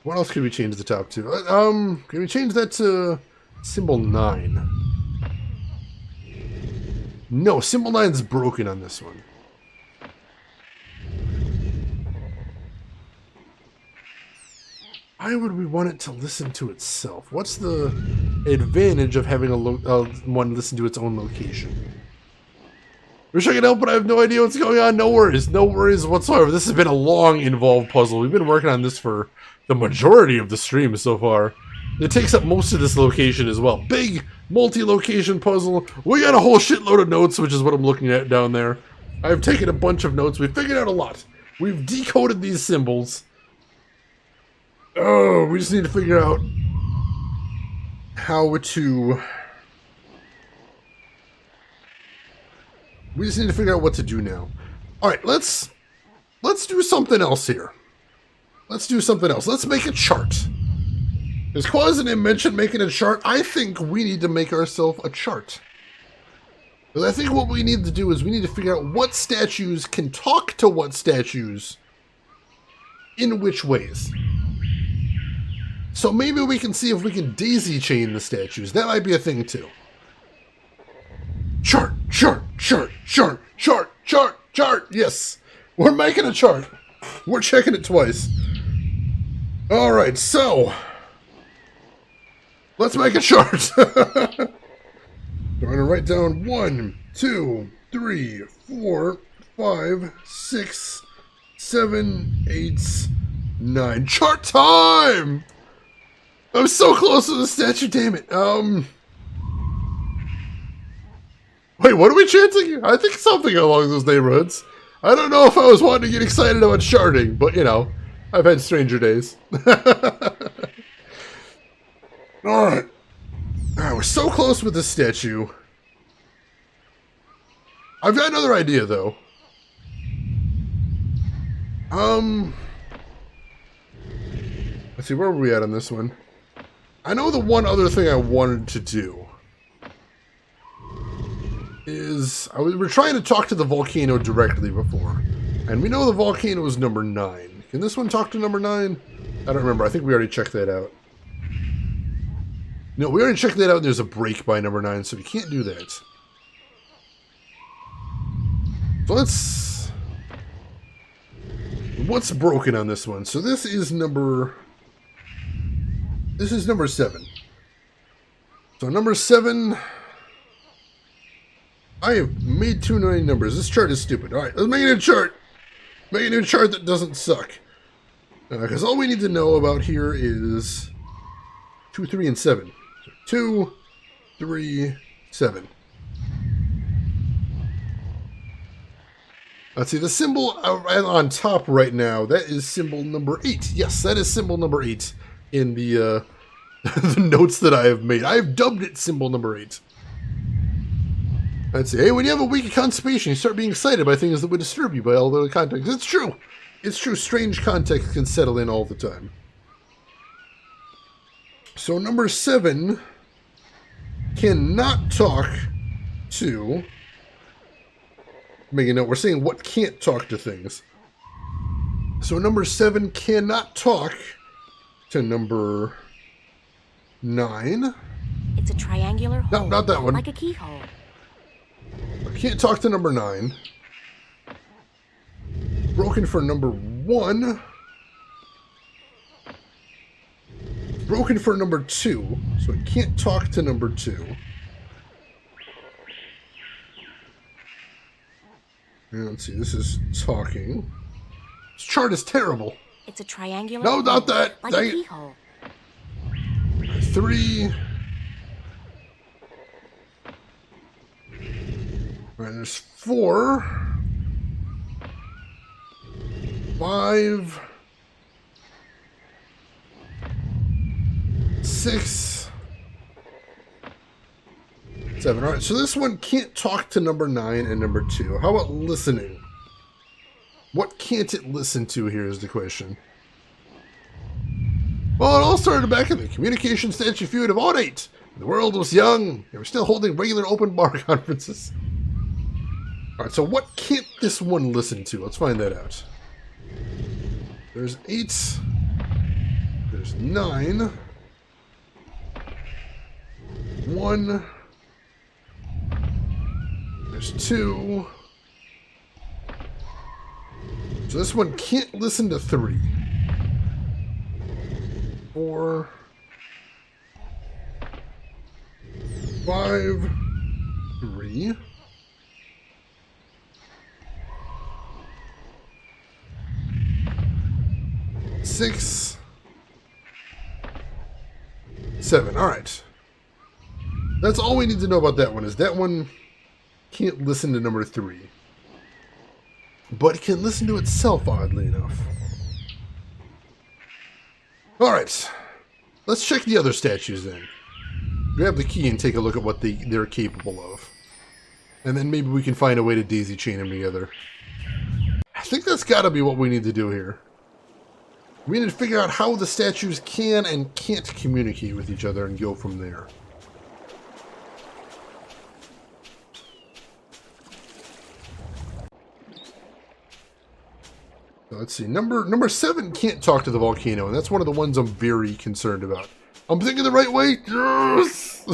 What else could we change the top to? Can we change that to symbol 9? No, symbol 9's broken on this one. Why would we want it to listen to itself? What's the advantage of having one listen to its own location? Wish I could help, but I have no idea what's going on. No worries. No worries whatsoever. This has been a long, involved puzzle. We've been working on this for the majority of the stream so far. It takes up most of this location as well. Big, multi-location puzzle. We got a whole shitload of notes, which is what I'm looking at down there. I've taken a bunch of notes. We've figured out a lot. We've decoded these symbols. Oh, we just need to figure out how to... We just need to figure out what to do now. Alright, let's do something else here. Let's do something else. Let's make a chart. As Quazanim mentioned making a chart, I think we need to make ourselves a chart. Because I think what we need to do is we need to figure out what statues can talk to what statues in which ways. So maybe we can see if we can daisy chain the statues. That might be a thing too. Chart, chart, chart, chart, chart, chart, chart. Yes, we're making a chart. We're checking it twice. All right, so let's make a chart. I'm gonna write down 1, 2, 3, 4, 5, 6, 7, 8, 9. Chart time! I'm so close to the statue, damn it. Wait, what are we chanting? I think something along those neighborhoods. I don't know if I was wanting to get excited about charting, but you know, I've had stranger days. Alright. Alright, we're so close with this statue. I've got another idea, though. Let's see, where were we at on this one? I know the one other thing I wanted to do is we were trying to talk to the volcano directly before, and we know the volcano is number 9. Can this one talk to number 9? I don't remember. I think we already checked that out. No, we already checked that out. There's a break by number 9, so we can't do that. So let's... What's broken on this one? So this is number 7. So number 7... I have made too many numbers. This chart is stupid. Alright, let's make a new chart. Make a new chart that doesn't suck. Because all we need to know about here is 2, 3, and 7. So 2, 3, 7. Let's see, the symbol on top right now, that is symbol number 8. Yes, that is symbol number 8 in the, the notes that I have made. I have dubbed it symbol number 8. Let's see, hey, when you have a week of constipation, you start being excited by things that would disturb you by all the context. It's true. It's true, strange context can settle in all the time. So number 7 cannot talk to... Make a note, we're saying what can't talk to things. So number 7 cannot talk to number 9. It's a triangular hole. No, not that one. Like a keyhole. Can't talk to number 9. Broken for number 1. Broken for number 2. So it can't talk to number 2. And let's see, this is talking. This chart is terrible. It's a triangular No, hole. not that. Like Dang a it. keyhole. 3. Alright, there's 4. 5. 6. 7. Alright, so this one can't talk to number 9 and number 2. How about listening? What can't it listen to here is the question. Well, it all started back in the Communication Statute Feud of Odd 8. The world was young. They were still holding regular open bar conferences. Alright, so what can't this one listen to? Let's find that out. There's 8. There's 9. 1. There's 2. So this one can't listen to 3. 4. 5. 3. 6. 7. Alright. That's all we need to know about that one, is that one can't listen to number 3. But it can listen to itself, oddly enough. Alright. Let's check the other statues then. Grab the key and take a look at what they're capable of. And then maybe we can find a way to daisy chain them together. I think that's gotta be what we need to do here. We need to figure out how the statues can and can't communicate with each other and go from there. So let's see. Number 7 can't talk to the volcano, and that's one of the ones I'm very concerned about. I'm thinking the right way? Yes!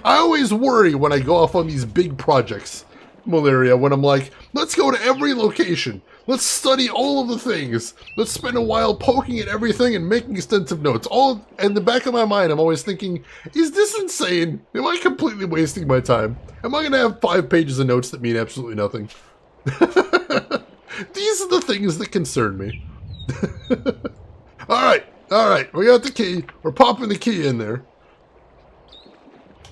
I always worry when I go off on these big projects, Malaria, when I'm like, let's go to every location. Let's study all of the things. Let's spend a while poking at everything and making extensive notes. All in the back of my mind, I'm always thinking, is this insane? Am I completely wasting my time? Am I going to have 5 pages of notes that mean absolutely nothing? These are the things that concern me. Alright, we got the key. We're popping the key in there.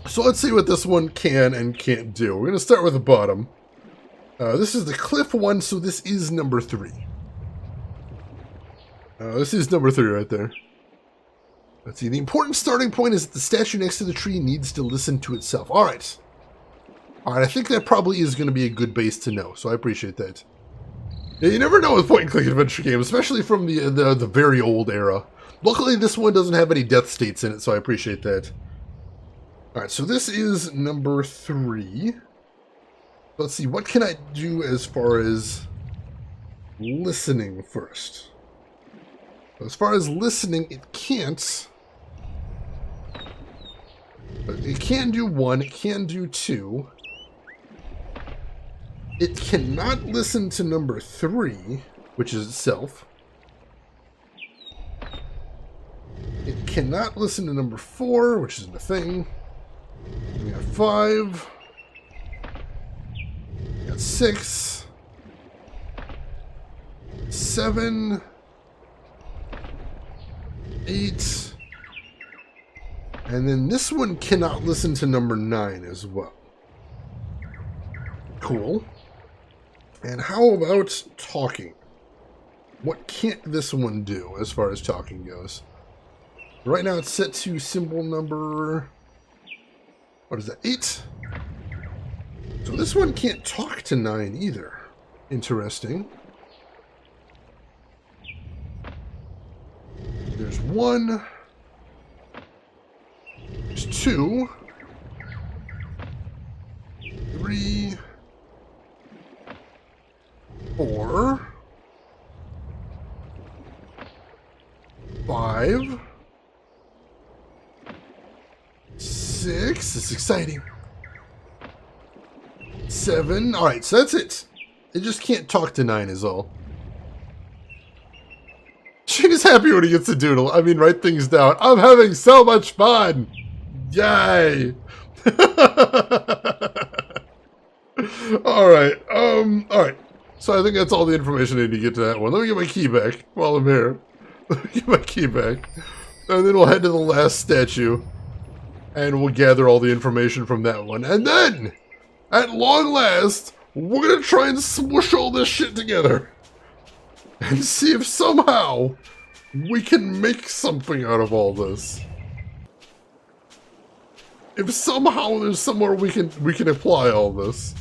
So let's see what this one can and can't do. We're going to start with the bottom. This is the cliff one, so this is number 3. This is number 3 right there. Let's see, the important starting point is that the statue next to the tree needs to listen to itself. Alright. Alright, I think that probably is going to be a good base to know, so I appreciate that. Yeah, you never know with point-and-click adventure games, especially from the very old era. Luckily, this one doesn't have any death states in it, so I appreciate that. Alright, so this is number 3. Let's see, what can I do as far as listening first? As far as listening, it can't But it can do 1, it can do 2. It cannot listen to number 3, which is itself. It cannot listen to number 4, which isn't a thing. We got 5. We got 6. 7. 8. And then this one cannot listen to number 9 as well. Cool. And how about talking? What can't this one do as far as talking goes? Right now it's set to symbol number... What is that? 8? So this one can't talk to 9 either. Interesting. There's 1. There's 2. 3. 4. 5. 6. It's exciting. 7. Alright, so that's it. It just can't talk to 9 is all. She's happy when he gets to doodle. I mean, write things down. I'm having so much fun! Yay! Alright, alright. So I think that's all the information I need to get to that one. Let me get my key back while I'm here. Let me get my key back. And then we'll head to the last statue. And we'll gather all the information from that one. And then, at long last, we're gonna try and smoosh all this shit together. And see if somehow we can make something out of all this. If somehow there's somewhere we can apply all this.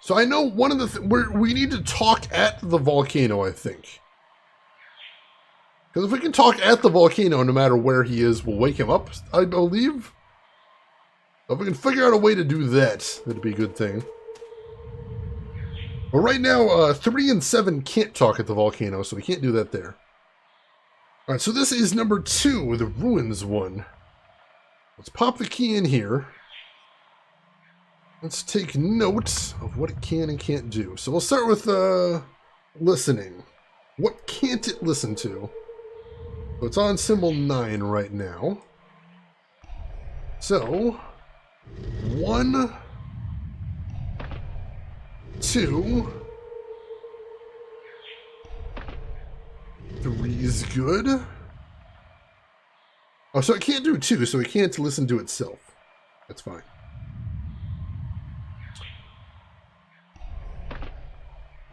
So I know one of the we need to talk at the volcano, I think. Because if we can talk at the volcano, no matter where he is, we'll wake him up, I believe. If we can figure out a way to do that, that'd be a good thing. But right now, 3 and 7 can't talk at the volcano, so we can't do that there. Alright, so this is number 2, the ruins one. Let's pop the key in here. Let's take note of what it can and can't do. So we'll start with listening. What can't it listen to? So it's on symbol 9 right now. So 1, 2, 3 is good. Oh, so it can't do 2, so it can't listen to itself. That's fine.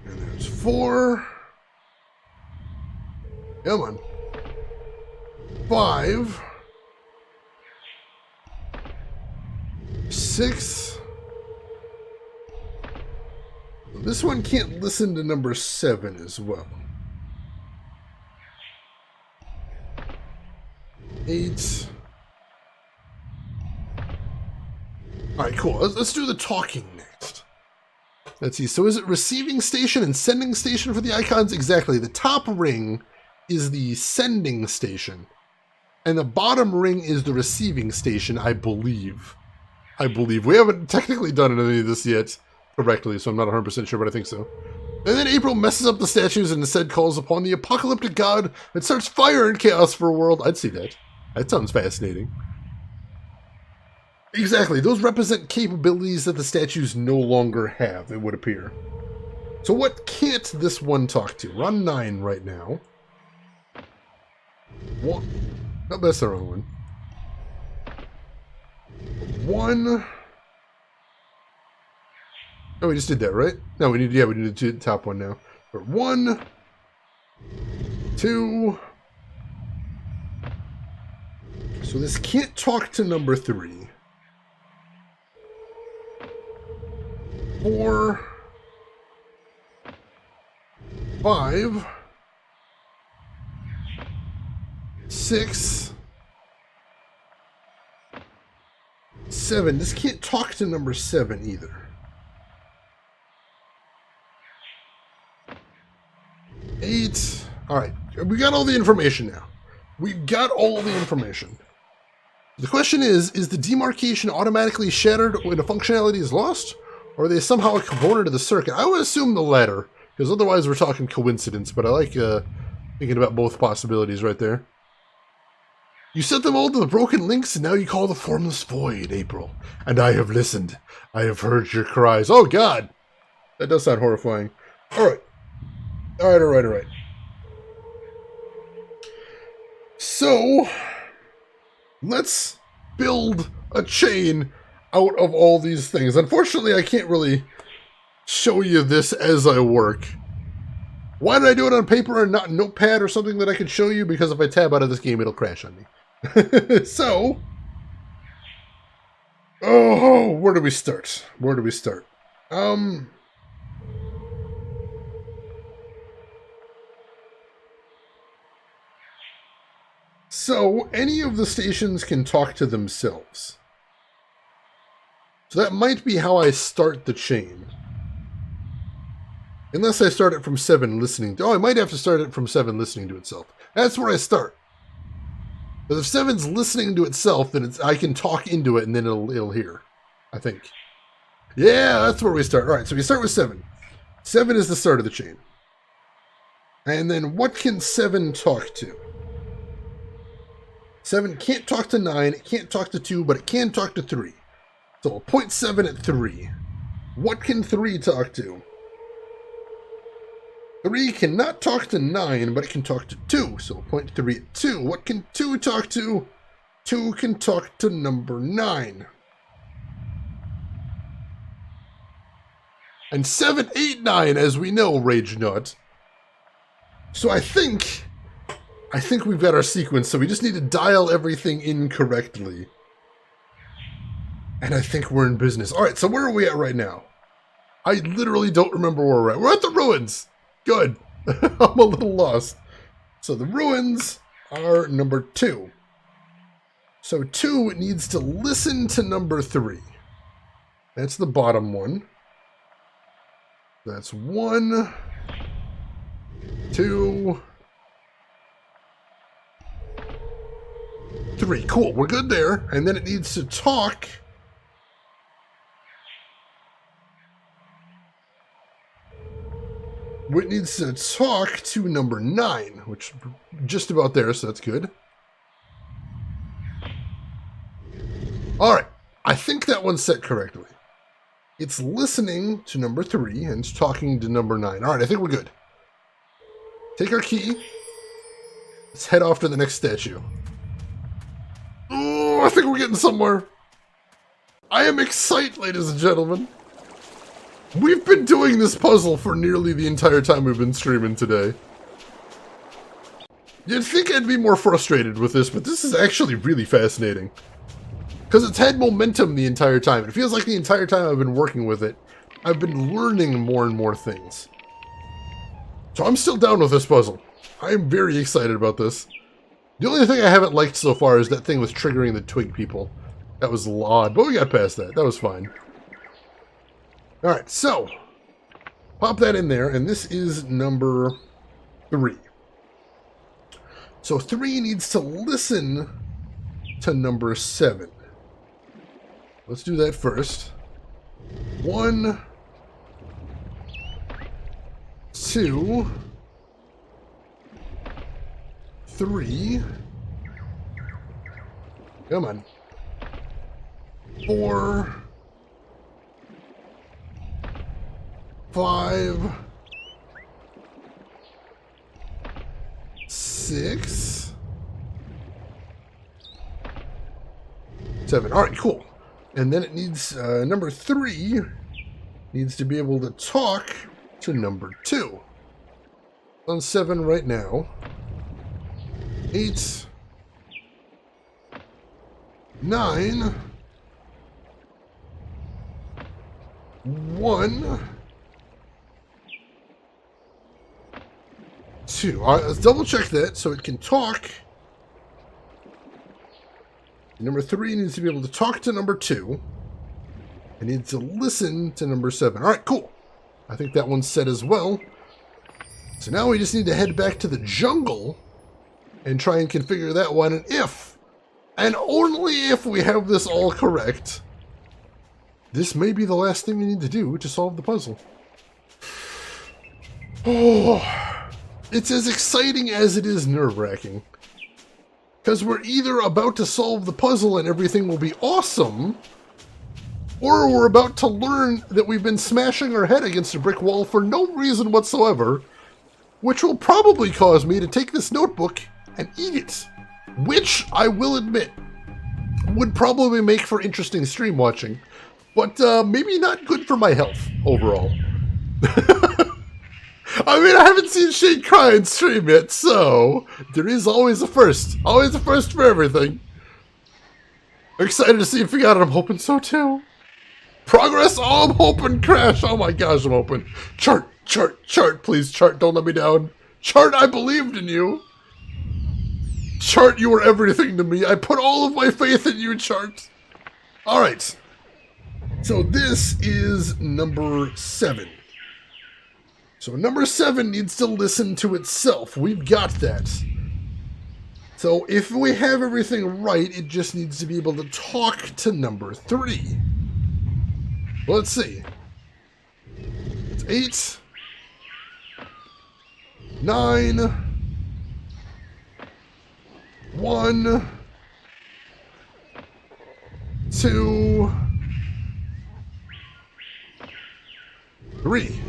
And there's 4. Come on. 5. 6. This one can't listen to number 7 as well. 8. Alright, cool. Let's do the talking next. Let's see. So is it receiving station and sending station for the icons? Exactly. The top ring is the sending station. And the bottom ring is the receiving station, I believe. We haven't technically done any of this yet correctly, so I'm not 100% sure, but I think so. And then April messes up the statues and instead calls upon the apocalyptic god that starts fire and chaos for a world. I'd see that. That sounds fascinating. Exactly. Those represent capabilities that the statues no longer have, it would appear. So what can't this one talk to? We're on 9 right now. One. No, that's the wrong one. 1. Oh, we just did that, right? No, we need to do the top one now. But 1, 2. So this can't talk to number 3. 4. 5. 6. 7. This can't talk to number 7 either. 8. Alright, we got all the information now. We've got all the information. The question is the demarcation automatically shattered when a functionality is lost? Or are they somehow a component of the circuit? I would assume the latter, because otherwise we're talking coincidence, but I like thinking about both possibilities right there. You set them all to the broken links, and now you call the formless void, April. And I have listened. I have heard your cries. Oh, God! That does sound horrifying. Alright. Alright. So, let's build a chain out of all these things. Unfortunately, I can't really show you this as I work. Why did I do it on paper and not notepad or something that I could show you? Because if I tab out of this game, it'll crash on me. So, oh, where do we start? So, any of the stations can talk to themselves. So that might be how I start the chain. Unless I start it from 7 listening to... Oh, I might have to start it from 7 listening to itself. That's where I start. But if 7's listening to itself, then I can talk into it and then it'll hear. I think. Yeah, that's where we start. Alright, so we start with 7. 7 is the start of the chain. And then what can 7 talk to? 7 can't talk to 9, it can't talk to 2, but it can talk to 3. So we'll point 7 at 3. What can 3 talk to? 3 cannot talk to 9, but it can talk to 2. So we'll point 3 at 2. What can 2 talk to? 2 can talk to number 9. And 7, 8, 9, as we know, Rage Nut. So I think we've got our sequence, so we just need to dial everything in correctly. And I think we're in business. Alright, so where are we at right now? I literally don't remember where we're at. We're at the ruins! Good. I'm a little lost. So the ruins are number 2. So 2 needs to listen to number 3. That's the bottom one. That's 1, 2, 3. Cool, we're good there. And then it needs to talk. It needs to talk to number 9, which just about there, so that's good. Alright, I think that one's set correctly. It's listening to number 3 and it's talking to number 9. Alright, I think we're good. Take our key. Let's head off to the next statue. Oh, I think we're getting somewhere. I am excited, ladies and gentlemen. We've been doing this puzzle for nearly the entire time we've been streaming today. You'd think I'd be more frustrated with this, but this is actually really fascinating. Because it's had momentum the entire time. It feels like the entire time I've been working with it, I've been learning more and more things. So I'm still down with this puzzle. I am very excited about this. The only thing I haven't liked so far is that thing with triggering the twig people. That was odd, but we got past that. That was fine. Alright, so, pop that in there, and this is number 3. So 3 needs to listen to number 7. Let's do that first. 1, 2, 3. Come on. 4, 5, 6, 7. All right, cool. And then it needs, number 3 needs to be able to talk to number 2. On 7 right now. 8, 9, 1, 2. All right, let's double check that so it can talk. Number 3 needs to be able to talk to number 2. It needs to listen to number 7. All right, cool. I think that one's set as well. So now we just need to head back to the jungle and try and configure that one. And if, and only if we have this all correct, this may be the last thing we need to do to solve the puzzle. Oh, it's as exciting as it is nerve-wracking. Because we're either about to solve the puzzle and everything will be awesome, or we're about to learn that we've been smashing our head against a brick wall for no reason whatsoever, which will probably cause me to take this notebook and eat it. Which, I will admit, would probably make for interesting stream watching, but maybe not good for my health overall. I mean, I haven't seen Shane cry in stream yet, so there is always a first. Always a first for everything. I'm excited to see if we got it. I'm hoping so too. Progress? Oh, I'm hoping crash. Oh my gosh, I'm hoping. Chart, please, chart, don't let me down. Chart, I believed in you. Chart, you were everything to me. I put all of my faith in you, Chart. Alright. So this is number 7. So number 7 needs to listen to itself. We've got that. So if we have everything right, it just needs to be able to talk to number 3. Let's see. It's 8, 9, 1, 2, 3.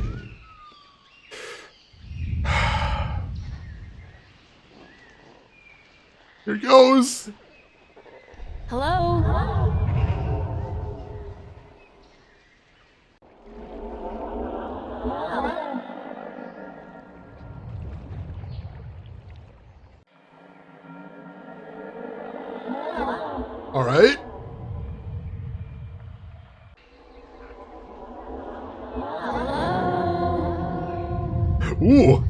Here goes. Hello? All right. Ooh.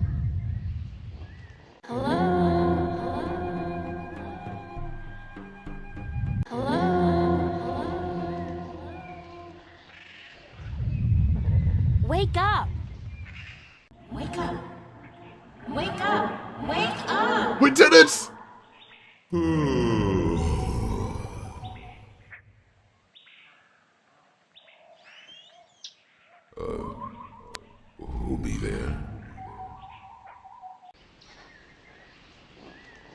Wake up! Wake up! Wake up! Wake up! We did it! Who'll be there?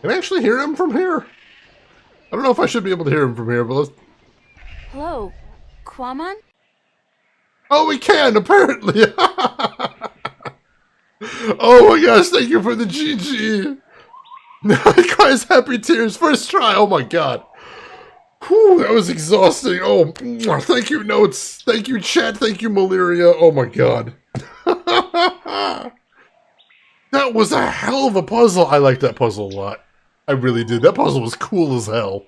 Can I actually hear him from here? I don't know if I should be able to hear him from here, but let's... Hello, Quamon? Oh, we can, apparently! Oh my gosh, thank you for the GG! He cries happy tears, first try, oh my god. Whew, that was exhausting. Oh, thank you, Notes. Thank you, chat. Thank you, Malaria. Oh my god. That was a hell of a puzzle. I like that puzzle a lot. I really did. That puzzle was cool as hell.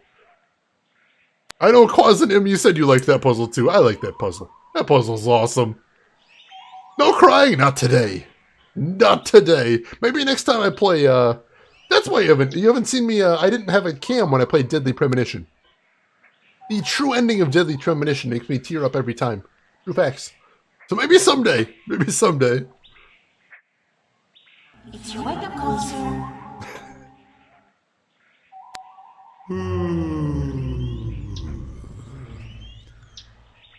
I know, Quasin, you said you liked that puzzle too. I like that puzzle. That puzzle's awesome. No crying. Not today. Not today. Maybe next time I play, that's why you haven't seen me, I didn't have a cam when I played Deadly Premonition. The true ending of Deadly Premonition makes me tear up every time. True facts. So maybe someday. Maybe someday. It's your wake-up call, sir.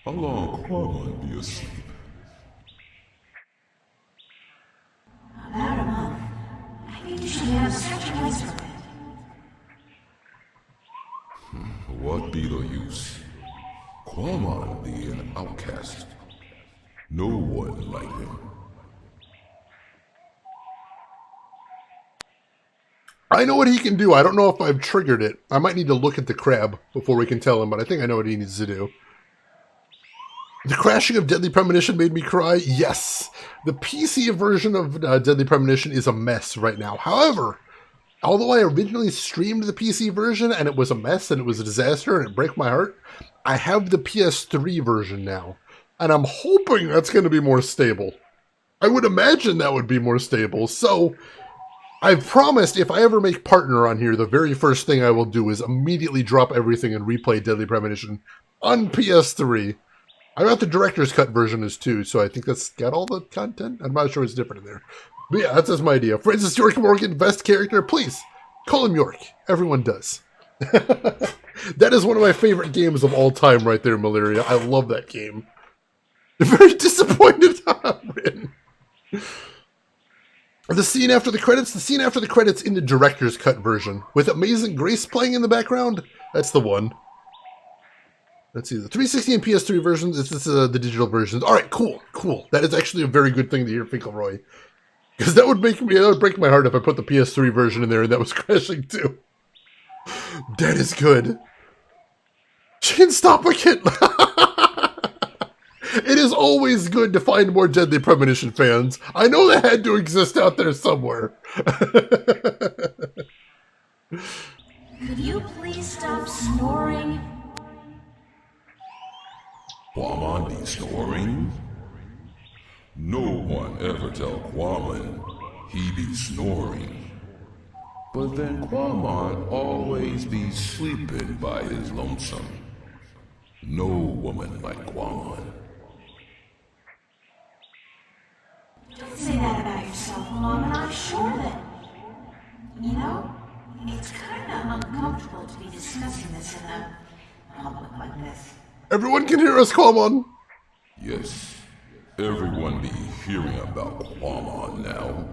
How long Quamon be asleep? About a month. I think you should have such a place for it. What be the use? Quamon be an outcast. No one like him. I know what he can do. I don't know if I've triggered it. I might need to look at the crab before we can tell him, but I think I know what he needs to do. The crashing of Deadly Premonition made me cry. Yes. The PC version of Deadly Premonition is a mess right now. However, although I originally streamed the PC version and it was a mess and it was a disaster and it broke my heart, I have the PS3 version now. And I'm hoping that's going to be more stable. I would imagine that would be more stable. So I've promised if I ever make partner on here, the very first thing I will do is immediately drop everything and replay Deadly Premonition on PS3. I got the director's cut version as too, so I think that's got all the content. I'm not sure it's different in there. But yeah, that's my idea. Francis York Morgan, best character, please Call him York. Everyone does. That is one of my favorite games of all time right there, Malaria. I love that game. I'm very disappointed. The scene after the credits in the director's cut version, with Amazing Grace playing in the background. That's the one. Let's see, the 360 and PS3 versions. This is the digital versions. All right, cool. That is actually a very good thing to hear, Finkelroy. Because that would break my heart if I put the PS3 version in there and that was crashing too. That is good. She can stop a kid. It is always good to find more Deadly Premonition fans. I know they had to exist out there somewhere. Could you please stop snoring? Quamon be snoring? No one ever tell Quamon he be snoring. But then Quamon always be sleeping by his lonesome. No woman like Quamon. Don't say that about yourself, Mom, and I'm sure that... You know, it's kind of uncomfortable to be discussing this in a public like this. Everyone can hear us, Quamon. Yes, everyone be hearing about Quamon now.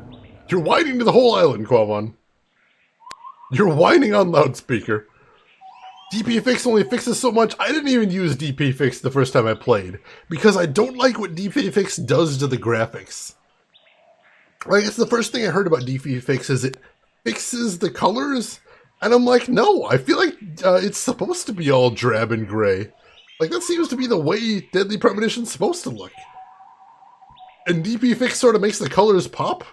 You're whining to the whole island, Quamon. You're whining on loudspeaker. DP-Fix only fixes so much. I didn't even use DP-Fix the first time I played, because I don't like what DP-Fix does to the graphics. I guess the first thing I heard about DP-Fix is it fixes the colors, and I'm like, no, I feel like it's supposed to be all drab and gray. Like, that seems to be the way Deadly Premonition's supposed to look. And DP-Fix sort of makes the colors pop?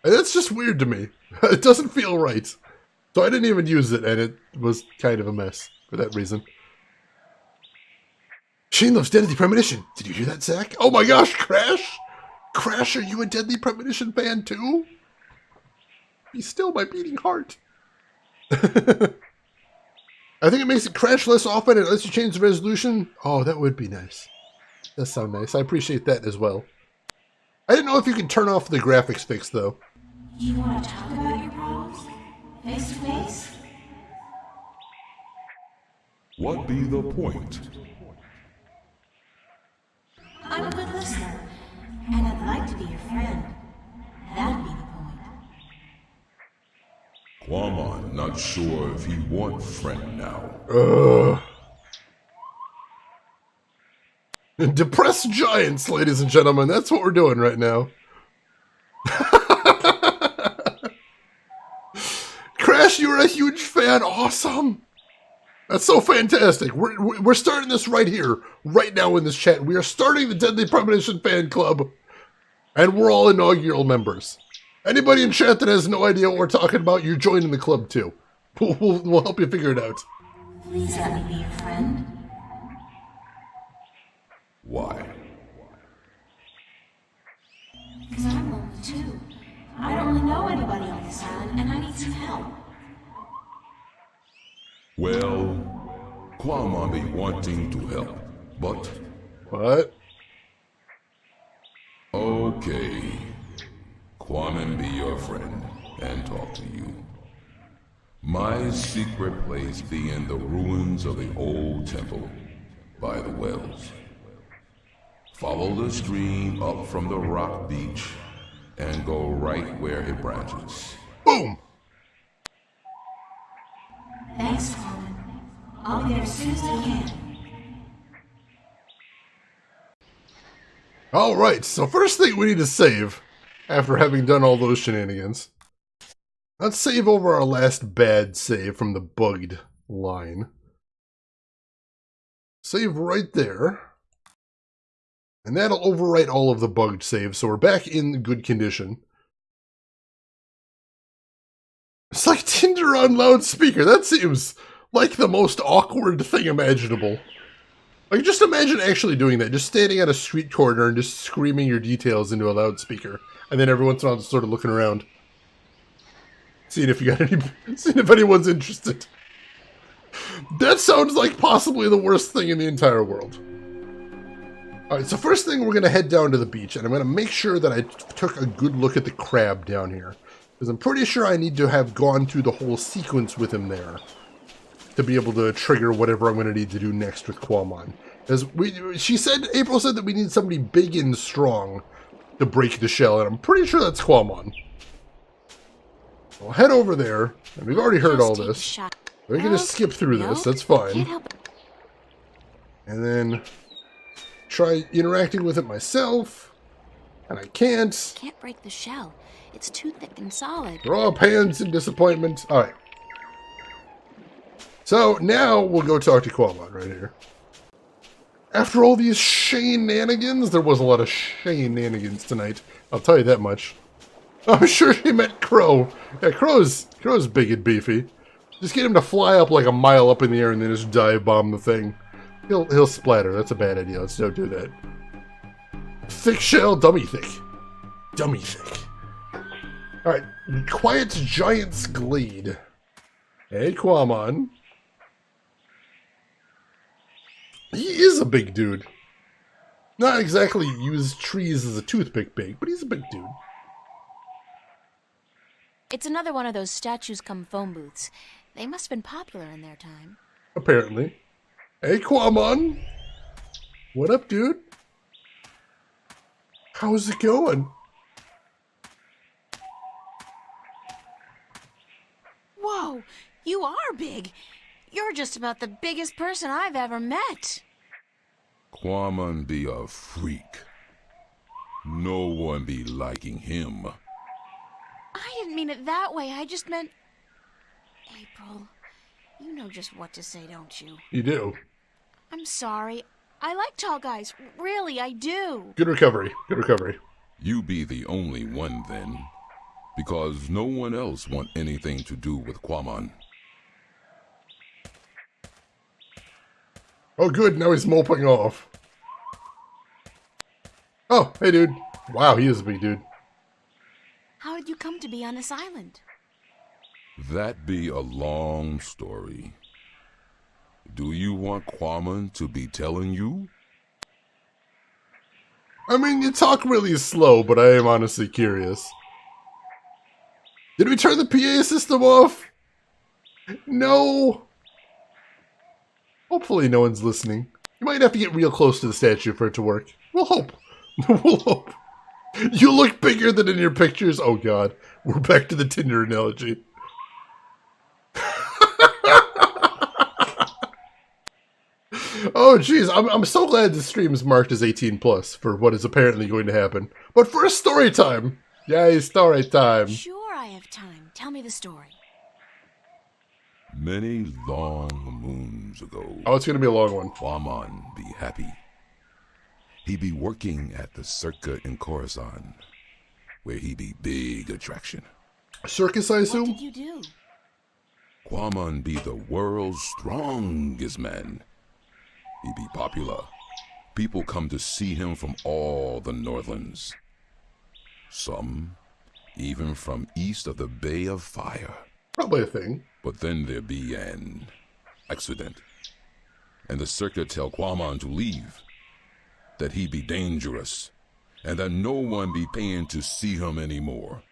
And that's just weird to me. It doesn't feel right. So I didn't even use it, and it was kind of a mess for that reason. Shane loves Deadly Premonition. Did you hear that, Zach? Oh my gosh, Crash! Crash, are you a Deadly Premonition fan too? He's still my beating heart. I think it makes it crash less often and lets you change the resolution. Oh, that would be nice. That sounds nice. I appreciate that as well. I didn't know if you could turn off the graphics fix, though. You want to talk about your problems? Face to face? What be the point? I'm a good listener, and I'd like to be your friend. That'd be the point. Quamon not sure if he want friend now. Depressed giants, ladies and gentlemen. That's what we're doing right now. Crash, you're a huge fan. Awesome. That's so fantastic. We're starting this right here, right now in this chat. We are starting the Deadly Premonition fan club, and we're all inaugural members. Anybody in chat that has no idea what we're talking about, you're joining the club too. We'll help you figure it out. Please let me be your friend. Why? Because I'm lonely too. I don't really know anybody on this island, and I need some help. Well, Quamon be wanting to help, but... What? Okay. Quamon be your friend and talk to you. My secret place be in the ruins of the old temple by the wells. Follow the stream up from the rock beach and go right where it branches. Boom! Thanks, Carmen. I'll be there as soon as I can. Alright, so first thing we need to save, after having done all those shenanigans. Let's save over our last bad save from the bugged line. Save right there. And that'll overwrite all of the bugged saves, so we're back in good condition. It's like Tinder on loudspeaker. That seems like the most awkward thing imaginable. Like, just imagine actually doing that. Just standing at a street corner and just screaming your details into a loudspeaker. And then every once in a while just sort of looking around. Seeing if you got any... seeing if anyone's interested. That sounds like possibly the worst thing in the entire world. Alright, so first thing we're going to head down to the beach. And I'm going to make sure that I took a good look at the crab down here. Because I'm pretty sure I need to have gone through the whole sequence with him there to be able to trigger whatever I'm going to need to do next with Quamon. As April said that we need somebody big and strong to break the shell, and I'm pretty sure that's Quamon. I'll head over there, and we've already heard all this. We're going to skip through this, that's fine. And then try interacting with it myself, and I can't. Can't break the shell. It's too thick and solid. Throw up hands in disappointment. Alright. So now we'll go talk to Quamon right here. After all these shenanigans, there was a lot of shenanigans tonight. I'll tell you that much. I'm sure she meant Crow. Yeah, Crow's big and beefy. Just get him to fly up like a mile up in the air and then just dive bomb the thing. He'll splatter. That's a bad idea. Let's don't do that. Thick shell, dummy thick. Dummy thick. Alright, Quiet Giant's Glade. Hey, Quamon. He is a big dude. Not exactly use trees as a toothpick big, but he's a big dude. It's another one of those statues come phone booths. They must have been popular in their time. Apparently. Hey, Quamon. What up, dude? How's it going? Whoa, you are big. You're just about the biggest person I've ever met. Quamon be a freak. No one be liking him. I didn't mean it that way. I just meant... April, you know just what to say, don't you? You do. I'm sorry. I like tall guys. Really, I do. Good recovery. Good recovery. You be the only one then. Because no one else want anything to do with Quamon. Oh, good. Now he's moping off. Oh, hey, dude. Wow, he is a big dude. How did you come to be on this island? That be a long story. Do you want Quamon to be telling you? I mean, you talk really slow, but I am honestly curious. Did we turn the PA system off? No. Hopefully no one's listening. You might have to get real close to the statue for it to work. We'll hope. We'll hope. You look bigger than in your pictures. Oh god. We're back to the Tinder analogy. Oh jeez, I'm so glad this stream is marked as 18 plus for what is apparently going to happen. But first, story time. Yay, story time. Sure, I have time. Tell me the story. Many long moons ago. Oh, it's gonna be a long one. Quamon be happy. He be working at the Circa in Coruscant, where he be big attraction. Circus, I What assume? did you do? Quamon be the world's strongest man. He be popular. People come to see him from all the Northlands. Some even from east of the Bay of Fire. Probably a thing. But then there be an accident. And the Circa tell Quamon to leave. That he be dangerous. And that no one be paying to see him anymore.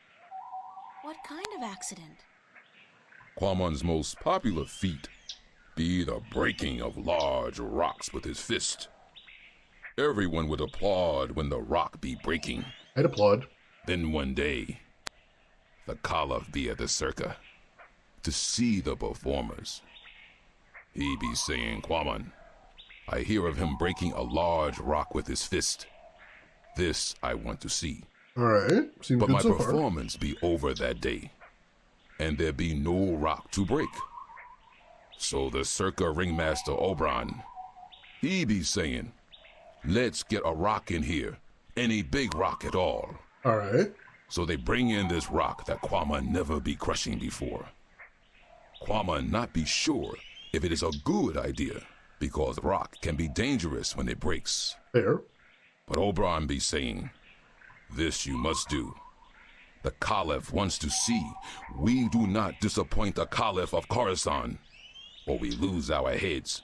What kind of accident? Quamon's most popular feat be the breaking of large rocks with his fist. Everyone would applaud when the rock be breaking. I'd applaud. Then one day, the Caliph be at the Circa to see the performers. He be saying, Quamon, I hear of him breaking a large rock with his fist. This I want to see. Alright, seems But good my so far. performance be over that day, and there be no rock to break. So the Circa ringmaster Oberon, he be saying, let's get a rock in here, any big rock at all. Alright. So they bring in this rock that Quamon never be crushing before. Quamon not be sure if it is a good idea, because the rock can be dangerous when it breaks. Fair. But Oberon be saying, this you must do. The Caliph wants to see we do not disappoint the Caliph of Coruscant, or we lose our heads.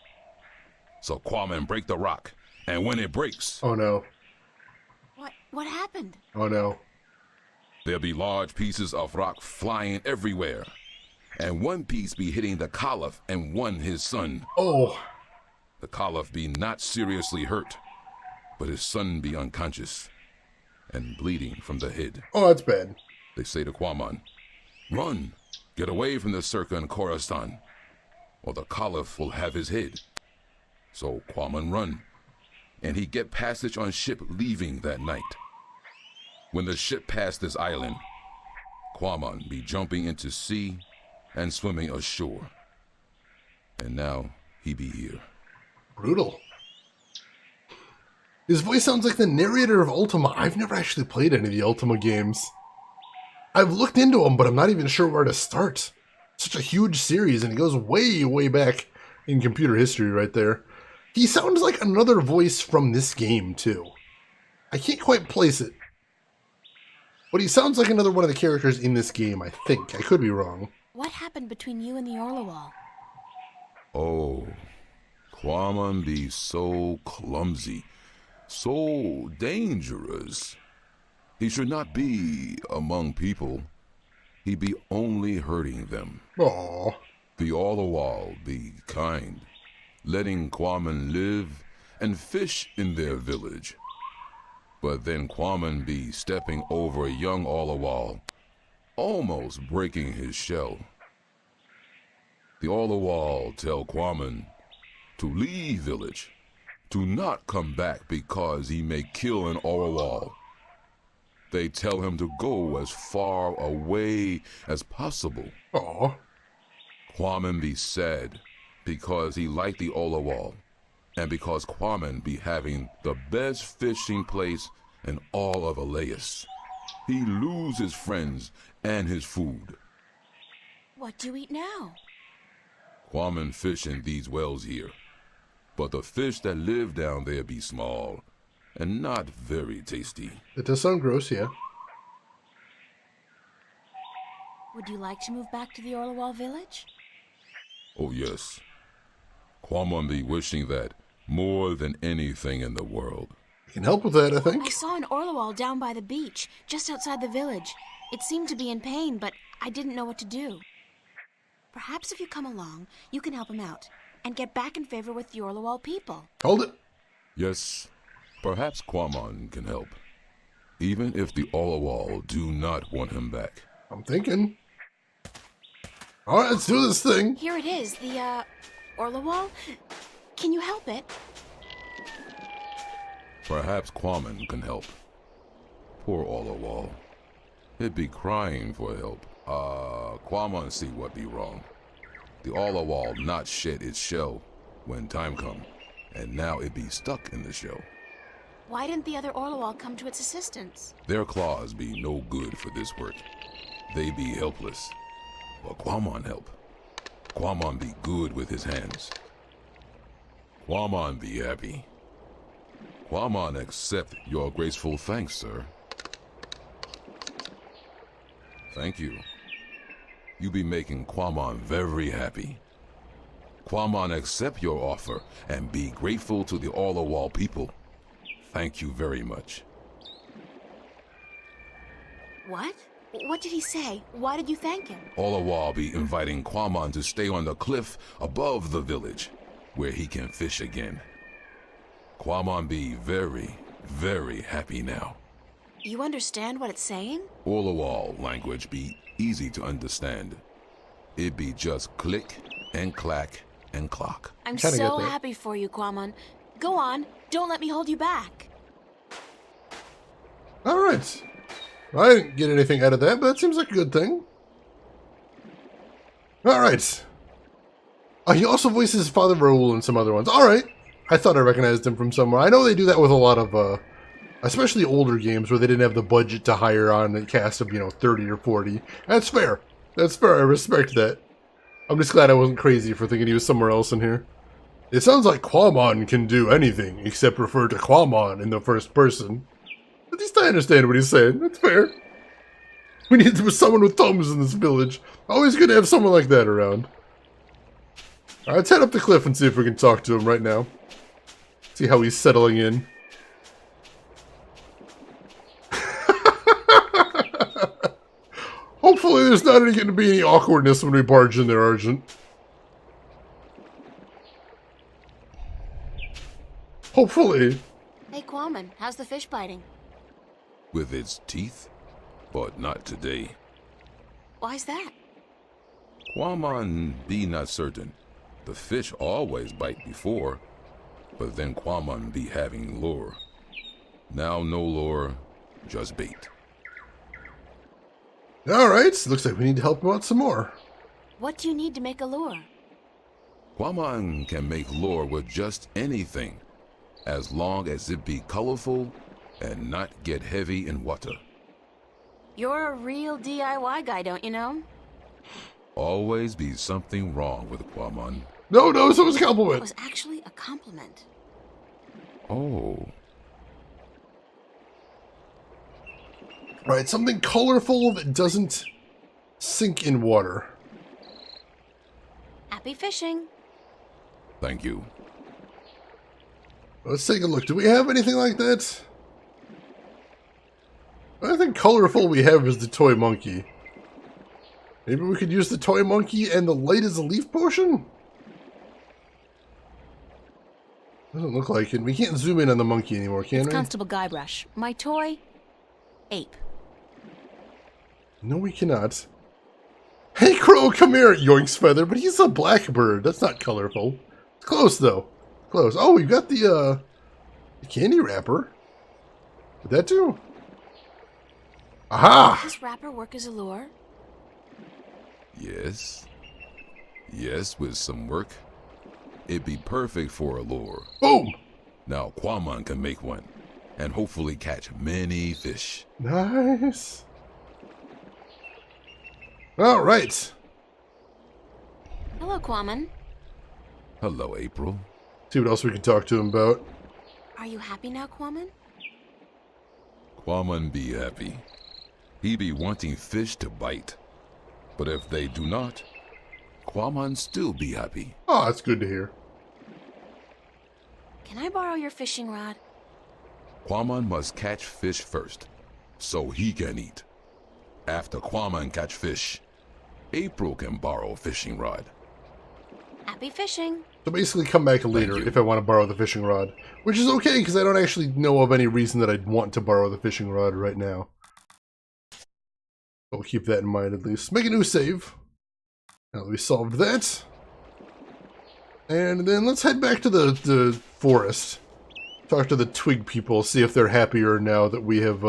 So Quamon break the rock, and when it breaks, Oh no. What happened? Oh no. There be large pieces of rock flying everywhere, and one piece be hitting the Caliph and one his son. Oh. The Caliph be not seriously hurt, but his son be unconscious and bleeding from the head. Oh, that's bad. They say to Quamon, "Run, get away from the Circa and Khorasan, or the Caliph will have his head." So Quamon run, and he get passage on ship leaving that night. When the ship passed this island, Quamon be jumping into sea and swimming ashore. And now he be here. Brutal. His voice sounds like the narrator of Ultima. I've never actually played any of the Ultima games. I've looked into them, but I'm not even sure where to start. Such a huge series, and it goes way, way back in computer history right there. He sounds like another voice from this game, too. I can't quite place it. But he sounds like another one of the characters in this game, I think. I could be wrong. What happened between you and the Orlawal? Oh, Quamon be so clumsy, so dangerous. He should not be among people. He be only hurting them. Aww. The Orlawal be kind, letting Quamon live and fish in their village. But then Quamon be stepping over a young Orlawal, almost breaking his shell. The Orlawal tell Quamon to leave village, to not come back because he may kill an Orlawal. They tell him to go as far away as possible. Aww. Quamon be sad because he liked the Orlawal, and because Quamon be having the best fishing place in all of Elias. He lose his friends and his food. What do you eat now? Quamon fish in these wells here, but the fish that live down there be small and not very tasty. It does sound gross, yeah. Would you like to move back to the Orlawal village? Oh yes, Quamon be wishing that more than anything in the world. I can help with that, I I think. saw an Orlawal down by the beach, just outside the village. It seemed to be in pain, but I didn't know what to do. Perhaps if you come along, you can help him out and get back in favor with the Orlawal people. Hold it. Yes, perhaps Quamon can help, even if the Orlawal do not want him back. I'm thinking. Alright, let's do this thing. Here it is, the, Orlawal? Can you help it? Perhaps Quamon can help. Poor Orlawal. He'd be crying for help. Quamon see what be wrong. The Orlawal not shed its shell when time come, and now it be stuck in the shell. Why didn't the other Orlawal come to its assistance? Their claws be no good for this work. They be helpless. But Quamon help. Quamon be good with his hands. Quamon be happy. Quamon accept your graceful thanks, sir. Thank you. You be making Quamon very happy. Quamon accept your offer and be grateful to the Orlawal people. Thank you very much. What? What did he say? Why did you thank him? Orlawal be inviting Quamon to stay on the cliff above the village, where he can fish again. Quamon be very, very happy now. You understand what it's saying? Orlawal language be easy to understand. It be just click and clack and clock. I'm Kinda so get that. happy for you, Quamon. Go on. Don't let me hold you back. Alright. I didn't get anything out of that, but that seems like a good thing. Alright. He also voices Father Raoul in some other ones. Alright. I thought I recognized him from somewhere. I know they do that with a lot of, especially older games where they didn't have the budget to hire on a cast of, 30 or 40. That's fair. That's fair. I respect that. I'm just glad I wasn't crazy for thinking he was somewhere else in here. It sounds like Quamon can do anything except refer to Quamon in the first person. At least I understand what he's saying. That's fair. We need someone with thumbs in this village. Always good to have someone like that around. Alright, let's head up the cliff and see if we can talk to him right now. See how he's settling in. Hopefully there's not going to be any awkwardness when we barge in there, Argent. Hopefully. Hey, Quammen, how's the fish biting? With its teeth, but not today. Why's that? Quamon be not certain. The fish always bite before, but then Quamon be having lure. Now no lure, just bait. Alright, looks like we need to help him out some more. What do you need to make a lure? Quamon can make lure with just anything, as long as it be colorful and not get heavy in water. You're a real DIY guy, don't you know? Always be something wrong with Quamon. No, it was a That compliment. was actually a compliment. Oh, Alright, something colorful that doesn't sink in water. Happy fishing. thank you. Let's take a look. Do we have anything like that? The only thing colorful we have is the toy monkey. Maybe we could use the toy monkey and the light as a leaf potion? Doesn't look like it. We can't zoom in on the monkey anymore, can It's we? Constable Guybrush. My toy, ape. No, we cannot. Hey, Crow, come here, Yoink's feather, but he's a blackbird. That's not colorful. It's close, though. Close. Oh, we've got the candy wrapper. Would that do? Aha! Does this wrapper work as a lure? Yes. Yes, with some work. It'd be perfect for a lure. Boom! Now Quamon can make one, and hopefully catch many fish. Nice. All right. Hello, Quammen. Hello, April. See what else we can talk to him about. Are you happy now, Quammen? Quamon be happy. He be wanting fish to bite. But if they do not, Quamon still be happy. Oh, that's good to hear. Can I borrow your fishing rod? Quamon must catch fish first, so he can eat. After Quamon catch fish, April can borrow a fishing rod. Happy fishing. So basically come back later you. if I want to borrow the fishing rod. Which is okay, because I don't actually know of any reason that I'd want to borrow the fishing rod right now. I'll keep that in mind at least. Make a new save. Now that we solved that. And then let's head back to the forest. Talk to the twig people, see if they're happier now that we have,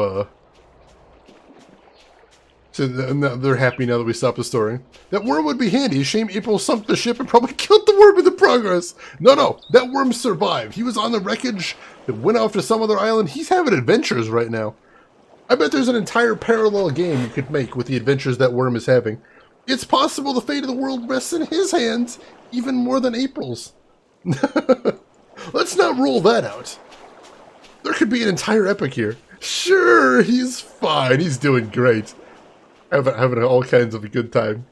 so they're happy now that we stopped the story. That worm would be handy. Shame April sunk the ship and probably killed the worm in the progress. No, that worm survived. He was on the wreckage that went off to some other island. He's having adventures right now. I bet there's an entire parallel game you could make with the adventures that worm is having. It's possible the fate of the world rests in his hands, even more than April's. Let's not rule that out. There could be an entire epic here. Sure, he's fine. He's doing great. Having all kinds of a good time.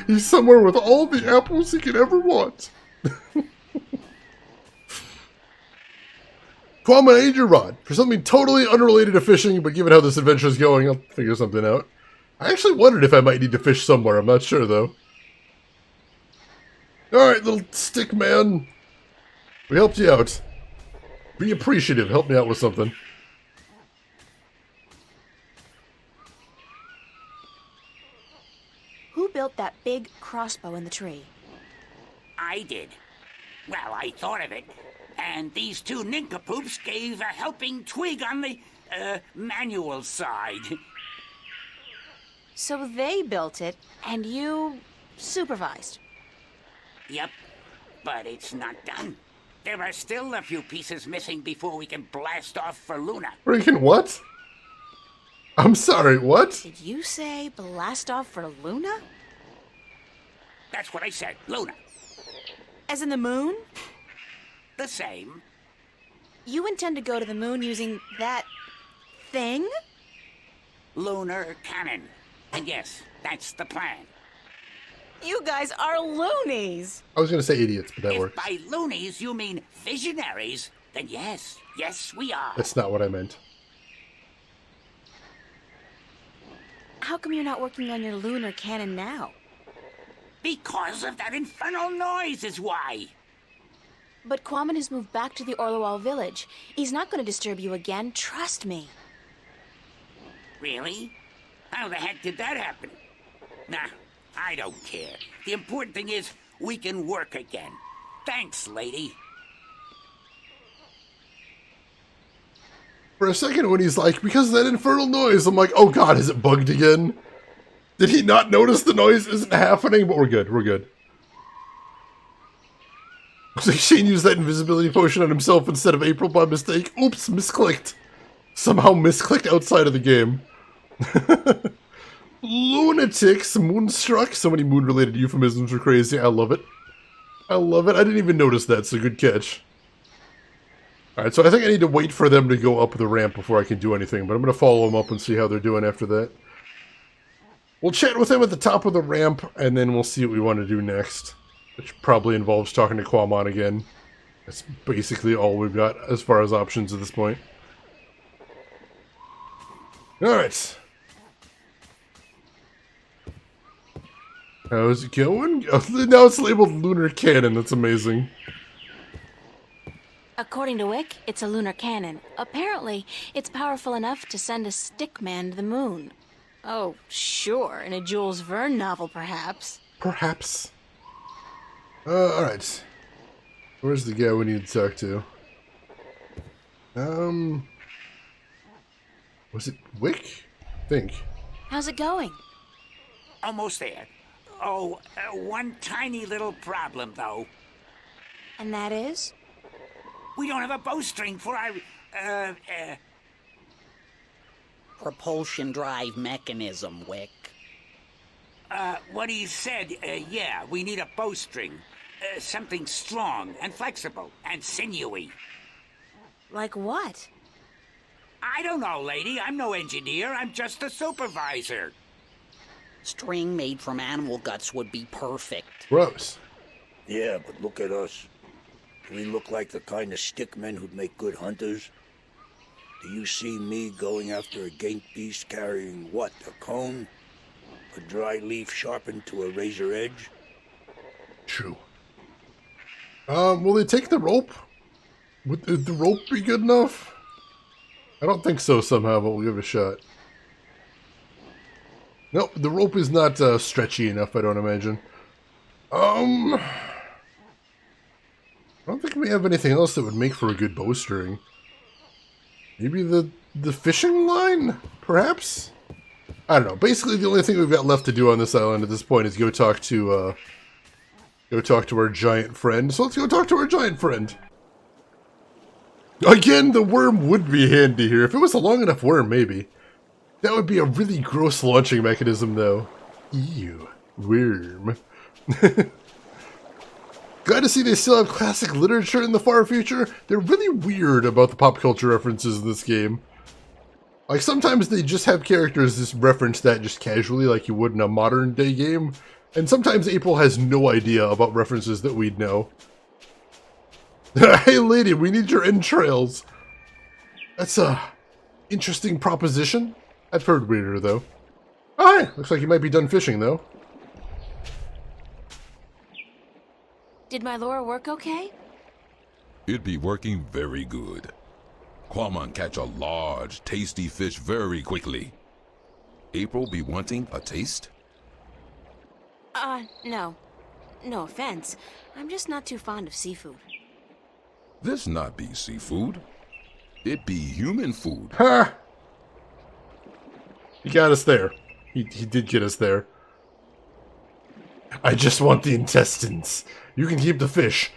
He's somewhere with all the apples he could ever want. Quammen, I need your rod. For something totally unrelated to fishing, but given how this adventure is going, I'll figure something out. I actually wondered if I might need to fish somewhere. I'm not sure, though. Alright, little stick man. We helped you out. Be appreciative. Help me out with something. Who built that big crossbow in the tree? I did. Well, I thought of it. And these two nincompoops gave a helping twig on the, manual side. So they built it, and you supervised. Yep, but it's not done. There are still a few pieces missing before we can blast off for Luna. Freaking what? I'm sorry, what? Did you say blast off for Luna? That's what I said, Luna. As in the moon? The same. You intend to go to the moon using that thing? Lunar cannon. And yes, that's the plan. You guys are loonies. I was going to say idiots, but that If works. by loonies you mean visionaries, then yes, we are. That's not what I meant. how come you're not working on your lunar cannon now? Because of that infernal noise is why. But Quammen has moved back to the Orloal village. He's not going to disturb you again, trust me. Really? How the heck did that happen? Nah, I don't care. The important thing is we can work again. Thanks, lady. For a second when he's like, because of that infernal noise, I'm like, oh god, is it bugged again? Did he not notice the noise isn't happening? But we're good, we're good. Looks like Shane used that invisibility potion on himself instead of April by mistake. Oops, misclicked. Somehow misclicked outside of the game. Lunatics, Moonstruck. So many moon-related euphemisms are crazy. I love it. I love it. I didn't even notice that, so good catch. Alright, so I think I need to wait for them to go up the ramp before I can do anything, but I'm going to follow them up and see how they're doing after that. We'll chat with them at the top of the ramp, and then we'll see what we want to do next. Which probably involves talking to Quammen again. That's basically all we've got as far as options at this point. Alright. How's it going? Oh, now it's labeled Lunar Cannon, that's amazing. According to Wick, it's a lunar cannon. Apparently, it's powerful enough to send a stick man to the moon. Oh, sure, in a Jules Verne novel, perhaps. Perhaps. Alright. Where's the guy we need to talk to? Was it Wick? I think. How's it going? Almost there. Oh, one tiny little problem, though. And that is? We don't have a bowstring for our, Propulsion drive mechanism, Wick. what he said, yeah, we need a bowstring. Something strong and flexible and sinewy. Like what? I don't know, lady. I'm no engineer. I'm just a supervisor. String made from animal guts would be perfect. Gross. Yeah, but look at us. Do we look like the kind of stickmen who'd make good hunters? Do you see me going after a gate beast carrying what, a cone? A dry leaf sharpened to a razor edge? True. Will they take the rope? Would the rope be good enough? I don't think so somehow, but we'll give it a shot. Nope, the rope is not stretchy enough, I don't imagine. I don't think we have anything else that would make for a good bowstring. Maybe the fishing line, perhaps? I don't know. Basically, the only thing we've got left to do on this island at this point is go talk to our giant friend. So let's go talk to our giant friend. Again, the worm would be handy here. If it was a long enough worm, maybe. That would be a really gross launching mechanism, though. Ew. Worm. Glad to see they still have classic literature in the far future. They're really weird about the pop culture references in this game. Like, sometimes they just have characters just reference that just casually like you would in a modern day game. And sometimes April has no idea about references that we'd know. Hey lady, we need your entrails. That's a interesting proposition. I've heard weirder though. Oh, hi, looks like you might be done fishing though. Did my lure work okay? It be working very good. Quammen catch a large, tasty fish very quickly. April be wanting a taste? No. No offense. I'm just not too fond of seafood. This not be seafood. It be human food. Ha! He got us there. He did get us there. I just want the intestines. You can keep the fish.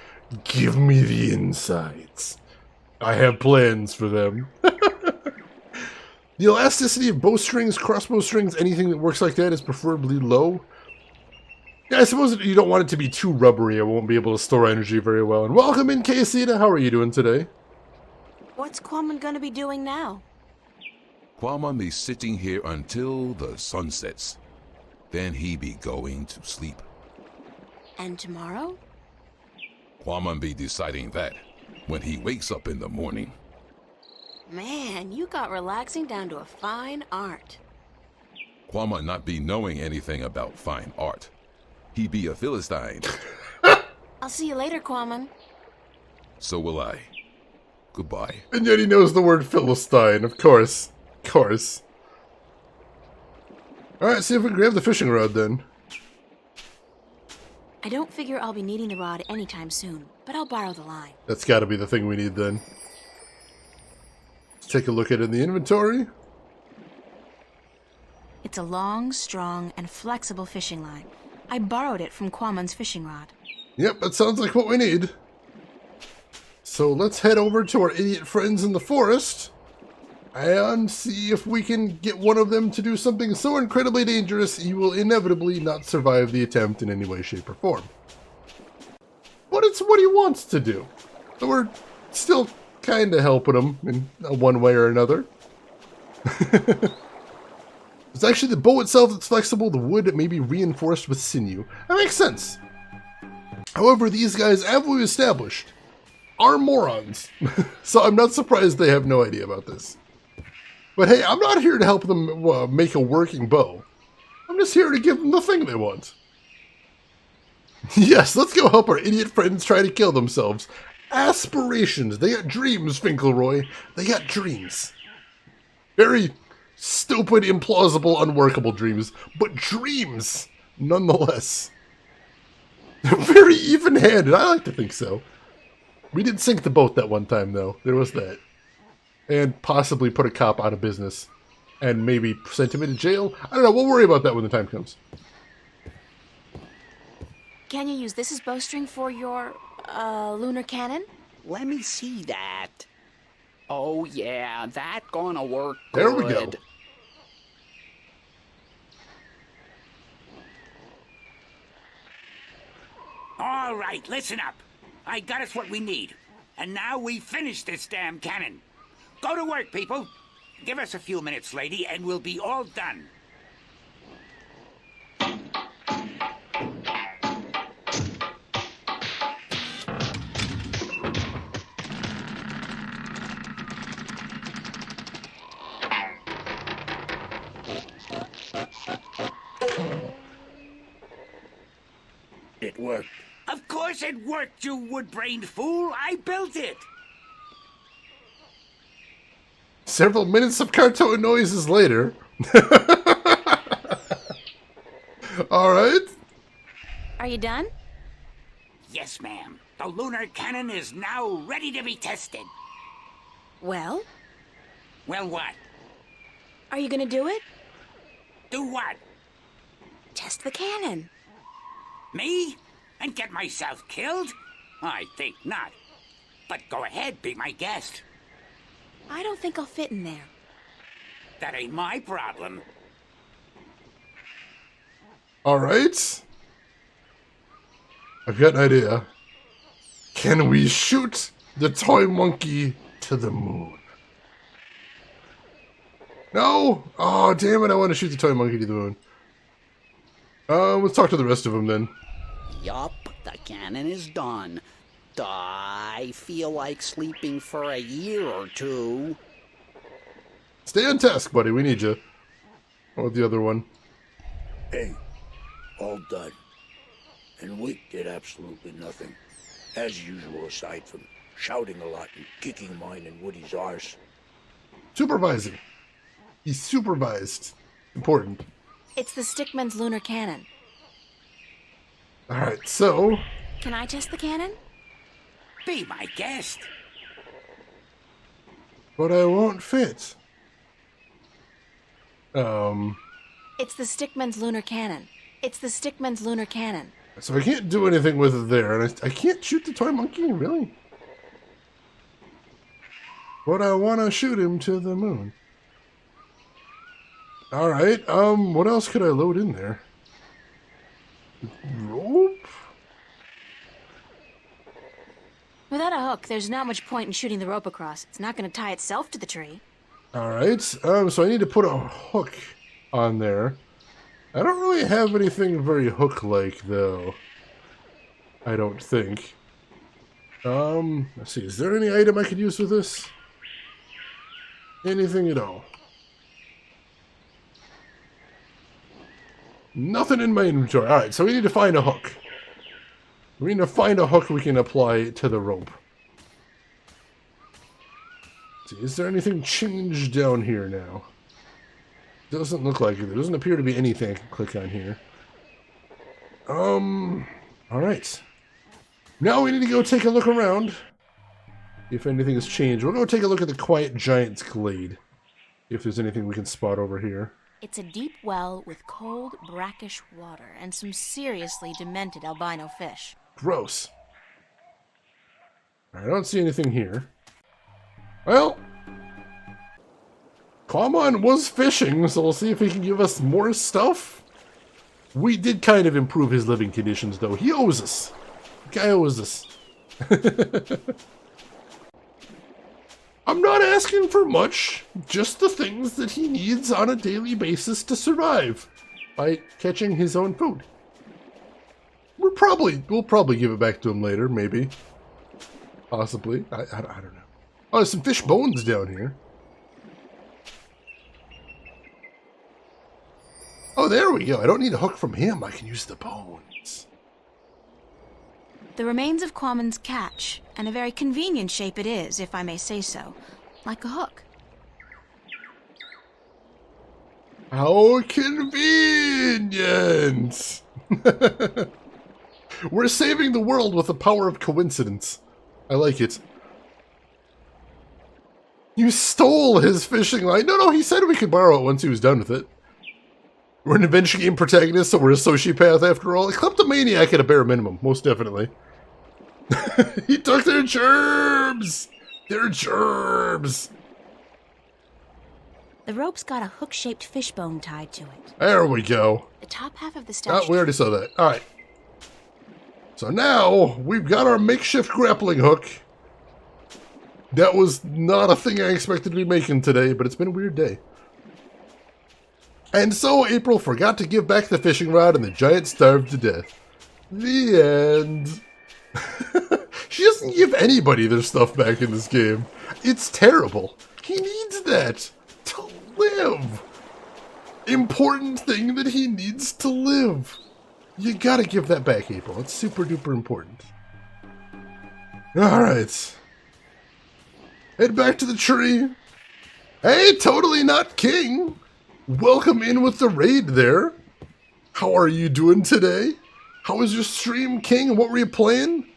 Give me the insides. I have plans for them. The elasticity of bowstrings, crossbow strings, anything that works like that is preferably low. Yeah, I suppose you don't want it to be too rubbery. I won't be able to store energy very well. And welcome in, Casita. How are you doing today? What's Quammen gonna be doing now? Quammen be sitting here until the sun sets. Then he be going to sleep. And tomorrow? Quammen be deciding that when he wakes up in the morning. Man, you got relaxing down to a fine art. Quama not be knowing anything about fine art. He be a Philistine. I'll see you later, Quamon. So will I. Goodbye. And yet he knows the word Philistine, of course. Of course. Alright, see if we can grab the fishing rod then. I don't figure I'll be needing the rod anytime soon, but I'll borrow the line. That's gotta be the thing we need then. Let's take a look at it in the inventory. It's a long, strong, and flexible fishing line. I borrowed it from Quamon's fishing rod. Yep, that sounds like what we need. So let's head over to our idiot friends in the forest and see if we can get one of them to do something so incredibly dangerous he will inevitably not survive the attempt in any way, shape, or form. But it's what he wants to do. So we're still kind of helping him in one way or another. It's actually the bow itself that's flexible, the wood may be reinforced with sinew. That makes sense. However, these guys, as we've established, are morons. So I'm not surprised they have no idea about this. But hey, I'm not here to help them make a working bow. I'm just here to give them the thing they want. Yes, let's go help our idiot friends try to kill themselves. Aspirations. They got dreams, Finkelroy. They got dreams. Very stupid, implausible, unworkable dreams. But dreams, nonetheless. Very even-handed. I like to think so. We did sink the boat that one time, though. There was that. And possibly put a cop out of business. And maybe sent him into jail. I don't know. We'll worry about that when the time comes. Can you use this as bowstring for your, lunar cannon? Let me see that. Oh yeah, that gonna work There good. we go. All right, listen up. I got us what we need. And now we finish this damn cannon. Go to work, people. Give us a few minutes, lady, and we'll be all done. It worked. Of course it worked, you wood-brained fool. I built it. Several minutes of cartoon noises later. Alright. Are you done? Yes, ma'am. The lunar cannon is now ready to be tested. Well, Well, what? are you gonna do it? Do what? Test the cannon. Me? And get myself killed? I think not. But go ahead, be my guest. I don't think I'll fit in there. That ain't my problem. Alright. I've got an idea. Can we shoot the toy monkey to the moon? No? Oh, damn it. I want to shoot the toy monkey to the moon. Let's talk to the rest of them then. Yup, the cannon is done. I feel like sleeping for a year or two. Stay on task, buddy. We need you. What about the other one? Hey, all done. And we did absolutely nothing. As usual, aside from shouting a lot and kicking mine and Woody's arse. Supervising. He supervised. Important. It's the Stickman's lunar cannon. Alright, so... Can I test the cannon? Be my guest. But I won't fit. It's the Stickman's lunar cannon. It's the Stickman's lunar cannon. So I can't do anything with it there, and I can't shoot the toy monkey, really? But I want to shoot him to the moon. Alright, what else could I load in there? Rope? Without a hook, there's not much point in shooting the rope across. It's not going to tie itself to the tree. Alright, so I need to put a hook on there. I don't really have anything very hook-like, though. I don't think. Let's see, is there any item I could use with this? Anything at all? Nothing in my inventory. Alright, so we need to find a hook. We need to find a hook we can apply to the rope. Let's see, is there anything changed down here now? Doesn't look like it. There doesn't appear to be anything I can click on here. Alright. Now we need to go take a look around. If anything has changed. We'll go take a look at the Quiet Giant's Glade. If there's anything we can spot over here. It's a deep well with cold, brackish water and some seriously demented albino fish. Gross. I don't see anything here. Well, Quamon was fishing, so we'll see if he can give us more stuff. We did kind of improve his living conditions, though. He owes us. The guy owes us. I'm not asking for much, just the things that he needs on a daily basis to survive by catching his own food. We'll probably give it back to him later, maybe. Possibly. I don't know. Oh, there's some fish bones down here. Oh, there we go. I don't need a hook from him. I can use the bones. The remains of Quamon's catch, and a very convenient shape it is, if I may say so, like a hook. How convenient! We're saving the world with the power of coincidence. I like it. You stole his fishing line. No, he said we could borrow it once he was done with it. We're an adventure game protagonist, so we're a sociopath after all. A kleptomaniac at a bare minimum, most definitely. He took their gerbs! Their gerbs! The rope's got a hook-shaped fishbone tied to it. There we go. The top half of the statue... Oh, we already saw that. Alright. So now, we've got our makeshift grappling hook. That was not a thing I expected to be making today, but it's been a weird day. And so April forgot to give back the fishing rod and the giant starved to death. The end. She doesn't give anybody their stuff back in this game. It's terrible. He needs that to live. Important thing that he needs to live. You gotta give that back, April. It's super duper important. Alright. Head back to the tree. Hey, totally not king. Welcome in with the raid there. How are you doing today? How was your stream, King? What were you playing?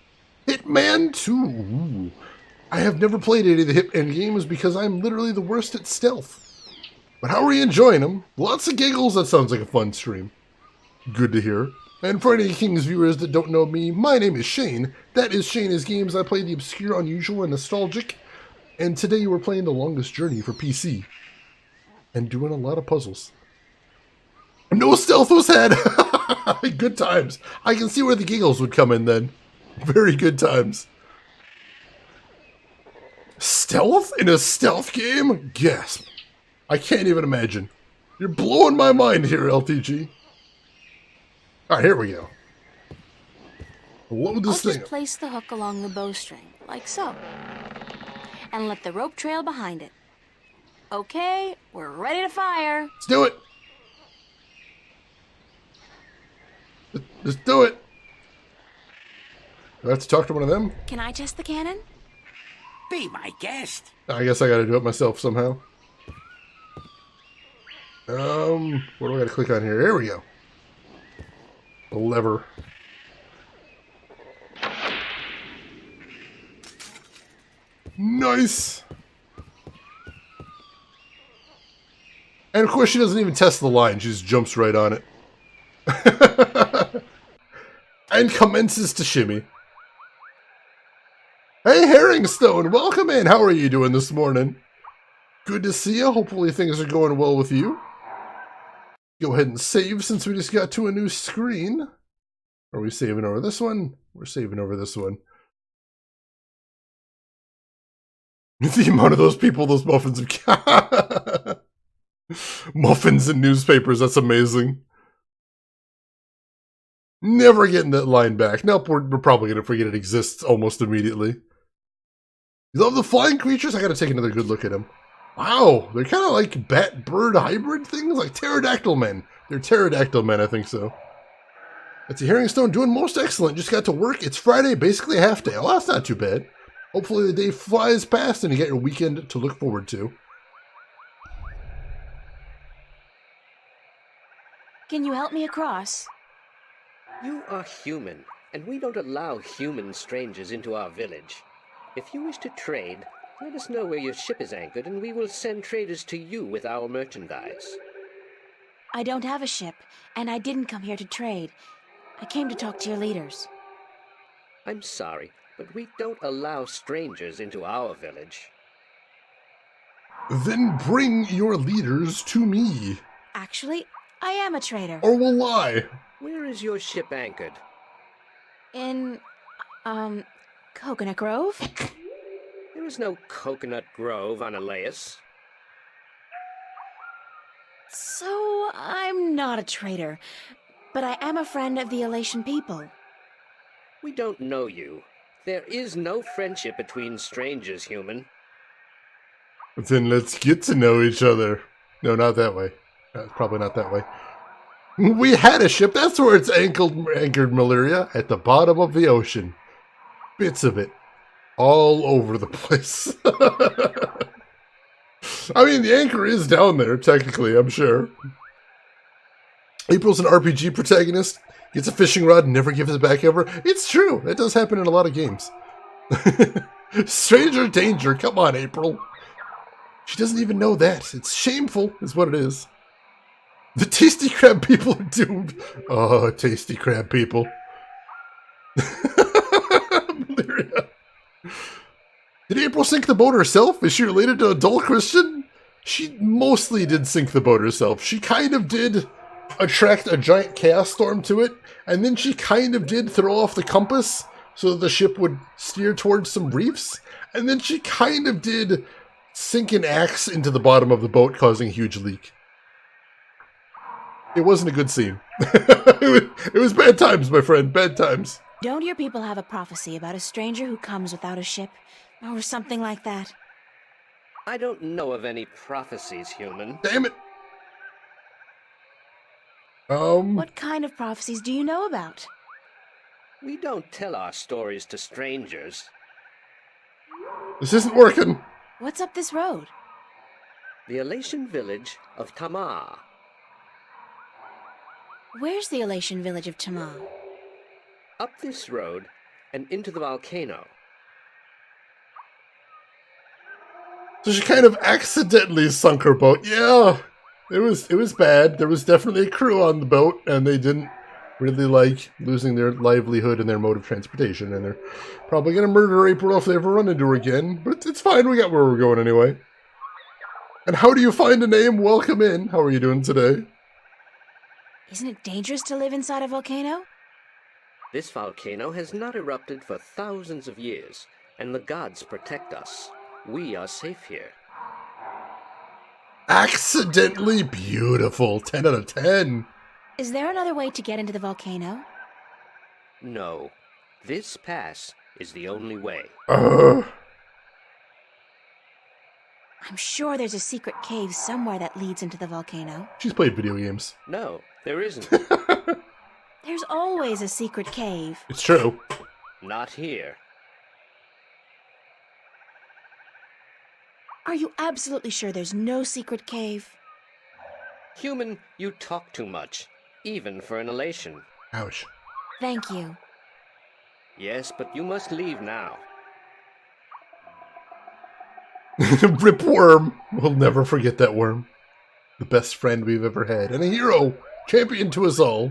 Hitman 2. Ooh. I have never played any of the Hitman games because I'm literally the worst at stealth. But how are you enjoying them? Lots of giggles. That sounds like a fun stream. Good to hear. And for any King's viewers that don't know me, my name is Shane. That is Shane is Games. I play the obscure, unusual, and nostalgic. And today we're playing The Longest Journey for PC. And doing a lot of puzzles. No stealth was had! Good times. I can see where the giggles would come in then. Very good times. Stealth in a stealth game? Gasp. I can't even imagine. You're blowing my mind here, LTG. Alright, here we go. Load this thing I'll just place the hook along the bowstring, like so. And let the rope trail behind it. Okay, we're ready to fire. Let's do it. Let's do it. Do I have to talk to one of them? Can I test the cannon? Be my guest. I guess I gotta do it myself somehow. What do I gotta click on here? Here we go. The lever. Nice. And of course she doesn't even test the line, she just jumps right on it. And commences to shimmy. Hey Herringstone, welcome in. How are you doing this morning? Good to see you. Hopefully things are going well with you. Go ahead and save since we just got to a new screen. Are we saving over this one? We're saving over this one. The amount of those people those muffins have muffins and newspapers, that's amazing. Never getting that line back. Nope, we're probably going to forget it exists almost immediately. You love the flying creatures? I gotta take another good look at them. Wow, they're kind of like bat-bird hybrid things, like pterodactyl men. They're pterodactyl men, I think so. It's a herring stone doing most excellent. Just got to work. It's Friday, basically a half day. Well, that's not too bad. Hopefully the day flies past and you get your weekend to look forward to. Can you help me across? You are human, and we don't allow human strangers into our village. If you wish to trade, let us know where your ship is anchored, and we will send traders to you with our merchandise. I don't have a ship, and I didn't come here to trade. I came to talk to your leaders. I'm sorry, but we don't allow strangers into our village. Then bring your leaders to me. Actually, I am a trader. Or we'll lie. Where is your ship anchored? In, Coconut Grove? There is no Coconut Grove on Elias. So, I'm not a trader, but I am a friend of the Elation people. We don't know you. There is no friendship between strangers, human. Then let's get to know each other. No, not that way. Probably not that way. We had a ship. That's where it's anchored, Malaria, at the bottom of the ocean. Bits of it. All over the place. I mean, the anchor is down there, technically, I'm sure. April's an RPG protagonist. Gets a fishing rod and never gives it back ever. It's true. That does happen in a lot of games. Stranger danger. Come on, April. She doesn't even know that. It's shameful, is what it is. The Tasty Crab people are doomed. Oh, Tasty Crab people. Did April sink the boat herself? Is she related to a dull Christian? She mostly did sink the boat herself. She kind of did attract a giant chaos storm to it, and then she kind of did throw off the compass so that the ship would steer towards some reefs, and then she kind of did sink an axe into the bottom of the boat, causing a huge leak. It wasn't a good scene. It was bad times, my friend, bad times. Don't your people have a prophecy about a stranger who comes without a ship? Or something like that? I don't know of any prophecies, human. Damn it. What kind of prophecies do you know about? We don't tell our stories to strangers. This isn't working. What's up this road? The Elation village of Tamar. Where's the Elation village of Tamar? Up this road and into the volcano. So she kind of accidentally sunk her boat. Yeah, it was bad. There was definitely a crew on the boat, and they didn't really like losing their livelihood and their mode of transportation, and they're probably going to murder April if they ever run into her again. But it's fine, we got where we're going anyway. And how do you find a name? Welcome in. How are you doing today? Isn't it dangerous to live inside a volcano? This volcano has not erupted for thousands of years, and the gods protect us. We are safe here. Accidentally beautiful. 10 out of 10. Is there another way to get into the volcano? No. This pass is the only way. I'm sure there's a secret cave somewhere that leads into the volcano. She's played video games. No, there isn't. There's always a secret cave. It's true. Not here. Are you absolutely sure there's no secret cave? Human, you talk too much, even for an Elation. Ouch. Thank you. Yes, but you must leave now. Rip Worm. We'll never forget that worm. The best friend we've ever had. And a hero. Champion to us all.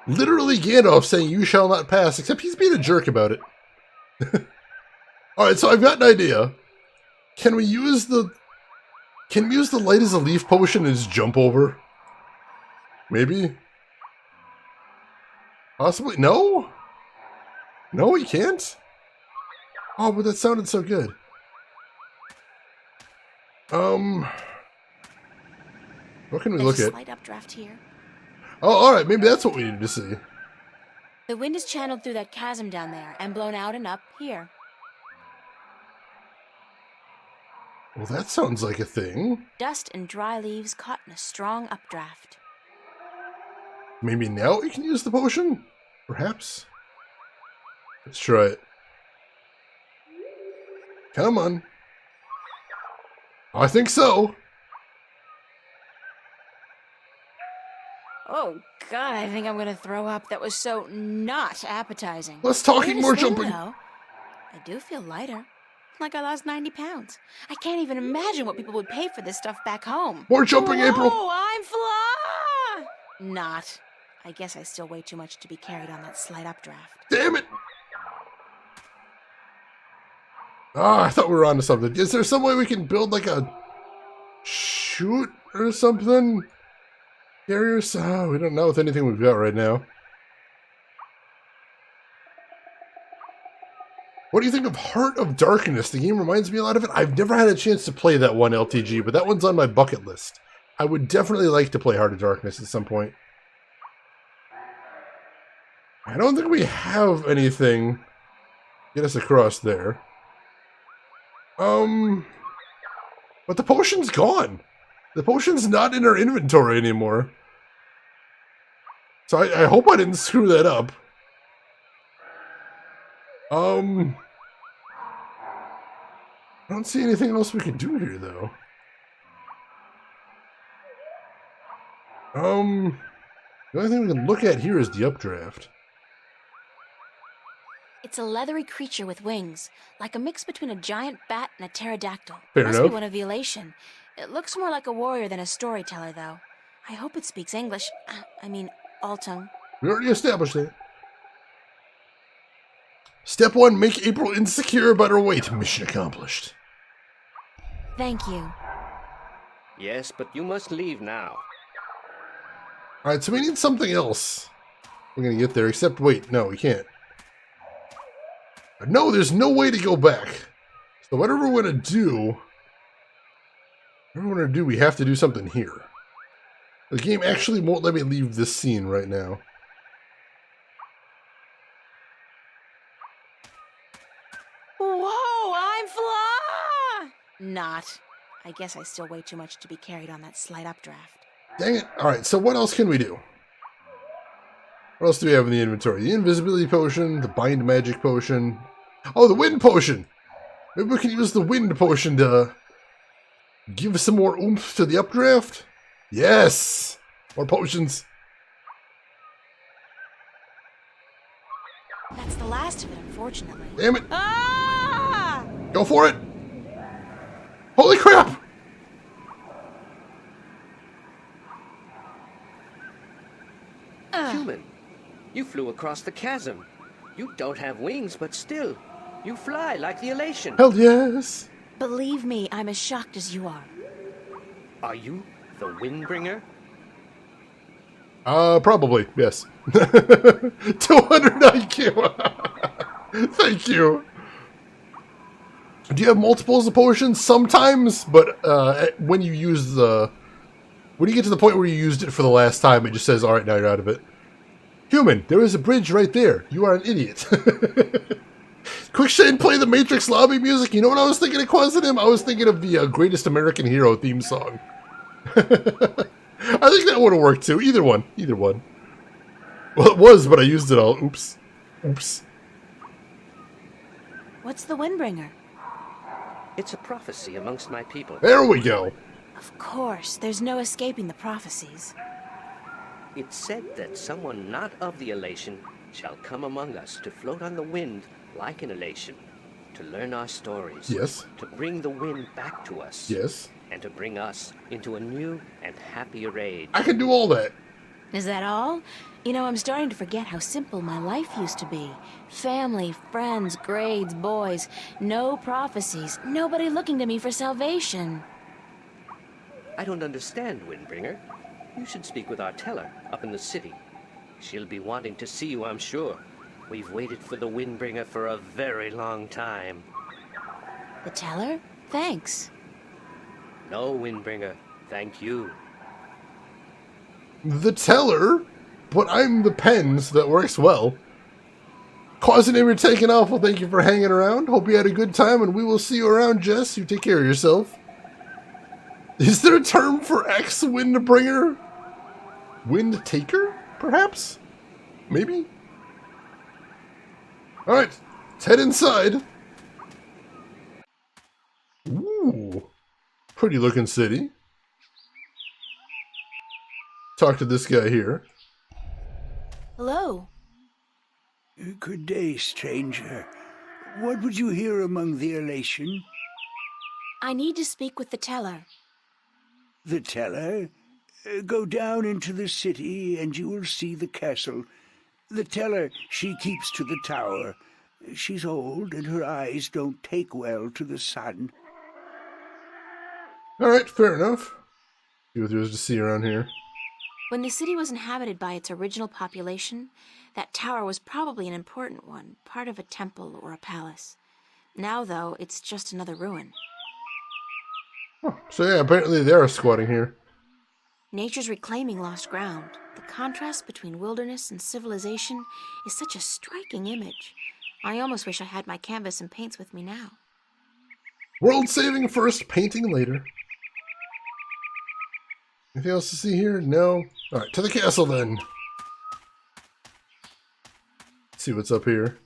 Literally Gandalf saying, "You shall not pass," except he's being a jerk about it. Alright, so I've got an idea. Can we use the light as a leaf potion and just jump over? Maybe? Possibly? No? No, we can't? Oh, but that sounded so good. What can we look There's a at? slight updraft here. Oh, alright, maybe that's what we need to see. The wind is channeled through that chasm down there and blown out and up here. Well, that sounds like a thing. Dust and dry leaves caught in a strong updraft. Maybe now we can use the potion? Perhaps? Let's try it. Come on. I think so. Oh, God, I think I'm gonna throw up. That was so not appetizing. Less talking, Weirdest more thing, jumping. though, I do feel lighter. Like I lost 90 pounds. I can't even imagine what people would pay for this stuff back home. More jumping, April. Oh, I'm fly! Not. I guess I still weigh too much to be carried on that slight updraft. Damn it! Ah, I thought we were onto something. Is there some way we can build like a chute or something? Carriers? Oh, we don't know with anything we've got right now. What do you think of Heart of Darkness? The game reminds me a lot of it. I've never had a chance to play that one LTG, but that one's on my bucket list. I would definitely like to play Heart of Darkness at some point. I don't think we have anything get us across there. But the potion's gone. The potion's not in our inventory anymore. So I hope I didn't screw that up. I don't see anything else we can do here, though. The only thing we can look at here is the updraft. It's a leathery creature with wings, like a mix between a giant bat and a pterodactyl. Fair Must enough. be one of the Elation. It looks more like a warrior than a storyteller, though. I hope it speaks English. I mean, Altung. We already established that. Step 1, make April insecure about her weight. Mission accomplished. Thank you. Yes, but you must leave now. Alright, so we need something else. We're gonna get there, except wait, no, we can't. No, there's no way to go back. So whatever we're gonna do, we have to do something here. The game actually won't let me leave this scene right now. Whoa, I'm fly! Not. I guess I still weigh too much to be carried on that slight updraft. Dang it. Alright, so what else can we do? What else do we have in the inventory? The invisibility potion, the bind magic potion. Oh, the wind potion! Maybe we can use the wind potion to give some more oomph to the updraft? Yes! More potions. That's the last of it, unfortunately. Damn it! Ah! Go for it! Holy crap! Human, you flew across the chasm. You don't have wings, but still, you fly like the Elation. Hell yes! Believe me, I'm as shocked as you are. Are you the Windbringer? Probably, yes. 200 IQ! Thank you! Do you have multiples of potions? Sometimes, but when you use the... When you get to the point where you used it for the last time, it just says, alright, now you're out of it. Human, there is a bridge right there. You are an idiot. Quickshade, play the Matrix lobby music. You know what I was thinking of causing him? I was thinking of the Greatest American Hero theme song. I think that would have worked too. Either one. Either one. Well, it was, but I used it all. Oops. Oops. What's the Windbringer? It's a prophecy amongst my people. There we go. Of course, there's no escaping the prophecies. It said that someone not of the Elation shall come among us to float on the wind like an Elation, to learn our stories. Yes. To bring the wind back to us. Yes. And to bring us into a new and happier age. I can do all that. Is that all? You know, I'm starting to forget how simple my life used to be. Family, friends, grades, boys. No prophecies. Nobody looking to me for salvation. I don't understand, Windbringer. You should speak with our teller up in the city. She'll be wanting to see you, I'm sure. We've waited for the Windbringer for a very long time. The teller? Thanks. No, Windbringer. Thank you. The teller? But I'm the pen, so that works well. Cause and name taken off. Well, thank you for hanging around. Hope you had a good time, and we will see you around, Jess. You take care of yourself. Is there a term for ex-Windbringer? Wind Taker, perhaps? Maybe? Alright, let's head inside. Ooh, pretty looking city. Talk to this guy here. Hello. Good day, stranger. What would you hear among the elation? I need to speak with the teller. The teller? Go down into the city and you will see the castle. The teller, she keeps to the tower. She's old and her eyes don't take well to the sun. Alright, fair enough. See what there is to see around here. When the city was inhabited by its original population, that tower was probably an important one, part of a temple or a palace. Now, though, it's just another ruin. Oh, so yeah, apparently they are squatting here. Nature's reclaiming lost ground. The contrast between wilderness and civilization is such a striking image. I almost wish I had my canvas and paints with me now. World saving first, painting later. Anything else to see here? No? Alright, to the castle then. Let's see what's up here.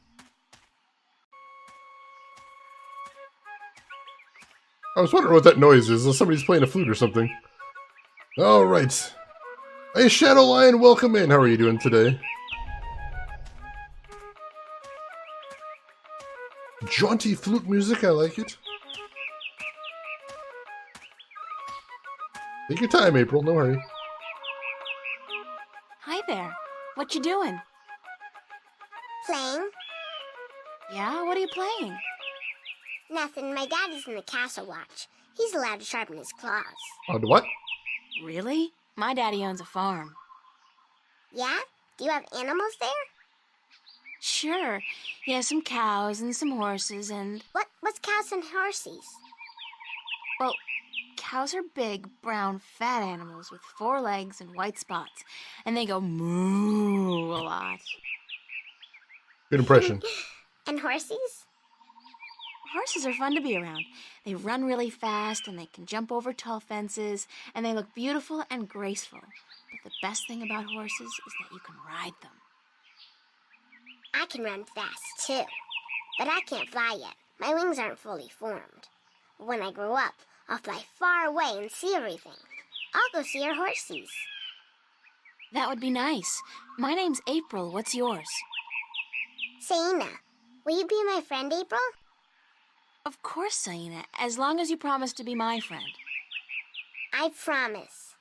I was wondering what that noise is. Somebody's playing a flute or something. Alright. Hey, Shadow Lion, welcome in. How are you doing today? Jaunty flute music, I like it. Take your time, April, no hurry. Hi there. What you doing? Playing? Yeah, what are you playing? Nothing. My daddy's in the castle watch. He's allowed to sharpen his claws. What? Really? My daddy owns a farm. Yeah? Do you have animals there? Sure. He has some cows and some horses and... What's cows and horses? Well, cows are big, brown, fat animals with 4 legs and white spots. And they go moo a lot. Good impression. And horses? Horses are fun to be around. They run really fast and they can jump over tall fences and they look beautiful and graceful. But the best thing about horses is that you can ride them. I can run fast too, but I can't fly yet. My wings aren't fully formed. But when I grow up, I'll fly far away and see everything. I'll go see our horses. That would be nice. My name's April. What's yours? Saina, will you be my friend, April? Of course, Saina, as long as you promise to be my friend. I promise.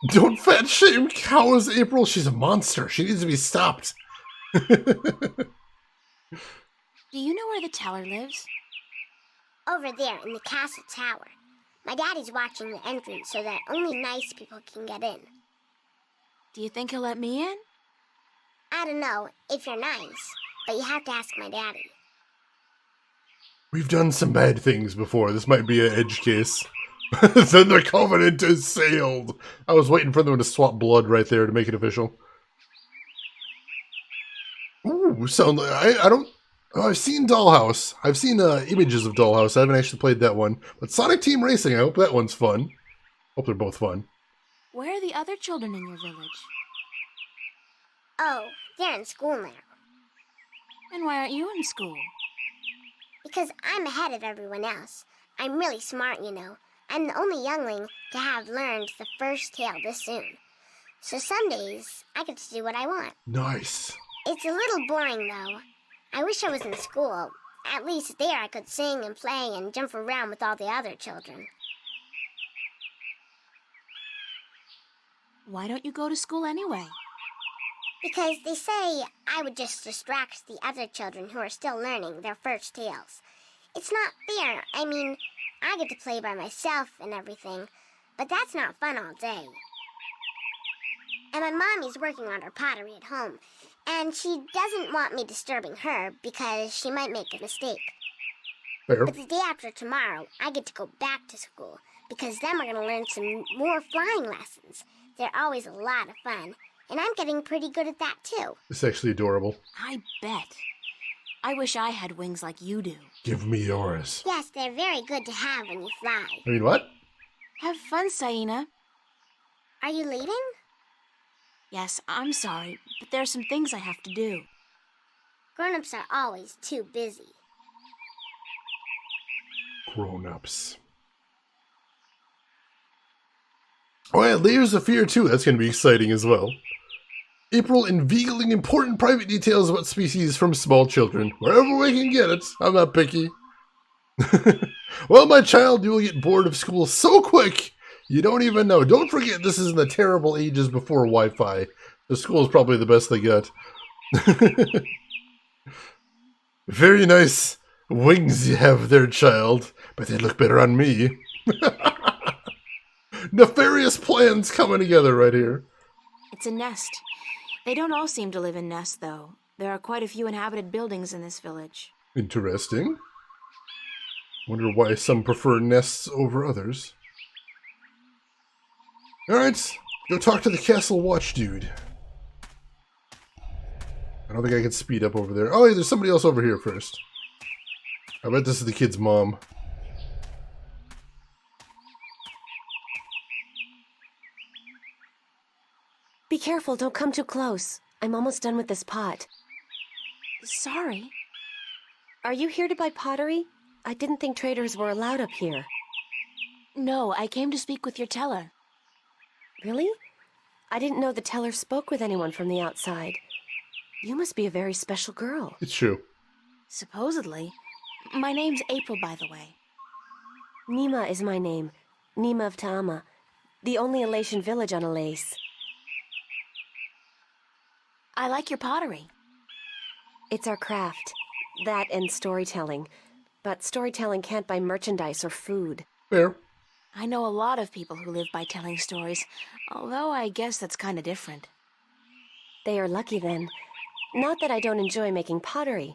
Don't fat shame cows, April. She's a monster. She needs to be stopped. Do you know where the teller lives? Over there in the castle tower. My daddy's watching the entrance so that only nice people can get in. Do you think he'll let me in? I don't know if you're nice, but you have to ask my daddy. We've done some bad things before. This might be an edge case. Then the Covenant is sailed. I was waiting for them to swap blood right there to make it official. Ooh, sound like I don't. Oh, I've seen Dollhouse. I've seen images of Dollhouse. I haven't actually played that one. But Sonic Team Racing, I hope that one's fun. Hope they're both fun. Where are the other children in your village? Oh, they're in school now. And why aren't you in school? Because I'm ahead of everyone else. I'm really smart, you know. I'm the only youngling to have learned the first tale this soon. So some days, I get to do what I want. Nice. It's a little boring, though. I wish I was in school. At least there I could sing and play and jump around with all the other children. Why don't you go to school anyway? Because they say I would just distract the other children who are still learning their first tales. It's not fair. I mean, I get to play by myself and everything, but that's not fun all day. And my mommy's working on her pottery at home, and she doesn't want me disturbing her because she might make a mistake. Fair. But the day after tomorrow, I get to go back to school because then we're going to learn some more flying lessons. They're always a lot of fun, and I'm getting pretty good at that too. It's actually adorable. I bet. I wish I had wings like you do. Give me yours. Yes, they're very good to have when you fly. I mean, what? Have fun, Saina. Are you leaving? Yes, I'm sorry, but there are some things I have to do. Grown-ups are always too busy. Grown-ups. Oh yeah, Layers of Fear too. That's going to be exciting as well. April unveiling important private details about species from small children. Wherever we can get it. I'm not picky. Well, my child, you will get bored of school so quick, you don't even know. Don't forget, this is in the terrible ages before Wi-Fi. The school is probably the best they got. Very nice wings you have there, child. But they look better on me. Nefarious plans coming together right here. It's a nest. They don't all seem to live in nests, though. There are quite a few inhabited buildings in this village. Interesting. Wonder why some prefer nests over others. Alright, go talk to the castle watch dude. I don't think I can speed up over there. Oh, yeah, there's somebody else over here first. I bet this is the kid's mom. Be careful, don't come too close. I'm almost done with this pot. Sorry. Are you here to buy pottery? I didn't think traders were allowed up here. No, I came to speak with your teller. Really? I didn't know the teller spoke with anyone from the outside. You must be a very special girl. It's true. Supposedly. My name's April, by the way. Nima is my name. Nima of Ta'ama. The only Elation village on Alace. I like your pottery. It's our craft. That and storytelling. But storytelling can't buy merchandise or food. Fair. I know a lot of people who live by telling stories, although I guess that's kind of different. They are lucky then. Not that I don't enjoy making pottery.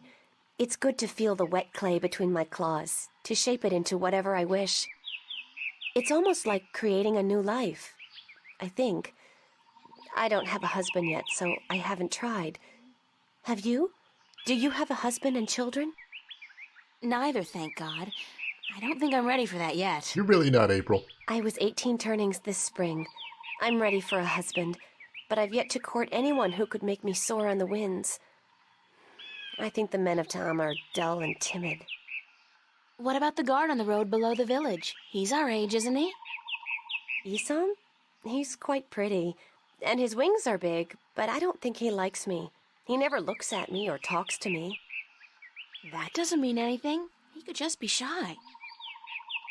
It's good to feel the wet clay between my claws, to shape it into whatever I wish. It's almost like creating a new life, I think. I don't have a husband yet, so I haven't tried. Have you? Do you have a husband and children? Neither, thank God. I don't think I'm ready for that yet. You're really not, April. I was 18 turnings this spring. I'm ready for a husband, but I've yet to court anyone who could make me soar on the winds. I think the men of Ta'ama are dull and timid. What about the guard on the road below the village? He's our age, isn't he? Isom? He's quite pretty, and his wings are big, but I don't think he likes me. He never looks at me or talks to me. That doesn't mean anything. He could just be shy.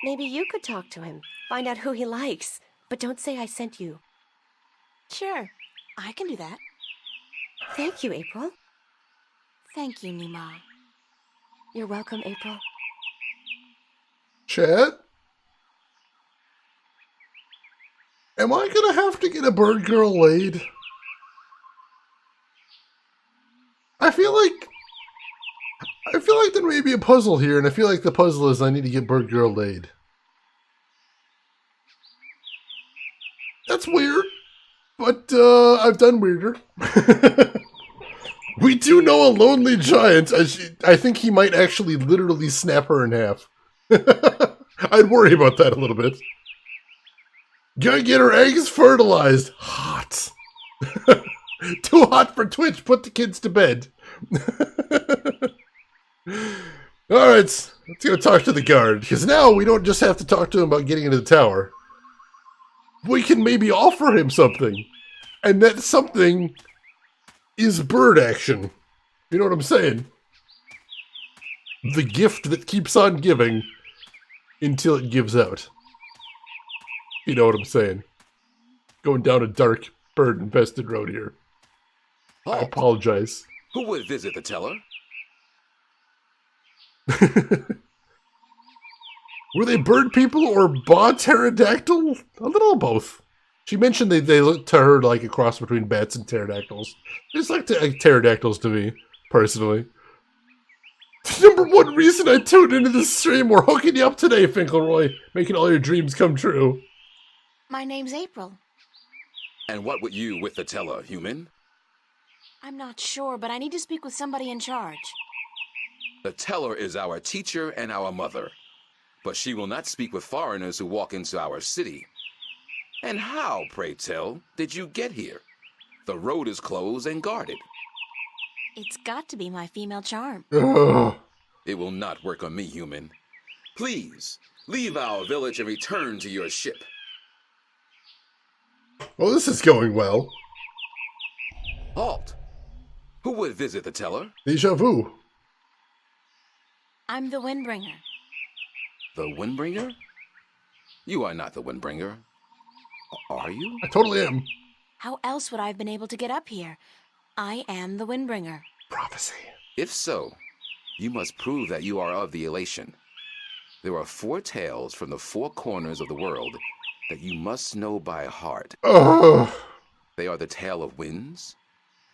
Maybe you could talk to him, find out who he likes, but don't say I sent you. Sure, I can do that. Thank you, April. Thank you, Nima. You're welcome, April. Chat? Am I gonna have to get a bird girl laid? I feel like there may be a puzzle here, and I feel like the puzzle is I need to get bird girl laid. That's weird, but I've done weirder. We do know a lonely giant. I think he might actually literally snap her in half. I'd worry about that a little bit. Gotta get her eggs fertilized. Hot. Too hot for Twitch. Put the kids to bed. Alright, let's go talk to the guard. Because now we don't just have to talk to him about getting into the tower. We can maybe offer him something. And that something is bird action. You know what I'm saying? The gift that keeps on giving until it gives out. You know what I'm saying? Going down a dark, bird-infested road here. I apologize. Who would visit the teller? Were they bird people or Ba pterodactyl? A little of both. She mentioned they looked to her like a cross between bats and pterodactyls. It's like pterodactyls to me, personally. The number one reason I tuned into this stream, we're hooking you up today, Finkelroy. Making all your dreams come true. My name's April. And what would you with the teller, human? I'm not sure, but I need to speak with somebody in charge. The teller is our teacher and our mother, but she will not speak with foreigners who walk into our city. And how, pray tell, did you get here? The road is closed and guarded. It's got to be my female charm. Ugh. It will not work on me, human. Please, leave our village and return to your ship. Well, this is going well. Halt! Who would visit the teller? Deja vu. I'm the Windbringer. The Windbringer? You are not the Windbringer. Are you? I totally am. How else would I have been able to get up here? I am the Windbringer. Prophecy. If so, you must prove that you are of the Elation. There are 4 tales from the 4 corners of the world that you must know by heart. Ugh. They are the tale of winds,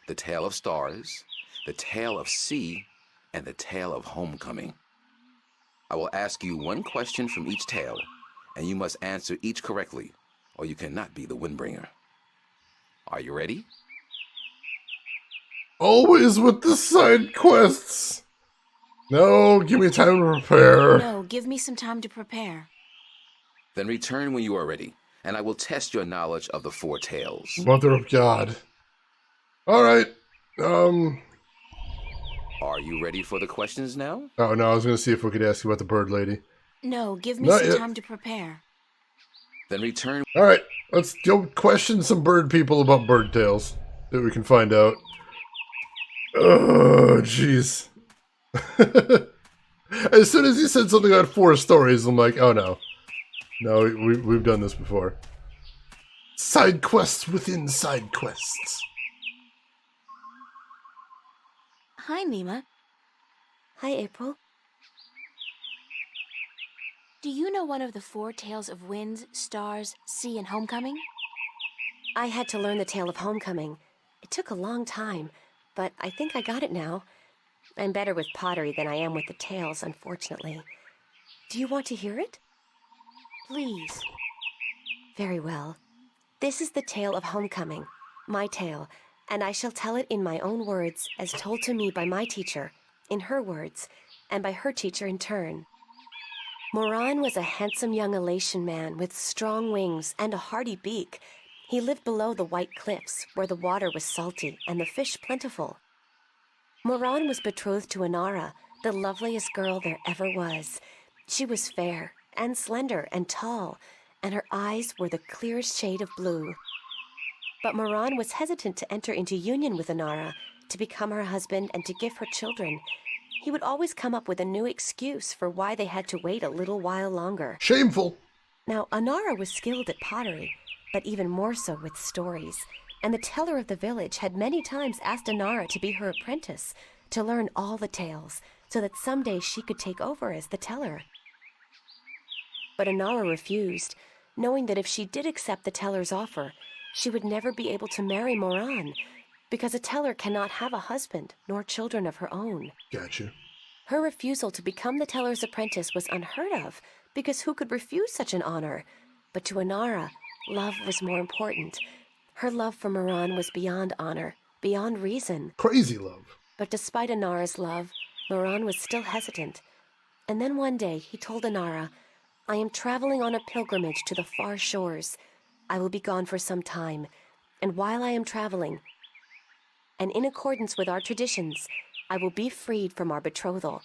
the tale of stars, the tale of sea, and the tale of homecoming. I will ask you one question from each tale, and you must answer each correctly, or you cannot be the Windbringer. Are you ready? Always with the side quests. No, give me time to prepare. No, give me some time to prepare. Then return when you are ready, and I will test your knowledge of the 4 tales. Mother of God. Alright. Are you ready for the questions now? Oh, no, I was going to see if we could ask you about the bird lady. No, give me Not some yet. time to prepare. Then return. Alright, let's go question some bird people about bird tales. See what we can find out. Oh, jeez. As soon as he said something about 4 stories, I'm like, oh no. No, we've done this before. Side quests within side quests. Hi, Nima. Hi, April. Do you know one of the 4 tales of winds, stars, sea, and homecoming? I had to learn the tale of homecoming. It took a long time, but I think I got it now. I'm better with pottery than I am with the tales, unfortunately. Do you want to hear it? Please. Very well. This is the tale of homecoming, my tale, and I shall tell it in my own words, as told to me by my teacher, in her words, and by her teacher in turn. Moran was a handsome young Elation man with strong wings and a hardy beak. He lived below the white cliffs, where the water was salty and the fish plentiful. Moran was betrothed to Inara, the loveliest girl there ever was. She was fair and slender and tall, and her eyes were the clearest shade of blue. But Moran was hesitant to enter into union with Inara, to become her husband and to give her children. He would always come up with a new excuse for why they had to wait a little while longer. Shameful. Now, Inara was skilled at pottery, but even more so with stories, and the teller of the village had many times asked Inara to be her apprentice, to learn all the tales, so that someday she could take over as the teller. But Inara refused, knowing that if she did accept the teller's offer, she would never be able to marry Moran, because a teller cannot have a husband nor children of her own. Gotcha. Her refusal to become the teller's apprentice was unheard of, because who could refuse such an honor? But to Inara, love was more important. Her love for Moran was beyond honor, beyond reason. Crazy love. But despite Inara's love, Moran was still hesitant. And then one day he told Inara, "I am traveling on a pilgrimage to the far shores. I will be gone for some time, and while I am traveling, and in accordance with our traditions, I will be freed from our betrothal.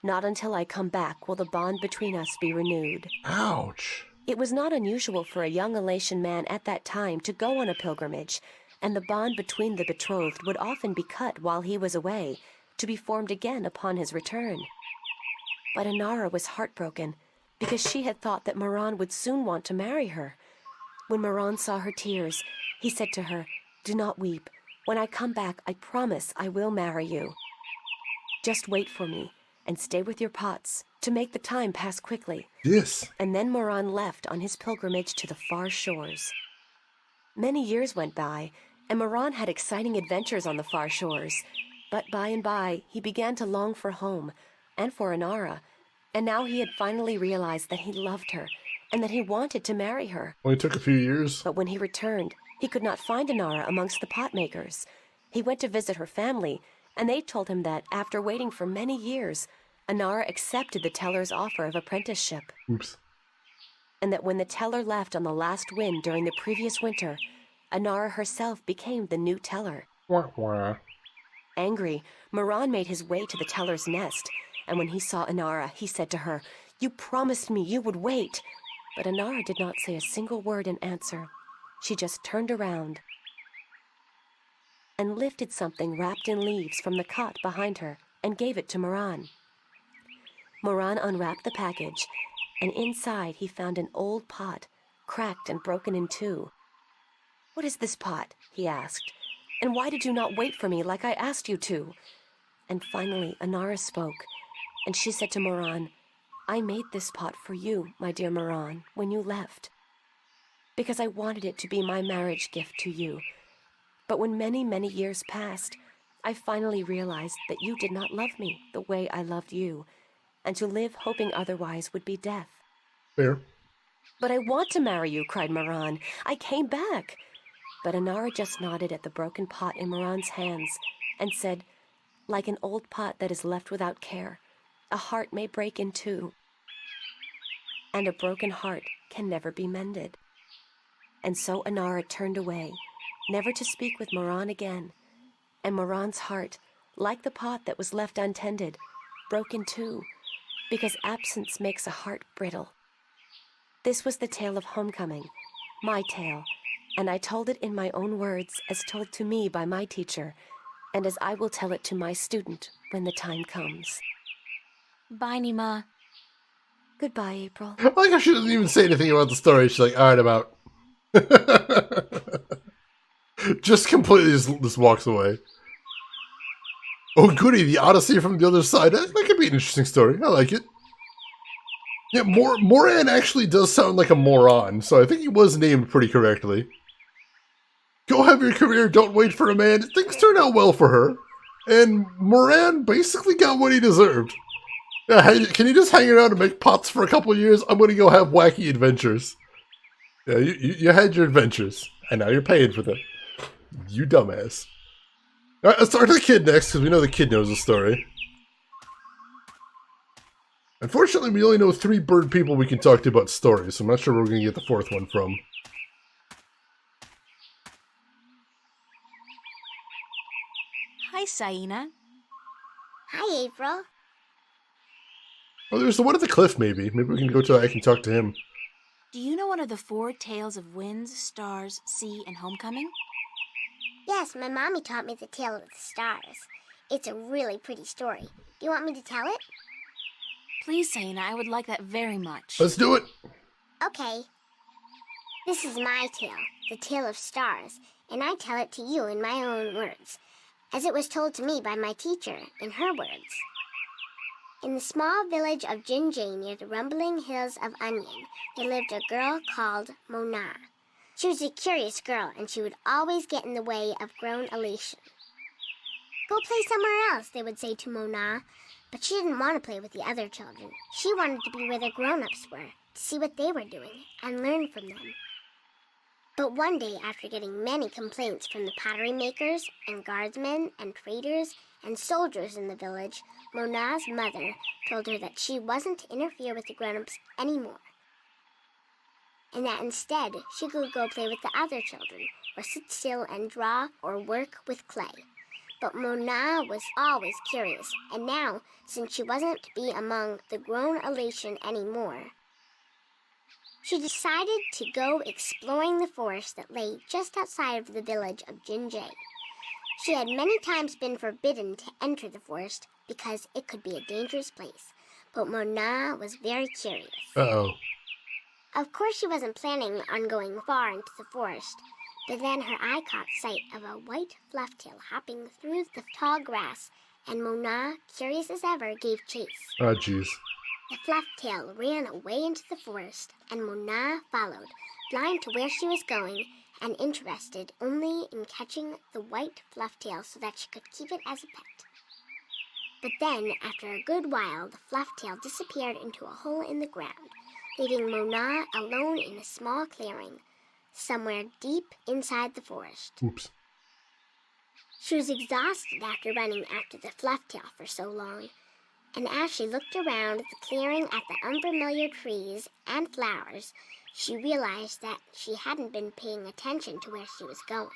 Not until I come back will the bond between us be renewed." Ouch. It was not unusual for a young Elation man at that time to go on a pilgrimage, and the bond between the betrothed would often be cut while he was away, to be formed again upon his return. But Inara was heartbroken, because she had thought that Moran would soon want to marry her. When Moran saw her tears, he said to her, "Do not weep. When I come back, I promise I will marry you. Just wait for me, and stay with your pots, to make the time pass quickly." Yes. And then Moran left on his pilgrimage to the far shores. Many years went by, and Moran had exciting adventures on the far shores. But by and by, he began to long for home, and for Inara, and now he had finally realized that he loved her, and that he wanted to marry her. Only took a few years. But when he returned, he could not find Inara amongst the pot makers. He went to visit her family, and they told him that, after waiting for many years, Anara accepted the teller's offer of apprenticeship. Oops. And that when the teller left on the last wind during the previous winter, Anara herself became the new teller. Wah, wah. Angry, Moran made his way to the teller's nest, and when he saw Anara, he said to her, "You promised me you would wait." But Anara did not say a single word in answer. She just turned around and lifted something wrapped in leaves from the cot behind her and gave it to Moran. Moran unwrapped the package, and inside he found an old pot, cracked and broken in two. "What is this pot?" he asked. "And why did you not wait for me like I asked you to?" And finally Anara spoke, and she said to Moran, "I made this pot for you, my dear Moran, when you left, because I wanted it to be my marriage gift to you. But when many, many years passed, I finally realized that you did not love me the way I loved you, and to live hoping otherwise would be death." Fair. "But I want to marry you," cried Moran. "I came back." But Anara just nodded at the broken pot in Moran's hands and said, "Like an old pot that is left without care, a heart may break in two, and a broken heart can never be mended." And so Anara turned away, never to speak with Moran again, and Moran's heart, like the pot that was left untended, broke in two, because absence makes a heart brittle. This was the tale of homecoming, my tale, and I told it in my own words as told to me by my teacher, and as I will tell it to my student when the time comes. Bye, Nima. Goodbye, April. I like how she doesn't even say anything about the story. She's like, "Alright, I'm out." Just completely just walks away. Oh, goody, the Odyssey from the other side. That could be an interesting story. I like it. Yeah, Moran actually does sound like a moron, so I think he was named pretty correctly. Go have your career, don't wait for a man. Things turned out well for her. And Moran basically got what he deserved. Yeah, hey, can you just hang around and make pots for a couple of years? I'm going to go have wacky adventures. Yeah, you had your adventures, and now you're paying for them. You dumbass. Alright, let's start with the kid next, because we know the kid knows the story. Unfortunately, we only know 3 bird people we can talk to about stories, so I'm not sure where we're going to get the 4th one from. Hi, Saina. Hi, April. Oh, there's the one at the cliff, maybe. Maybe we can go to I can talk to him. Do you know one of the 4 tales of winds, stars, sea, and homecoming? Yes, my mommy taught me the tale of the stars. It's a really pretty story. Do you want me to tell it? Please, Saina, I would like that very much. Let's do it. Okay. This is my tale, the tale of stars, and I tell it to you in my own words, as it was told to me by my teacher in her words. In the small village of Jinjay near the rumbling hills of Onion, there lived a girl called Mona. She was a curious girl, and she would always get in the way of grown elation. "Go play somewhere else," they would say to Mona, but she didn't want to play with the other children. She wanted to be where the grown-ups were, to see what they were doing, and learn from them. But one day, after getting many complaints from the pottery makers, and guardsmen, and traders, and soldiers in the village, Mona's mother told her that she wasn't to interfere with the grown-ups anymore, and that instead she could go play with the other children, or sit still and draw or work with clay. But Mona was always curious, and now, since she wasn't to be among the grown elation anymore, she decided to go exploring the forest that lay just outside of the village of Jinjay. She had many times been forbidden to enter the forest because it could be a dangerous place, but Mona was very curious. Uh-oh. Of course she wasn't planning on going far into the forest, but then her eye caught sight of a white flufftail hopping through the tall grass, and Mona, curious as ever, gave chase. Oh, jeez. The flufftail ran away into the forest, and Mona followed, blind to where she was going, and interested only in catching the white flufftail so that she could keep it as a pet. But then, after a good while, the flufftail disappeared into a hole in the ground, leaving Mona alone in a small clearing, somewhere deep inside the forest. Oops. She was exhausted after running after the flufftail for so long, And as she looked around the clearing at the unfamiliar trees and flowers, she realized that she hadn't been paying attention to where she was going.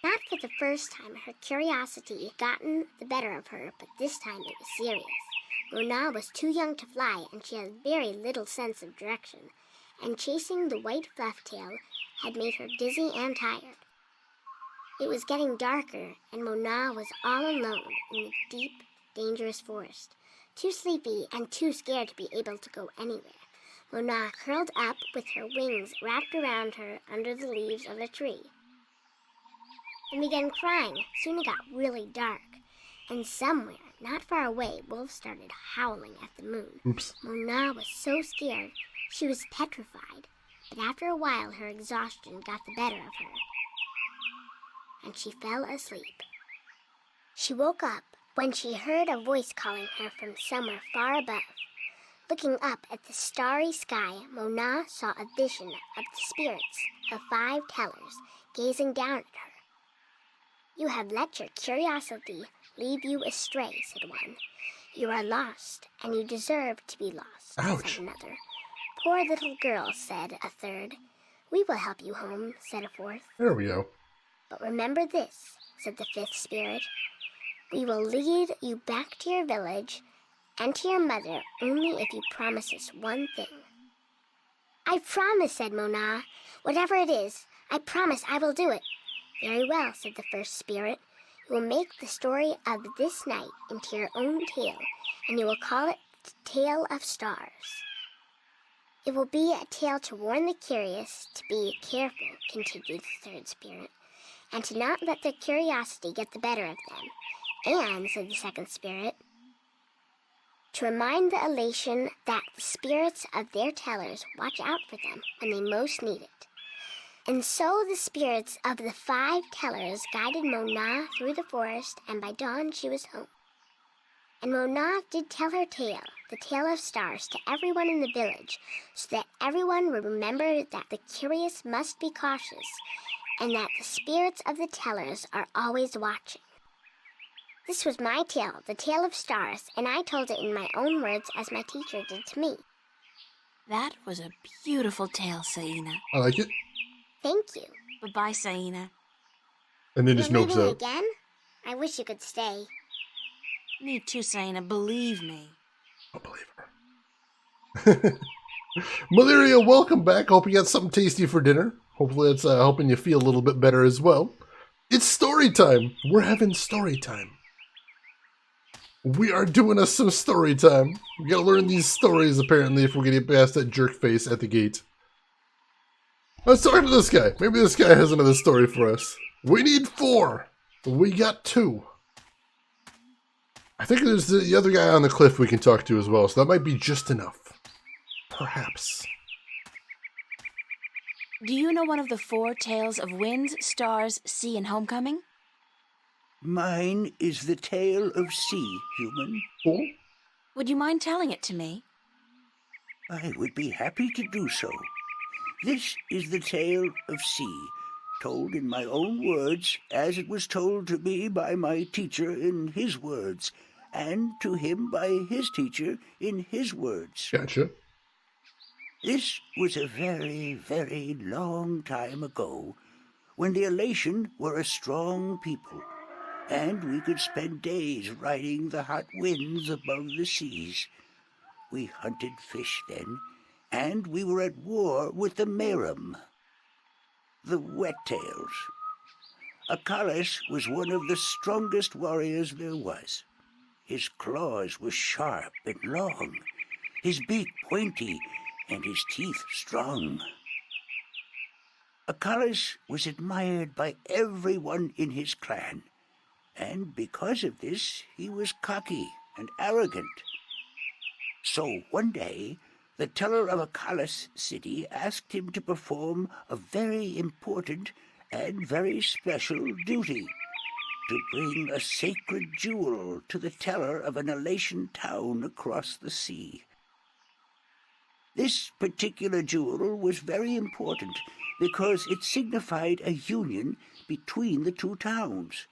Not for the first time, her curiosity had gotten the better of her, but this time it was serious. Mona was too young to fly, and she had very little sense of direction, and chasing the white fluff tail had made her dizzy and tired. It was getting darker, and Mona was all alone in the deep, dangerous forest, too sleepy and too scared to be able to go anywhere. Mona curled up with her wings wrapped around her under the leaves of a tree and began crying. Soon it got really dark, and somewhere, not far away, wolves started howling at the moon. Oops. Mona was so scared she was petrified, but after a while her exhaustion got the better of her, and she fell asleep. She woke up when she heard a voice calling her from somewhere far above. Looking up at the starry sky, Mona saw a vision of the spirits of 5 tellers gazing down at her. "You have let your curiosity lead you astray," said one. "You are lost, and you deserve to be lost," Ouch. said another. "Poor little girl," said a third. "We will help you home," said a fourth. There we go. "But remember this," said the 5th spirit. "We will lead you back to your village and to your mother only if you promise us one thing." "I promise," said Mona. "Whatever it is, I promise I will do it." "Very well," said the 1st spirit. "You will make the story of this night into your own tale, and you will call it Tale of Stars." "It will be a tale to warn the curious to be careful," continued the 3rd spirit, "and to not let their curiosity get the better of them. And," said the 2nd spirit, "to remind the elation that the spirits of their tellers watch out for them when they most need it." And so the spirits of the 5 tellers guided Mona through the forest, and by dawn she was home. And Mona did tell her tale, the Tale of Stars, to everyone in the village, so that everyone would remember that the curious must be cautious, and that the spirits of the tellers are always watching. This was my tale, the Tale of Stars, and I told it in my own words as my teacher did to me. That was a beautiful tale, Saina. I like it. Thank you. Bye-bye, Saina. And then just You're nopes leaving out. again? I wish you could stay. Me too, Saina, believe me. I don't believe her. Malaria, welcome back. Hope you got something tasty for dinner. Hopefully it's helping you feel a little bit better as well. It's story time. We're having story time. We are doing us some story time. We gotta learn these stories, apparently, if we're getting past that jerk face at the gate. Let's talk to this guy. Maybe this guy has another story for us. We need 4. We got 2. I think there's the other guy on the cliff we can talk to as well, so that might be just enough. Perhaps. Do you know one of the 4 tales of winds, stars, sea, and homecoming? Mine is the tale of sea, human. Cool. Would you mind telling it to me? I would be happy to do so. This is the tale of sea, told in my own words, as it was told to me by my teacher in his words, and to him by his teacher in his words. Gotcha. This was a very, very long time ago, when the Elation were a strong people, and we could spend days riding the hot winds above the seas. We hunted fish then, and we were at war with the Merum, the Wet-tails. Acalis was one of the strongest warriors there was. His claws were sharp and long, his beak pointy, and his teeth strong. Acalis was admired by everyone in his clan, and because of this he was cocky and arrogant. So one day, the teller of Acalis city asked him to perform a very important and very special duty, to bring a sacred jewel to the teller of an Elation town across the sea. This particular jewel was very important because it signified a union between the 2 towns,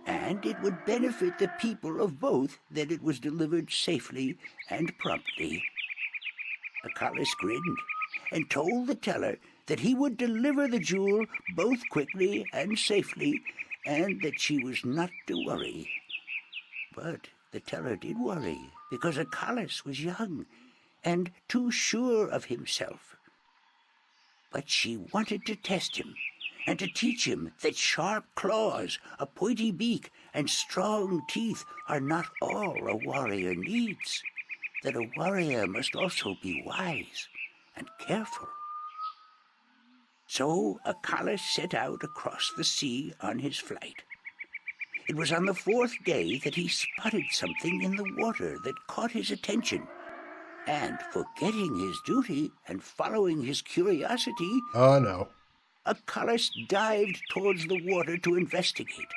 and it would benefit the people of both that it was delivered safely and promptly. Acalas grinned and told the teller that he would deliver the jewel both quickly and safely, and that she was not to worry. But the teller did worry, because Acalas was young and too sure of himself. But she wanted to test him, and to teach him that sharp claws, a pointy beak, and strong teeth are not all a warrior needs, that a warrior must also be wise and careful. So Acalas set out across the sea on his flight. It was on the 4th day that he spotted something in the water that caught his attention, and forgetting his duty and following his curiosity, Oh, no. Acalas dived towards the water to investigate.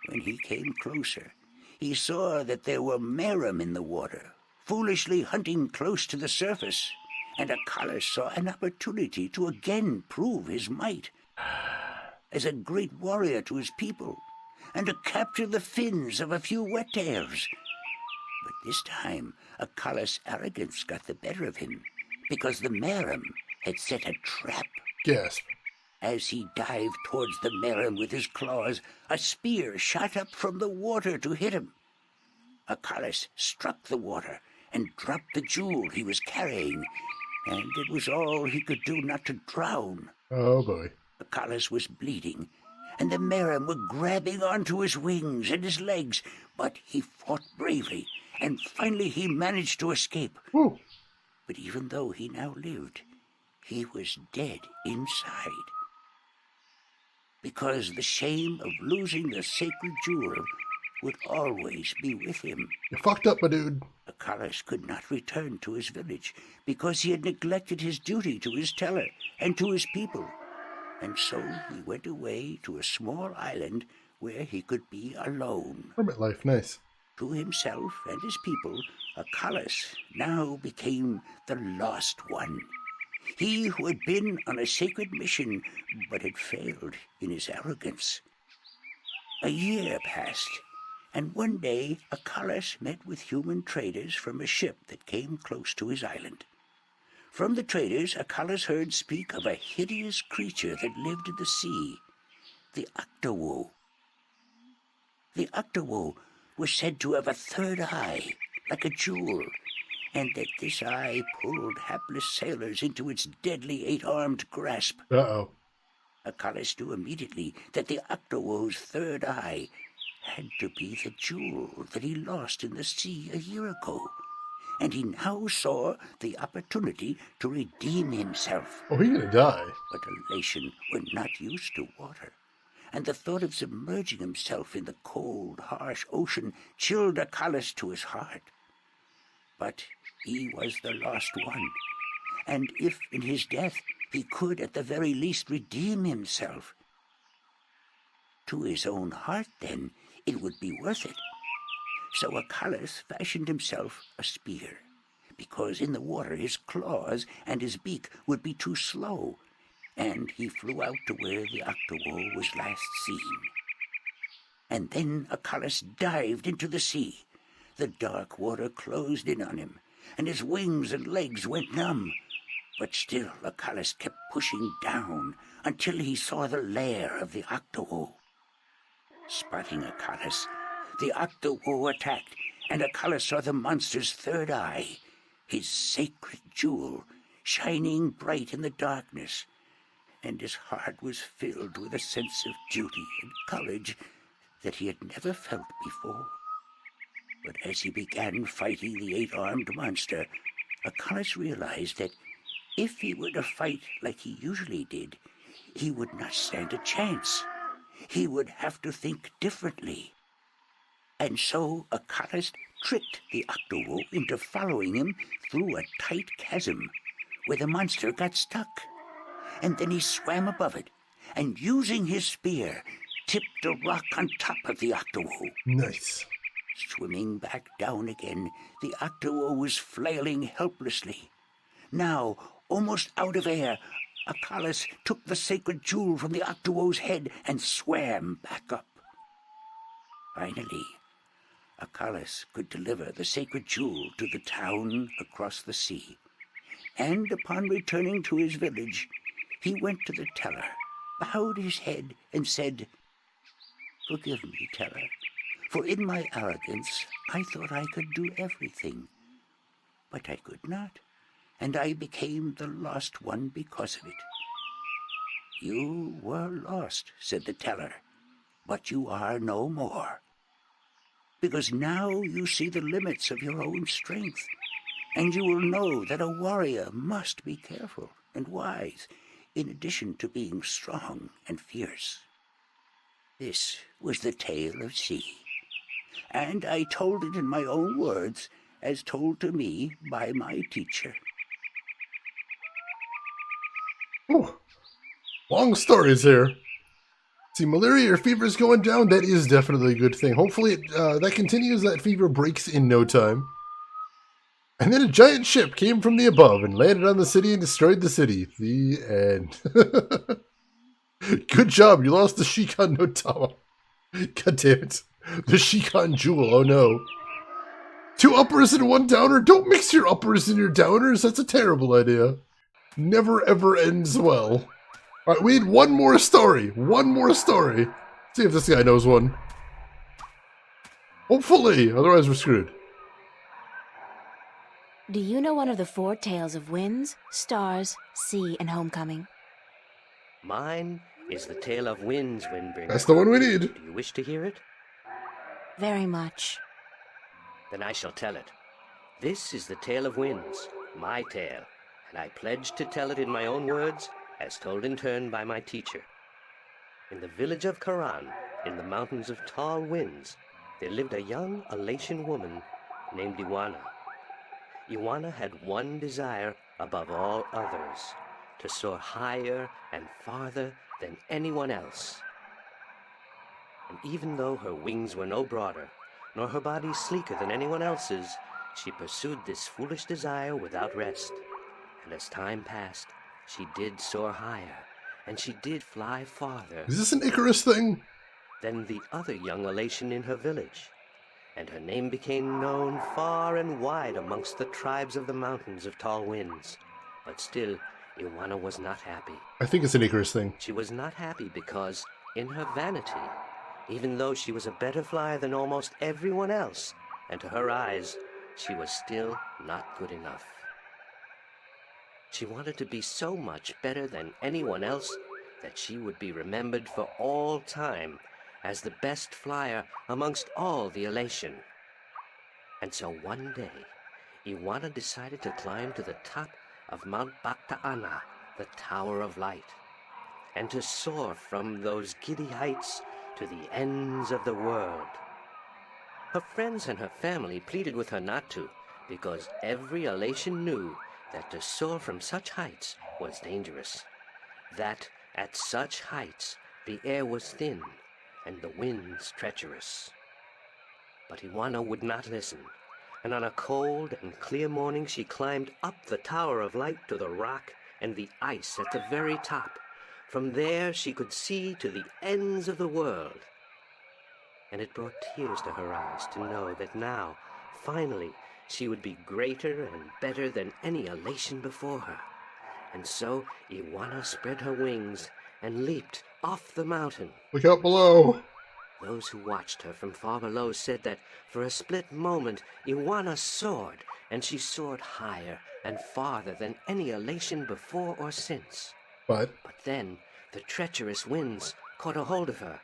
When he came closer, he saw that there were Merum in the water, foolishly hunting close to the surface, and Acalas saw an opportunity to again prove his might as a great warrior to his people, and to capture the fins of a few wet-tails. But this time, Acalas' arrogance got the better of him, because the Merum had set a trap. Gasp. As he dived towards the Merum with his claws, a spear shot up from the water to hit him. Acalas struck the water and dropped the jewel he was carrying, and it was all he could do not to drown. Oh, boy. Acalas was bleeding, and the Merum were grabbing onto his wings and his legs, but he fought bravely, and finally he managed to escape. Woo. But even though he now lived, he was dead inside. Because the shame of losing the sacred jewel would always be with him. You fucked up, my dude. Acalas could not return to his village because he had neglected his duty to his teller and to his people. And so he went away to a small island where he could be alone. Hermit life, nice. To himself and his people, Acalas now became the Lost One. He who had been on a sacred mission, but had failed in his arrogance. A year passed, and one day Acalas met with human traders from a ship that came close to his island. From the traders, Acalas heard speak of a hideous creature that lived in the sea, the Octowoe. The Octowoe was said to have a third eye, like a jewel, and that this eye pulled hapless sailors into its deadly 8-armed grasp. Uh-oh. Acalas knew immediately that the Octowoe's third eye had to be the jewel that he lost in the sea a year ago, and he now saw the opportunity to redeem himself. Oh, he's gonna die. But elation were not used to water, and the thought of submerging himself in the cold, harsh ocean chilled Acalas to his heart. But he was the Lost One, and if in his death he could at the very least redeem himself, to his own heart, then, it would be worth it. So Acalas fashioned himself a spear, because in the water his claws and his beak would be too slow, and he flew out to where the Octowoe was last seen. And then Acalas dived into the sea. The dark water closed in on him, and his wings and legs went numb. But still Acalas kept pushing down until he saw the lair of the Octowoe. Spotting Acalas, the Octowoe attacked, and Acalas saw the monster's third eye, his sacred jewel, shining bright in the darkness, and his heart was filled with a sense of duty and courage that he had never felt before. But as he began fighting the 8-armed monster, Acalas realized that if he were to fight like he usually did, he would not stand a chance. He would have to think differently. And so Acalas tricked the Octowoe into following him through a tight chasm where the monster got stuck. And then he swam above it, and using his spear, tipped a rock on top of the Octowoe. Nice. Swimming back down again, the Octowoe was flailing helplessly. Now, almost out of air, Acalas took the sacred jewel from the Octowoe's head and swam back up. Finally, Akalis could deliver the sacred jewel to the town across the sea. And upon returning to his village, he went to the teller, bowed his head, and said, "Forgive me, teller, for in my arrogance I thought I could do everything. But I could not, and I became the lost one because of it." "You were lost," said the teller, "but you are no more. Because now you see the limits of your own strength, and you will know that a warrior must be careful and wise, in addition to being strong and fierce." This was the tale of C, and I told it in my own words, as told to me by my teacher. Ooh, long stories here. See, malaria or fever is going down. That is definitely a good thing. Hopefully that continues. That fever breaks in no time. And then a giant ship came from the above and landed on the city and destroyed the city. The end. Good job. You lost the Shikan no Tawa. God damn it. The Shikan jewel. Oh no. 2 uppers and 1 downer. Don't mix your uppers and your downers. That's a terrible idea. Never ever ends well. Alright, we need one more story. One more story. See if this guy knows one. Hopefully. Otherwise we're screwed. Do you know one of the 4 tales of winds, stars, sea, and homecoming? Mine is the tale of winds, Windbringer. That's the one we need. Do you wish to hear it? Very much. Then I shall tell it. This is the tale of winds, my tale, and I pledge to tell it in my own words, as told in turn by my teacher. In the village of Karan, in the mountains of tall winds, there lived a young Alatian woman named Iwana. Iwana had one desire above all others, to soar higher and farther than anyone else. And even though her wings were no broader, nor her body sleeker than anyone else's, she pursued this foolish desire without rest. And as time passed, she did soar higher, and she did fly farther. Is this an Icarus thing? Than the other young Alatian in her village, and her name became known far and wide amongst the tribes of the mountains of tall winds. But still, Iwana was not happy. I think it's an Icarus thing. She was not happy because, in her vanity, even though she was a better flyer than almost everyone else, and to her eyes, she was still not good enough. She wanted to be so much better than anyone else that she would be remembered for all time as the best flyer amongst all the Alatian. And so one day, Iwana decided to climb to the top of Mount Bakta'ana, the Tower of Light, and to soar from those giddy heights to the ends of the world. Her friends and her family pleaded with her not to, because every Alatian knew that to soar from such heights was dangerous, that at such heights the air was thin and the winds treacherous. But Iwana would not listen, and on a cold and clear morning she climbed up the Tower of Light to the rock and the ice at the very top. From there she could see to the ends of the world. And it brought tears to her eyes to know that now, finally, she would be greater and better than any Alatian before her. And so Iwana spread her wings and leaped off the mountain. Look out below. Those who watched her from far below said that for a split moment Iwana soared, and she soared higher and farther than any Alatian before or since. But then the treacherous winds caught a hold of her,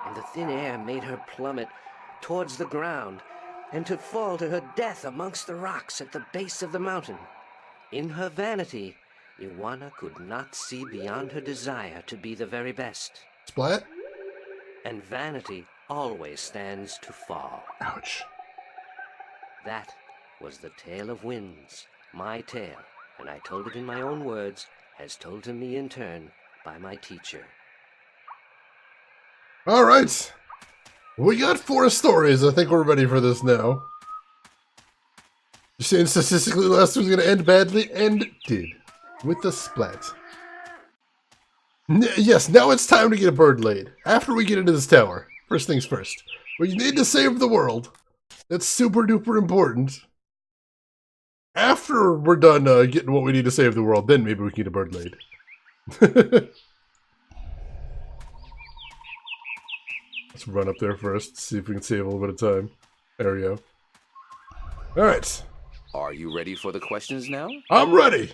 and the thin air made her plummet towards the ground, and to fall to her death amongst the rocks at the base of the mountain. In her vanity, Iwana could not see beyond her desire to be the very best. Splat? And vanity always stands to fall. Ouch. That was the tale of winds, my tale, and I told it in my own words, as told to me in turn by my teacher. Alright. We got 4 stories. I think we're ready for this now. You're saying statistically the last one's going to end badly? And it did. With the splat. Yes, now it's time to get a bird laid. After we get into this tower. First things first. We need to save the world. That's super duper important. After we're done getting what we need to save the world, then maybe we can get a bird laid. Let's run up there first, see if we can save a little bit of time. There we go. Alright. Are you ready for the questions now? I'm ready!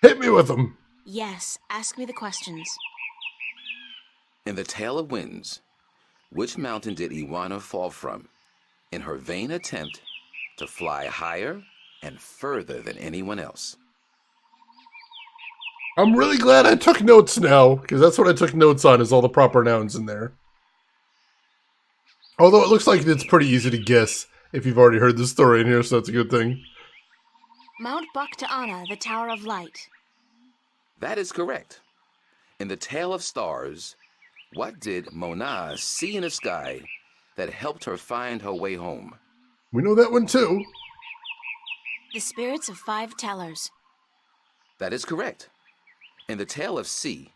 Hit me with them! Yes, ask me the questions. In the Tale of Winds, which mountain did Iwana fall from in her vain attempt to fly higher and further than anyone else? I'm really glad I took notes now, because that's what I took notes on, is all the proper nouns in there. Although it looks like it's pretty easy to guess if you've already heard the story in here, so that's a good thing. Mount Bakta'ana, the Tower of Light. That is correct. In the Tale of Stars, what did Mona see in the sky that helped her find her way home? We know that one too. The spirits of 5 tellers. That is correct. In the Tale of Sea,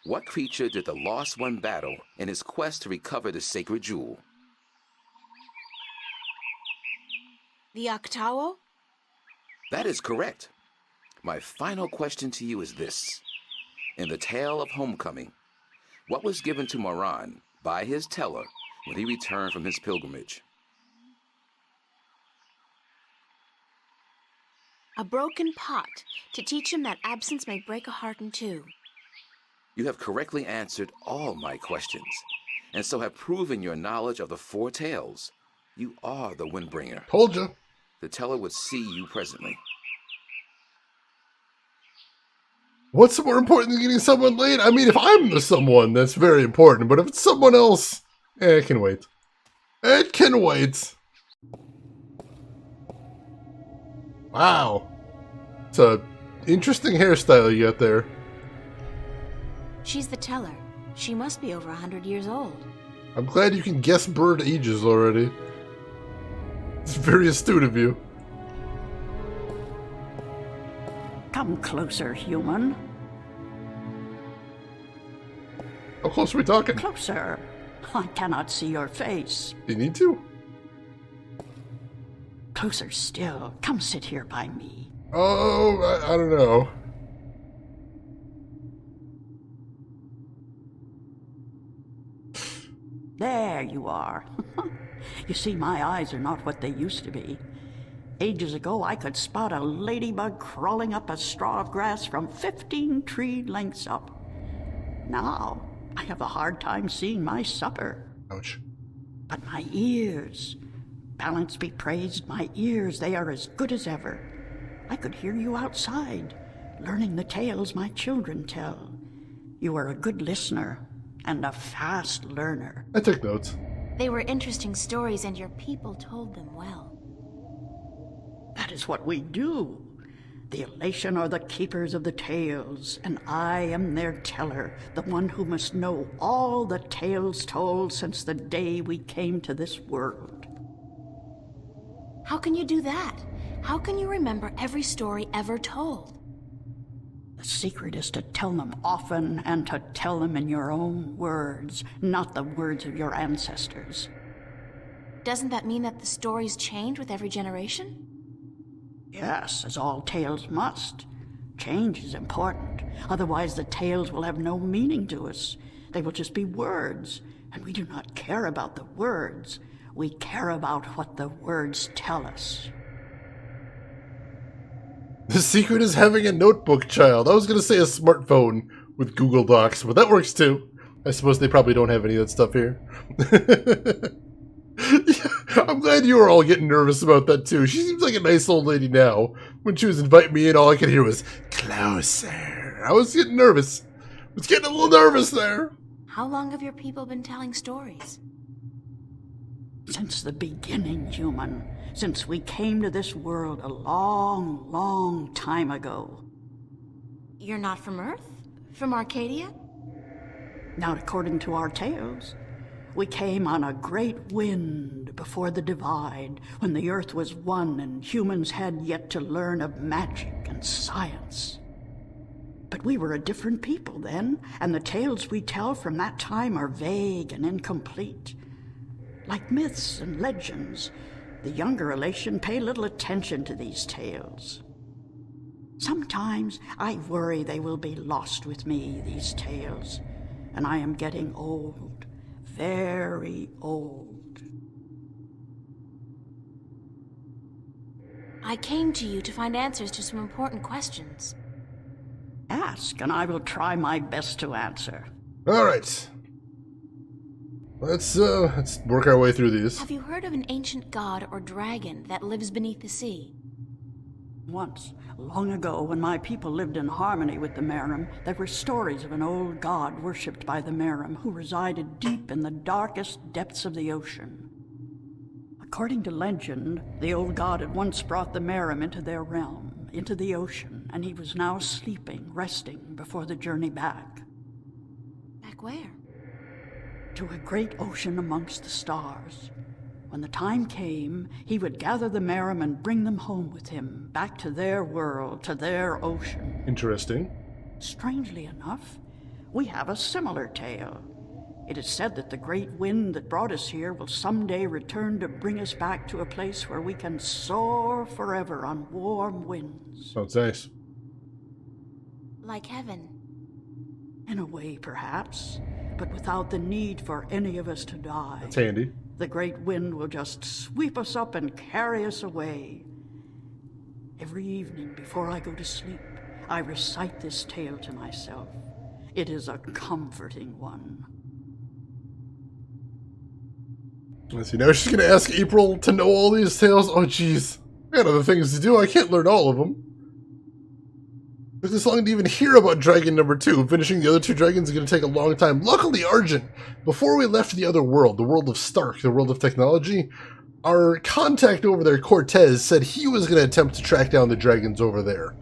what creature did the Lost One battle in his quest to recover the sacred jewel? The Octawo? That is correct. My final question to you is this. In the Tale of Homecoming, what was given to Moran by his teller when he returned from his pilgrimage? A broken pot, to teach him that absence may break a heart in two. You have correctly answered all my questions, and so have proven your knowledge of the 4 tales. You are the Windbringer. Told you. The teller would see you presently. What's more important than getting someone laid? I mean, if I'm the someone, that's very important. But if it's someone else, it can wait. It can wait. Wow. It's a interesting hairstyle you got there. She's the teller. She must be over 100 years old. I'm glad you can guess bird ages already. It's very astute of you. Come closer, human. How close are we talking? Closer. I cannot see your face. You need to? Closer still. Come sit here by me. Oh, I don't know. There you are. You see, my eyes are not what they used to be. Ages ago, I could spot a ladybug crawling up a straw of grass from 15 tree lengths up. Now, I have a hard time seeing my supper. Ouch. But my ears, balance be praised, my ears, they are as good as ever. I could hear you outside, learning the tales my children tell. You are a good listener and a fast learner. I took notes. They were interesting stories, and your people told them well. That is what we do. The Elation are the keepers of the tales, and I am their teller, the one who must know all the tales told since the day we came to this world. How can you do that? How can you remember every story ever told? The secret is to tell them often and to tell them in your own words, not the words of your ancestors. Doesn't that mean that the stories change with every generation? Yes, as all tales must. Change is important. Otherwise, the tales will have no meaning to us. They will just be words, and we do not care about the words. We care about what the words tell us. The secret is having a notebook, child. I was going to say a smartphone with Google Docs, but that works too. I suppose they probably don't have any of that stuff here. Yeah, I'm glad you were all getting nervous about that too. She seems like a nice old lady now. When she was inviting me in, all I could hear was, closer. I was getting nervous. I was getting a little nervous there. How long have your people been telling stories? Since the beginning, human. Since we came to this world a long, long time ago. You're not from Earth? From Arcadia? Not according to our tales. We came on a great wind before the divide, when the earth was one and humans had yet to learn of magic and science. But we were a different people then, and the tales we tell from that time are vague and incomplete. Like myths and legends, the younger relation pay little attention to these tales. Sometimes I worry they will be lost with me, these tales, and I am getting old, very old. I came to you to find answers to some important questions. Ask, and I will try my best to answer. All right. Let's work our way through these. Have you heard of an ancient god or dragon that lives beneath the sea? Once, long ago, when my people lived in harmony with the Merim, there were stories of an old god worshipped by the Merim who resided deep in the darkest depths of the ocean. According to legend, the old god had once brought the Merim into their realm, into the ocean, and he was now sleeping, resting before the journey back. Back where? To a great ocean amongst the stars. When the time came, he would gather the Merim and bring them home with him, back to their world, to their ocean. Interesting. Strangely enough, we have a similar tale. It is said that the great wind that brought us here will someday return to bring us back to a place where we can soar forever on warm winds. Sounds nice. Like heaven. In a way, perhaps, but without the need for any of us to die. That's handy. The great wind will just sweep us up and carry us away. Every evening before I go to sleep, I recite this tale to myself. It is a comforting one. Let's see, now she's going to ask April to know all these tales. Oh, jeez. I got other things to do. I can't learn all of them. Took this long to even hear about Dragon number 2. Finishing the other 2 dragons is going to take a long time. Luckily, Argent, before we left the other world, the world of Stark, the world of technology, our contact over there, Cortez, said he was going to attempt to track down the dragons over there.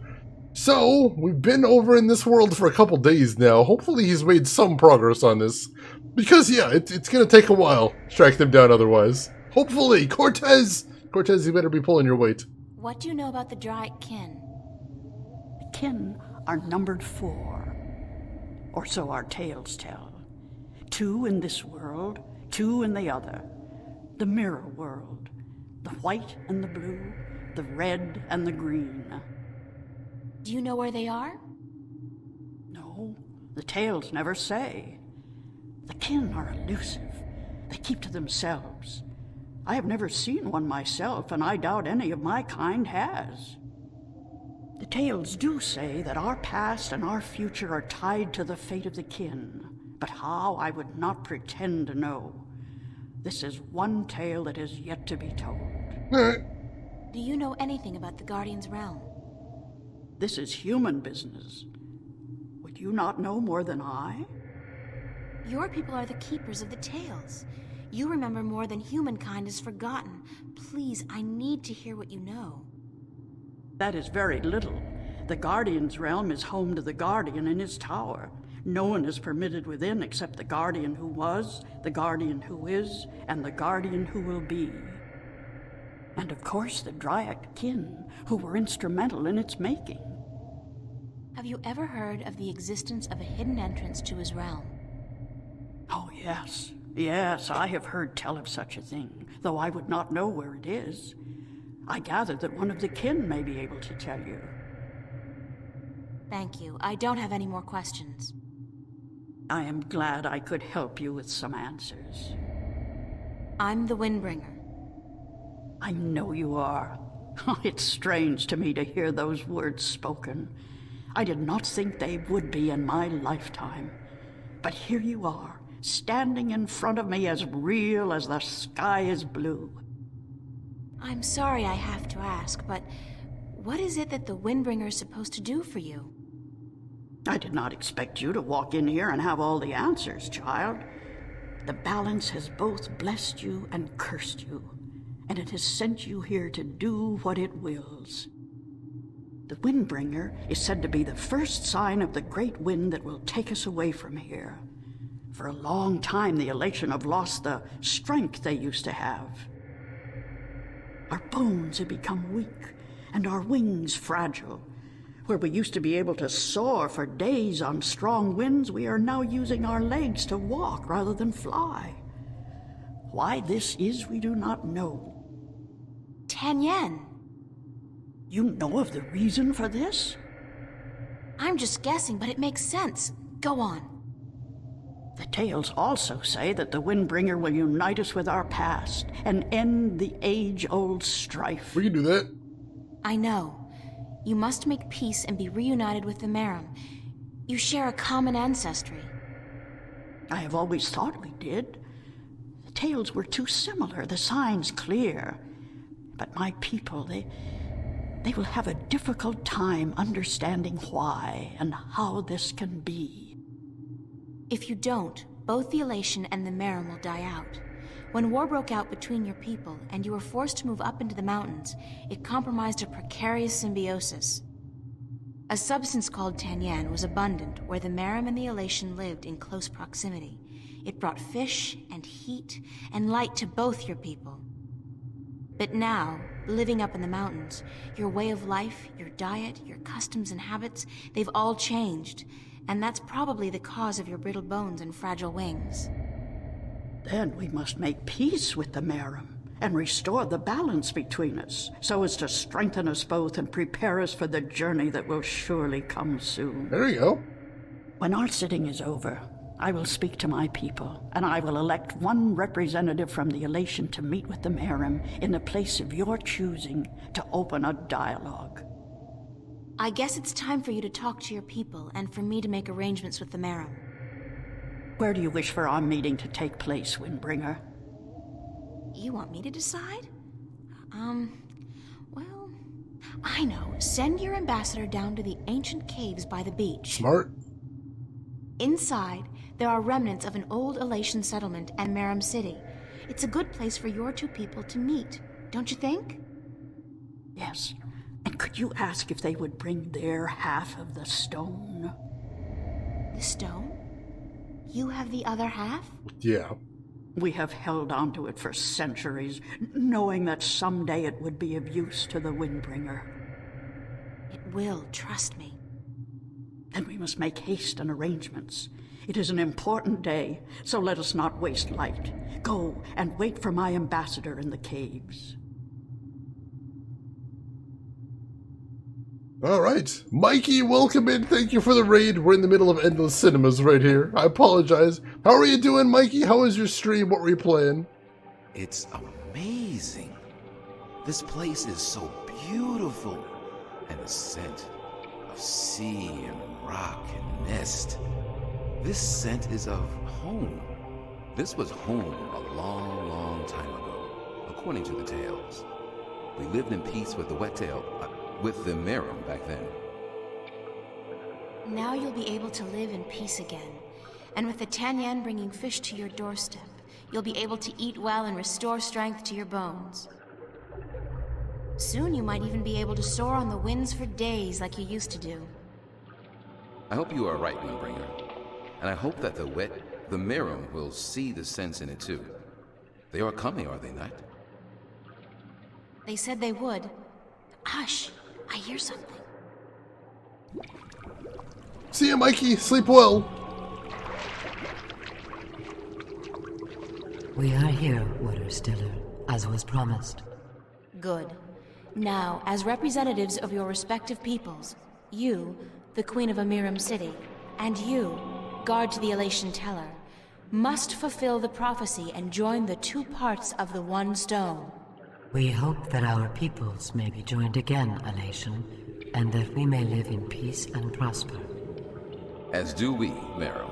So, we've been over in this world for a couple days now. Hopefully he's made some progress on this. Because, yeah, it's going to take a while to track them down otherwise. Hopefully, Cortez, you better be pulling your weight. What do you know about the Dryad kin? The kin are numbered 4, or so our tales tell. 2 in this world, 2 in the other. The mirror world. The white and the blue, the red and the green. Do you know where they are? No, the tales never say. The kin are elusive. They keep to themselves. I have never seen one myself, and I doubt any of my kind has. The tales do say that our past and our future are tied to the fate of the kin, but how I would not pretend to know. This is one tale that is yet to be told. Do you know anything about the Guardian's realm? This is human business. Would you not know more than I? Your people are the keepers of the tales. You remember more than humankind has forgotten. Please, I need to hear what you know. That is very little. The Guardian's realm is home to the Guardian in his tower. No one is permitted within except the Guardian who was, the Guardian who is, and the Guardian who will be. And of course the Dryad kin, who were instrumental in its making. Have you ever heard of the existence of a hidden entrance to his realm? Oh, yes. Yes, I have heard tell of such a thing, though I would not know where it is. I gather that one of the kin may be able to tell you. Thank you. I don't have any more questions. I am glad I could help you with some answers. I'm the Windbringer. I know you are. It's strange to me to hear those words spoken. I did not think they would be in my lifetime. But here you are, standing in front of me as real as the sky is blue. I'm sorry I have to ask, but what is it that the Windbringer is supposed to do for you? I did not expect you to walk in here and have all the answers, child. The balance has both blessed you and cursed you, and it has sent you here to do what it wills. The Windbringer is said to be the first sign of the great wind that will take us away from here. For a long time, the Elation have lost the strength they used to have. Our bones have become weak, and our wings fragile. Where we used to be able to soar for days on strong winds, we are now using our legs to walk rather than fly. Why this is, we do not know. Tian. You know of the reason for this? I'm just guessing, but it makes sense. Go on. The tales also say that the Windbringer will unite us with our past and end the age-old strife. We can do that. I know. You must make peace and be reunited with the Merum. You share a common ancestry. I have always thought we did. The tales were too similar, the signs clear. But my people, they will have a difficult time understanding why and how this can be. If you don't, both the Elation and the Merum will die out. When war broke out between your people and you were forced to move up into the mountains, it compromised a precarious symbiosis. A substance called Tian was abundant where the Merum and the Elation lived in close proximity. It brought fish and heat and light to both your people. But now, living up in the mountains, your way of life, your diet, your customs and habits, they've all changed. And that's probably the cause of your brittle bones and fragile wings. Then we must make peace with the Merum and restore the balance between us, so as to strengthen us both and prepare us for the journey that will surely come soon. There you go. When our sitting is over, I will speak to my people, and I will elect one representative from the Elation to meet with the Merum in the place of your choosing to open a dialogue. I guess it's time for you to talk to your people and for me to make arrangements with the Merum. Where do you wish for our meeting to take place, Windbringer? You want me to decide? Well, I know. Send your ambassador down to the ancient caves by the beach. Smart. Inside, there are remnants of an old Elation settlement and Merum City. It's a good place for your two people to meet, don't you think? Yes. And could you ask if they would bring their half of the stone? The stone? You have the other half? Yeah. We have held on to it for centuries, knowing that someday it would be of use to the Windbringer. It will, trust me. Then we must make haste and arrangements. It is an important day, so let us not waste light. Go and wait for my ambassador in the caves. All right. Mikey, welcome in. Thank you for the raid. We're in the middle of Endless Cinemas right here. I apologize. How are you doing, Mikey? How was your stream? What were you playing? It's amazing. This place is so beautiful. And the scent of sea and rock and mist. This scent is of home. This was home a long, long time ago, according to the tales. We lived in peace with the Wet-tail, with the Merum back then. Now you'll be able to live in peace again. And with the Tian bringing fish to your doorstep, you'll be able to eat well and restore strength to your bones. Soon you might even be able to soar on the winds for days like you used to do. I hope you are right, Windbringer. And I hope that the Merum will see the sense in it too. They are coming, are they not? They said they would. Hush, I hear something. See ya, Mikey. Sleep well. We are here, Waterstiller, as was promised. Good. Now, as representatives of your respective peoples, you, the Queen of Merum City, and you, guard to the Elation Teller, must fulfill the prophecy and join the two parts of the one stone. We hope that our peoples may be joined again, Elation, and that we may live in peace and prosper. As do we, Merum.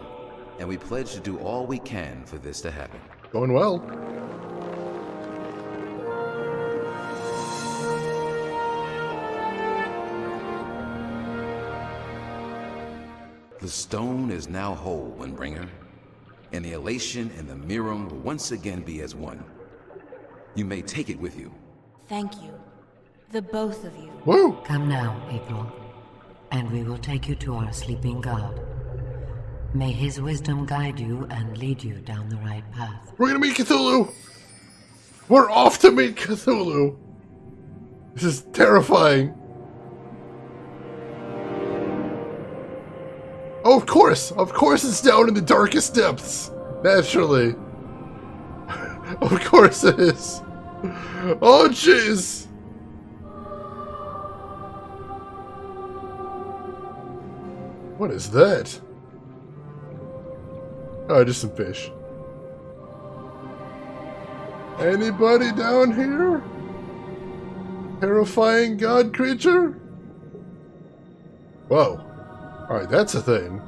And we pledge to do all we can for this to happen. Going well. The stone is now whole, Windbringer, and the Elation and the Merum will once again be as one. You may take it with you. Thank you. The both of you. Woo! Come now, April, and we will take you to our sleeping god. May his wisdom guide you and lead you down the right path. We're gonna meet Cthulhu! We're off to meet Cthulhu! This is terrifying. Oh, of course it's down in the darkest depths. Naturally. Of course it is. Oh, jeez. What is that? Oh, just some fish. Anybody down here? Terrifying god creature? Whoa. Alright, that's a thing.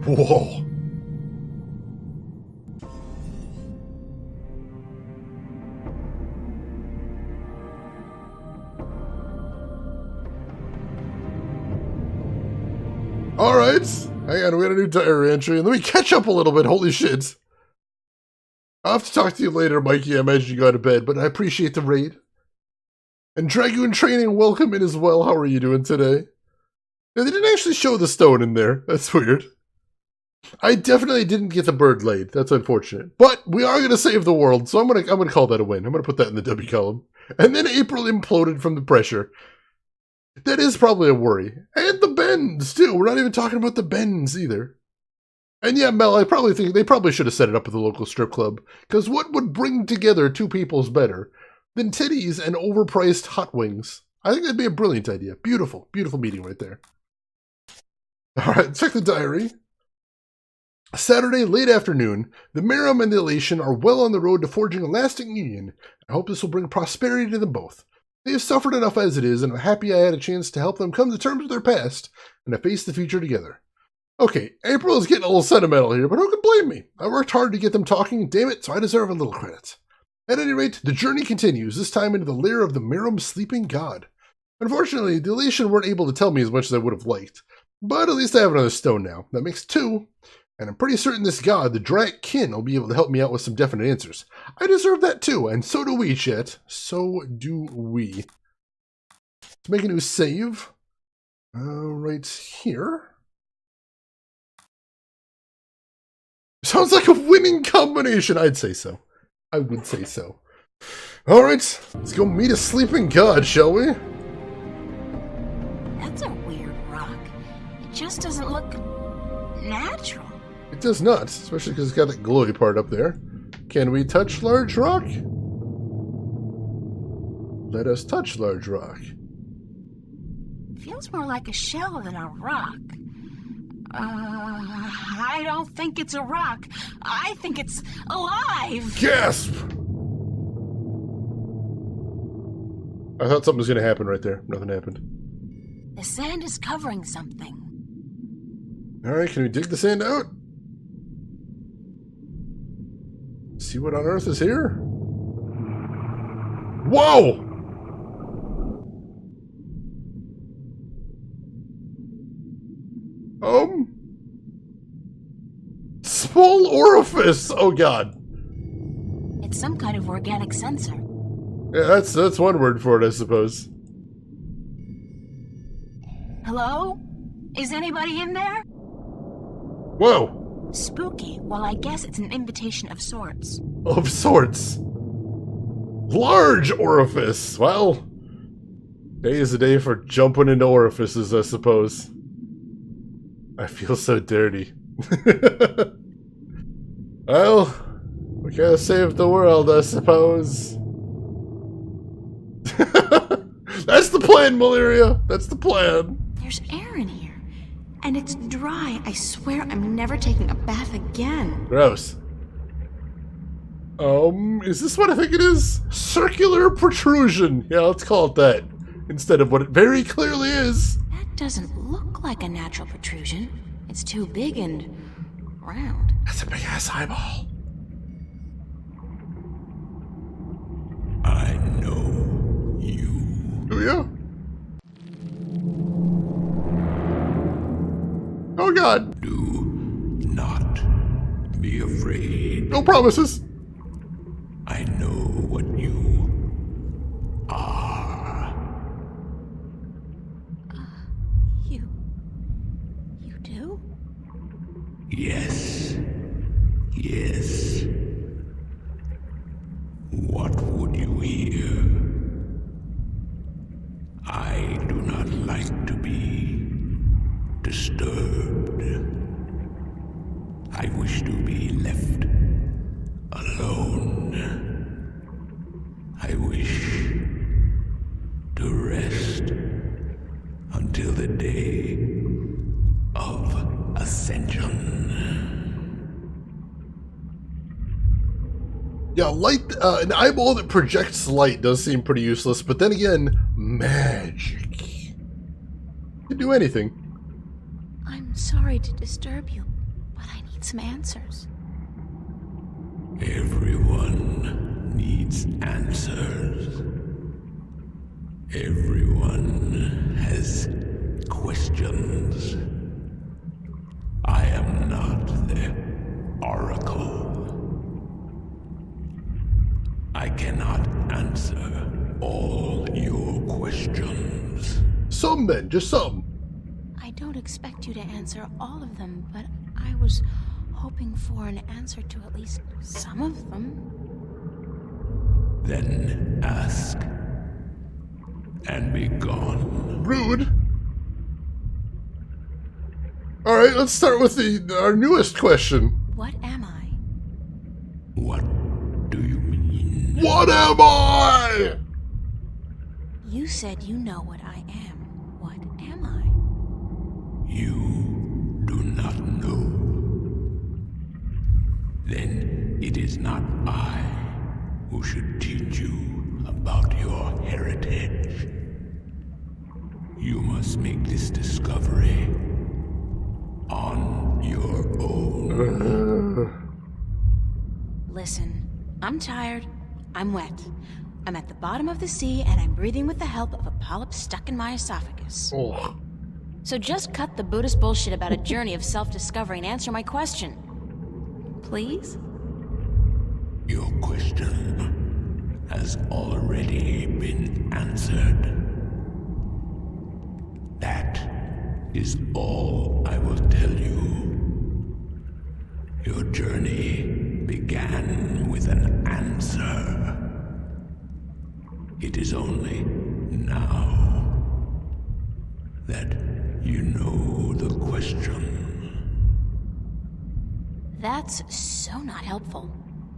Whoa. Alright. Hang on, we got a new diary entry. And let me catch up a little bit. Holy shit. I'll have to talk to you later, Mikey. I imagine you got to bed, but I appreciate the raid. And Dragoon Training, welcome in as well. How are you doing today? Now, they didn't actually show the stone in there. That's weird. I definitely didn't get the bird laid. That's unfortunate. But we are going to save the world, so I'm gonna call that a win. I'm going to put that in the W column. And then April imploded from the pressure. That is probably a worry. And the bends, too. We're not even talking about the bends, either. And yeah, Mel, I probably think they probably should have set it up at the local strip club. Because what would bring together two peoples better than titties and overpriced hot wings? I think that'd be a brilliant idea. Beautiful, beautiful meeting right there. Alright, check the diary. Saturday, late afternoon, the Miram and the Elation are well on the road to forging a lasting union. I hope this will bring prosperity to them both. They have suffered enough as it is, and I'm happy I had a chance to help them come to terms with their past and to face the future together. Okay, April is getting a little sentimental here, but who can blame me? I worked hard to get them talking, damn it, so I deserve a little credit. At any rate, the journey continues, this time into the lair of the Miram sleeping god. Unfortunately, the Elation weren't able to tell me as much as I would have liked, but at least I have another stone now. That makes two. And I'm pretty certain this god, the Drak Kin, will be able to help me out with some definite answers. I deserve that too, and so do we, chat. So do we. Let's make a new save. Right here. Sounds like a winning combination. I'd say so. I would say so. Alright, let's go meet a sleeping god, shall we? That's a weird rock. It just doesn't look natural. It does not, especially because it's got that glowy part up there. Can we touch large rock? Let us touch large rock. Feels more like a shell than a rock. I don't think it's a rock. I think it's alive. Gasp! I thought something was going to happen right there. Nothing happened. The sand is covering something. Alright, can we dig the sand out? See what on earth is here? Whoa! Small orifice! Oh god. It's some kind of organic sensor. Yeah, that's one word for it, I suppose. Hello? Is anybody in there? Whoa! Spooky. Well, I guess it's an invitation of sorts. Of sorts. Large orifice. Well, day is a day for jumping into orifices, I suppose. I feel so dirty. Well, we gotta save the world, I suppose. That's the plan, Malaria. That's the plan. There's air in here. And it's dry. I swear I'm never taking a bath again. Gross. Is this what I think it is? Circular protrusion. Yeah, let's call it that. Instead of what it very clearly is. That doesn't look like a natural protrusion. It's too big and round. That's a big ass eyeball. I know you. Oh, yeah? Oh, God. Do not be afraid. No promises. I know what you are. You do? Yes. Yes. I do not like to be disturbed. I wish to be left alone. I wish to rest until the day of ascension. Yeah, light, an eyeball that projects light does seem pretty useless, but then again, magic. Can do anything. I'm sorry to disturb you, but I need some answers. Everyone needs answers. Everyone has questions. I am not the oracle. I cannot answer all your questions. Some then, just some. I don't expect you to answer all of them, but I was hoping for an answer to at least some of them. Then ask and be gone. Rude. Alright, let's start with our newest question. What am I? What do you mean? What am I? You said you know what I am. What am I? You do not know. Then it is not I who should teach you about your heritage. You must make this discovery on your own. Listen, I'm tired. I'm wet. I'm at the bottom of the sea, and I'm breathing with the help of a polyp stuck in my esophagus. Oh. So just cut the Buddhist bullshit about a journey of self-discovery and answer my question. Please? Your question has already been answered. That is all I will tell you. Your journey began with an answer. It is only now that you know the question. That's so not helpful,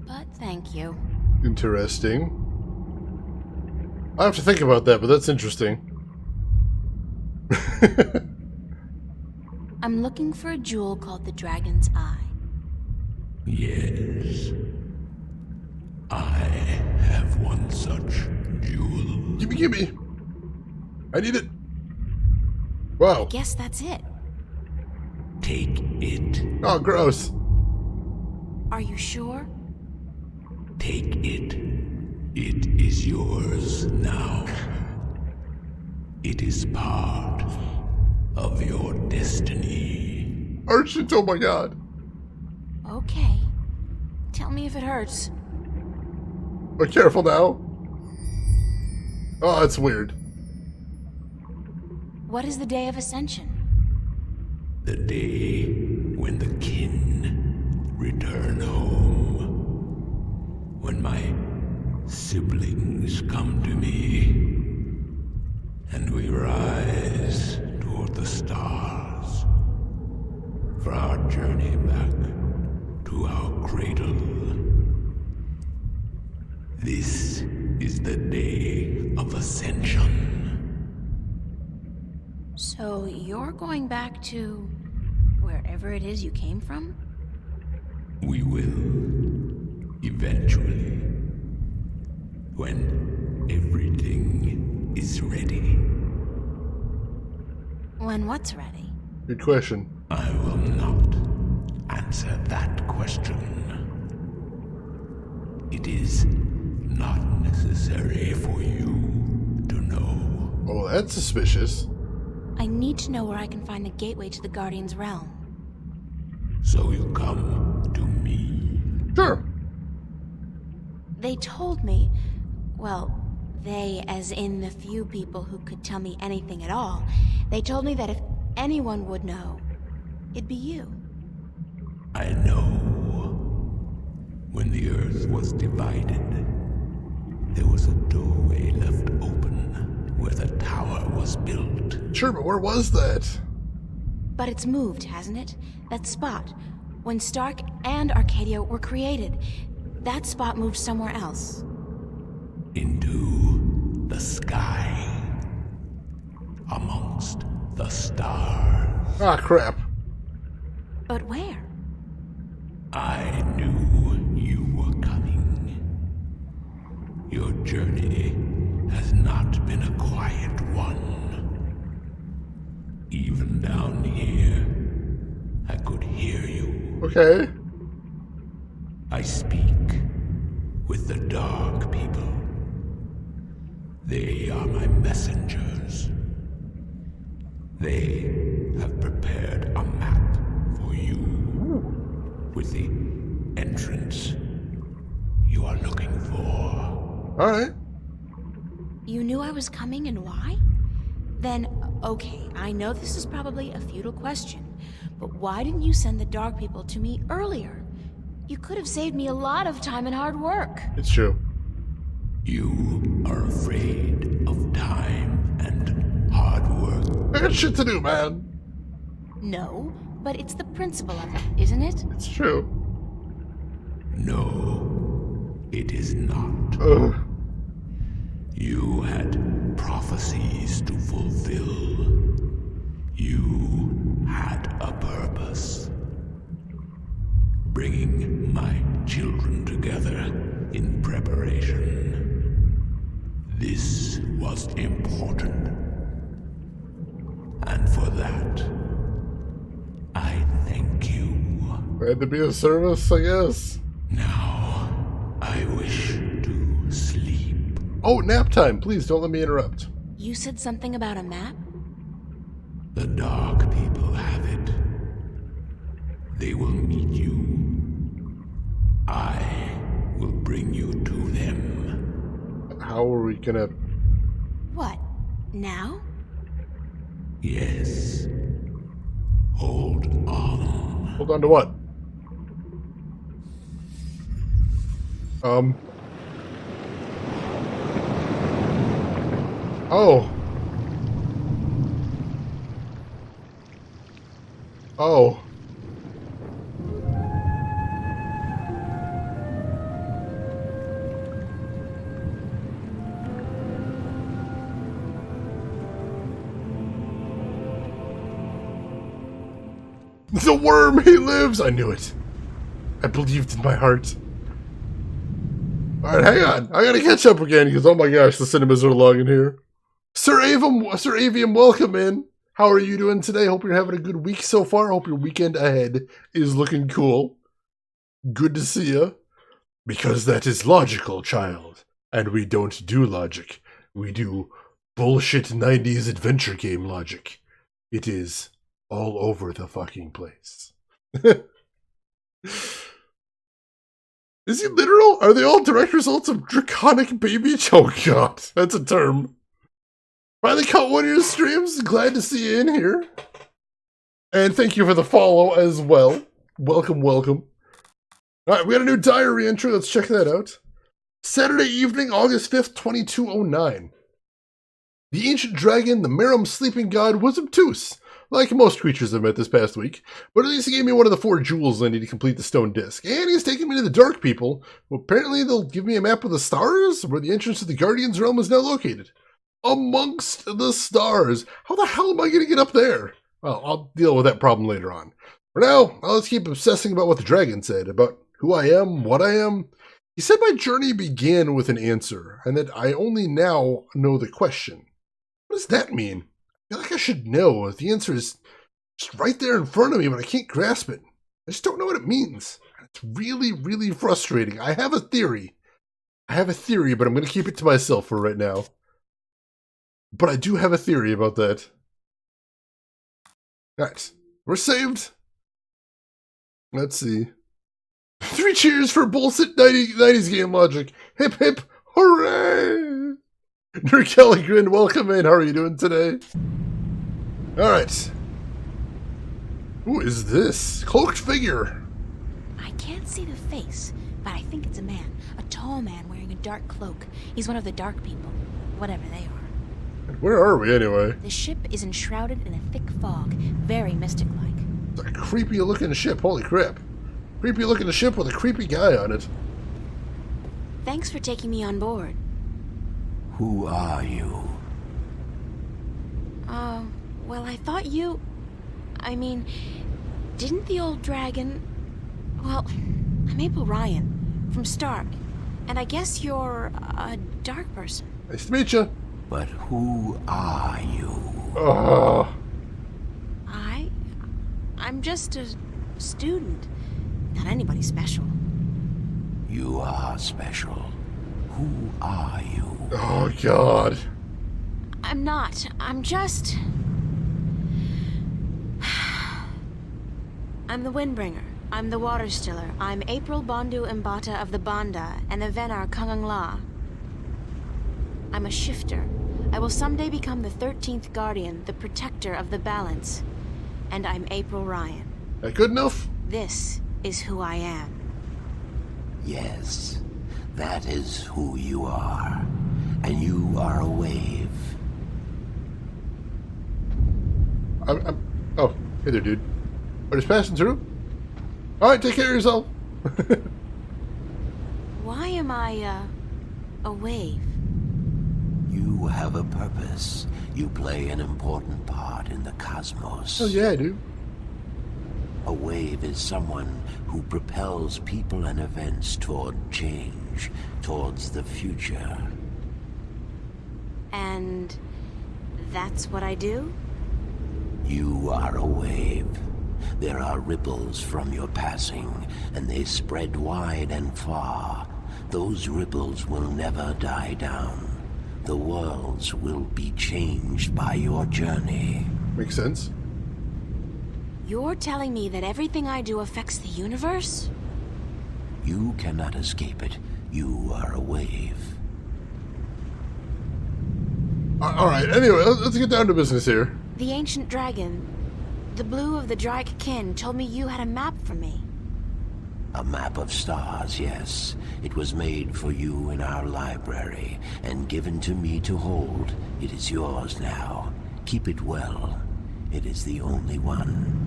but thank you. Interesting. I have to think about that, but that's interesting. I'm looking for a jewel called the Dragon's Eye. Yes. I have one such jewel. Gimme. I need it. Wow. I guess that's it. Take it. Oh, gross. Are you sure? Take it. It is yours now. It is part of your destiny. Urchins, oh my god. Okay. Tell me if it hurts. Oh, careful now. Oh, that's weird. What is the Day of Ascension? The day when the kin return home. When my siblings come to me. And we rise toward the stars. For our journey back to our cradle. This is the Day of Ascension. So you're going back to wherever it is you came from? We will, eventually, when everything is ready. When what's ready? Good question. I will not answer that question. It is not necessary for you to know. Oh, that's suspicious. I need to know where I can find the gateway to the Guardian's realm. So you come to me. Sure. They told me, well, they as in the few people who could tell me anything at all, they told me that if anyone would know, it'd be you. I know. When the earth was divided, there was a doorway left open where the tower was built. Sure, but where was that? But it's moved, hasn't it? That spot. When Stark and Arcadia were created, that spot moved somewhere else. Into the sky. Amongst the stars. Ah, crap. But where? I knew you were coming. Your journey has not been a quiet one. Even down here, I could hear you. Okay. I speak with the Dark People. They are my messengers. They have prepared a map for you with the entrance you are looking for. All right. You knew I was coming and why? Then, okay, I know this is probably a futile question, but why didn't you send the Dark People to me earlier? You could have saved me a lot of time and hard work. It's true. You are afraid of time and hard work. I got shit to do, man. No, but it's the principle of it, isn't it? It's true. No, it is not. Ugh. You had prophecies to fulfill. You had a purpose. Bringing my children together in preparation. This was important. And for that, I thank you. I had to be of service, I guess. Now, I wish to sleep. Oh, nap time. Please don't let me interrupt. You said something about a map? The Dark People have it. They will meet you. I will bring you to them. How are we gonna... What? Now? Yes. Hold on. Hold on to what? Oh. Oh. The worm, he lives! I knew it. I believed in my heart. Alright, hang on. I gotta catch up again because, oh my gosh, the cinemas are long in here. Sir Avium, welcome in. How are you doing today? Hope you're having a good week so far. Hope your weekend ahead is looking cool. Good to see you. Because that is logical, child. And we don't do logic. We do bullshit 90s adventure game logic. It is all over the fucking place. Is he literal? Are they all direct results of draconic baby? Oh god, that's a term. Finally caught one of your streams. Glad to see you in here. And thank you for the follow as well. Welcome, welcome. Alright, we got a new diary entry. Let's check that out. Saturday evening, August 5th, 2209. The ancient dragon, the Merum sleeping god, was obtuse, like most creatures I've met this past week, but at least he gave me one of the 4 jewels I need to complete the stone disc, and he's taking me to the Dark People. Well, apparently they'll give me a map of the stars, where the entrance to the Guardian's realm is now located. Amongst the stars. How the hell am I going to get up there? Well, I'll deal with that problem later on. For now, let's keep obsessing about what the dragon said, about who I am, what I am. He said my journey began with an answer, and that I only now know the question. What does that mean? I feel like I should know. The answer is just right there in front of me, but I can't grasp it. I just don't know what it means. It's really, really frustrating. I have a theory. But I'm going to keep it to myself for right now. But I do have a theory about that. Alright, we're saved. Let's see. 3 cheers for bullshit 90s game logic. Hip hip, hooray! Nurkelly grinned, welcome in. How are you doing today? Alright. Who is this? Cloaked figure. I can't see the face, but I think it's a man. A tall man wearing a dark cloak. He's one of the Dark People, whatever they are. Where are we anyway? The ship is enshrouded in a thick fog, very mystic-like. It's a creepy looking ship, holy crap. Creepy looking ship with a creepy guy on it. Thanks for taking me on board. Who are you? Well, I thought you... I mean, didn't the old dragon... Well, I'm April Ryan, from Stark, and I guess you're a dark person. Nice to meet you. But who are you? Oh. I'm just a student. Not anybody special. You are special. Who are you? Oh, God. I'm not. I'm just... I'm the Windbringer. I'm the Water Stiller. I'm April Bondu Mbata of the Banda and the Venar Kangang La. I'm a shifter. I will someday become the 13th Guardian, the protector of the balance. And I'm April Ryan. That good enough? This is who I am. Yes, that is who you are. And you are a wave. Oh, hey there, dude. We're just passing through? Alright, take care of yourself. Why am I, a wave? You have a purpose. You play an important part in the cosmos. Oh, yeah, I do. A wave is someone who propels people and events toward change, towards the future. And that's what I do? You are a wave. There are ripples from your passing, and they spread wide and far. Those ripples will never die down. The worlds will be changed by your journey. Makes sense. You're telling me that everything I do affects the universe? You cannot escape it. You are a wave. Alright, anyway, let's get down to business here. The ancient dragon, the blue of the Drake kin, told me you had a map for me. A map of stars, yes. It was made for you in our library, and given to me to hold. It is yours now. Keep it well. It is the only one.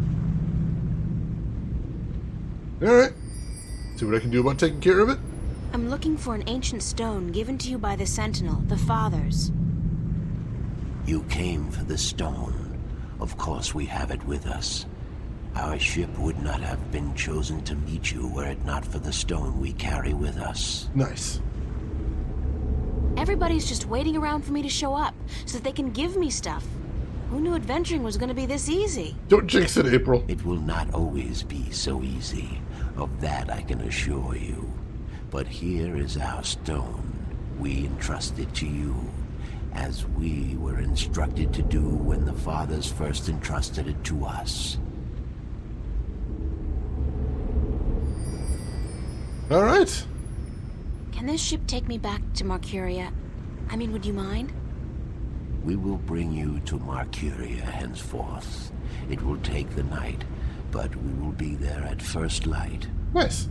Alright. See what I can do about taking care of it? I'm looking for an ancient stone given to you by the Sentinel, the Fathers. You came for the stone. Of course we have it with us. Our ship would not have been chosen to meet you were it not for the stone we carry with us. Nice. Everybody's just waiting around for me to show up, so that they can give me stuff. Who knew adventuring was going to be this easy? Don't jinx it, April. It will not always be so easy. Of that I can assure you. But here is our stone. We entrust it to you, as we were instructed to do when the Fathers first entrusted it to us. Alright. Can this ship take me back to Marcuria? I mean, would you mind? We will bring you to Marcuria henceforth. It will take the night, but we will be there at first light. Nice.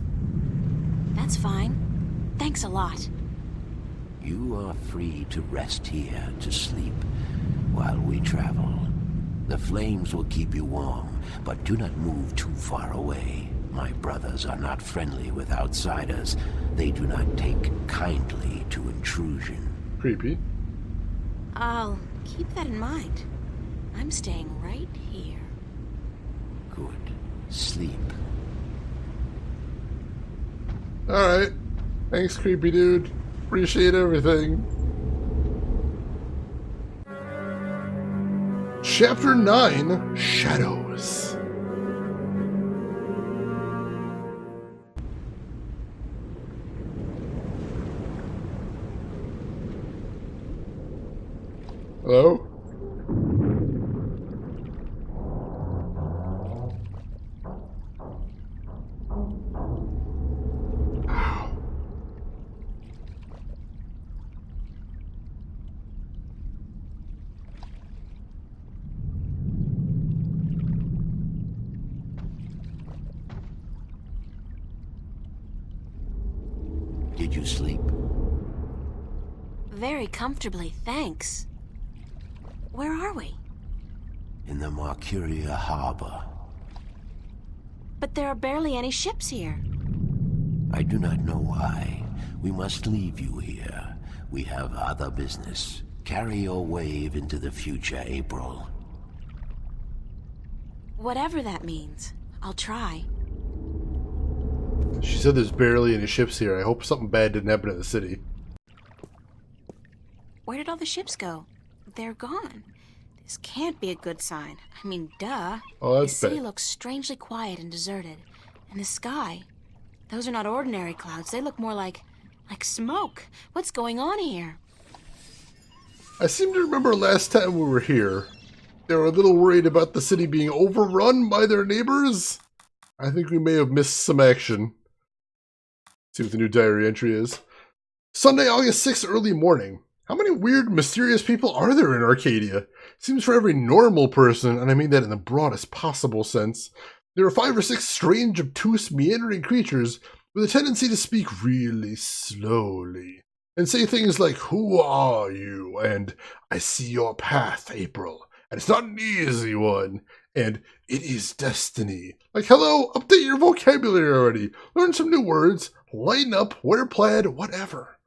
That's fine. Thanks a lot. You are free to rest here, to sleep, while we travel. The flames will keep you warm, but do not move too far away. My brothers are not friendly with outsiders. They do not take kindly to intrusion. Creepy. I'll keep that in mind. I'm staying right here. Good. Sleep. Alright. Thanks, creepy dude. Appreciate everything. Chapter 9, Shadows. Hello? Did you sleep? Very comfortably, thanks. Where are we? In the Marcuria harbor. But there are barely any ships here. I do not know why. We must leave you here. We have other business. Carry your wave into the future, April. Whatever that means, I'll try. She said there's barely any ships here. I hope something bad didn't happen in the city. Where did all the ships go? They're gone. This can't be a good sign. I mean, duh. Oh, that's the city bad. looks strangely quiet and deserted. And the sky, those are not ordinary clouds. They look more like smoke. What's going on here? I seem to remember last time we were here, they were a little worried about the city being overrun by their neighbors. I think we may have missed some action. See what the new diary entry is. Sunday, August 6th, early morning. How many weird, mysterious people are there in Arcadia? Seems for every normal person, and I mean that in the broadest possible sense, there are 5 or 6 strange, obtuse, meandering creatures with a tendency to speak really slowly and say things like, "Who are you?" and "I see your path, April, and it's not an easy one," and "It is destiny." Like, hello, update your vocabulary already. Learn some new words, lighten up, wear plaid, whatever.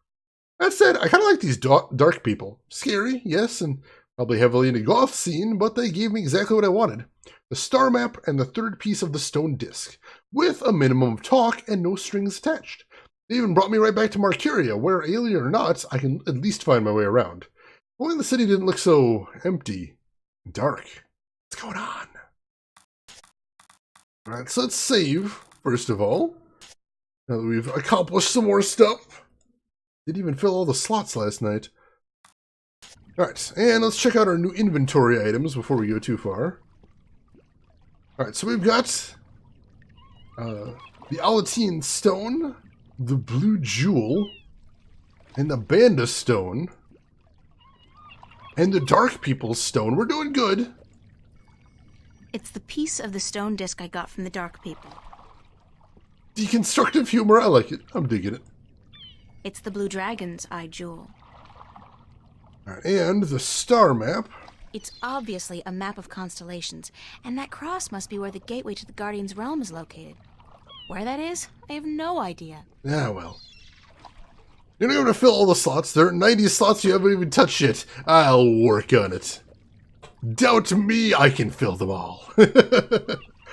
That said, I kind of like these dark people. Scary, yes, and probably heavily into goth scene, but they gave me exactly what I wanted. The star map and the 3rd piece of the stone disc, with a minimum of talk and no strings attached. They even brought me right back to Marcuria, where, alien or not, I can at least find my way around. Only the city didn't look so empty and dark. What's going on? Alright, so let's save, first of all. Now that we've accomplished some more stuff. Didn't even fill all the slots last night. Alright, and let's check out our new inventory items before we go too far. Alright, so we've got the Alatine Stone, the Blue Jewel, and the Banda Stone, and the Dark People's Stone. We're doing good. It's the piece of the stone disc I got from the Dark People. Deconstructive humor, I like it. I'm digging it. It's the Blue Dragon's eye jewel. Alright, and the star map. It's obviously a map of constellations, and that cross must be where the gateway to the Guardian's realm is located. Where that is, I have no idea. Ah, well. You're not going to fill all the slots. There are 90 slots you haven't even touched yet. I'll work on it. Doubt me, I can fill them all.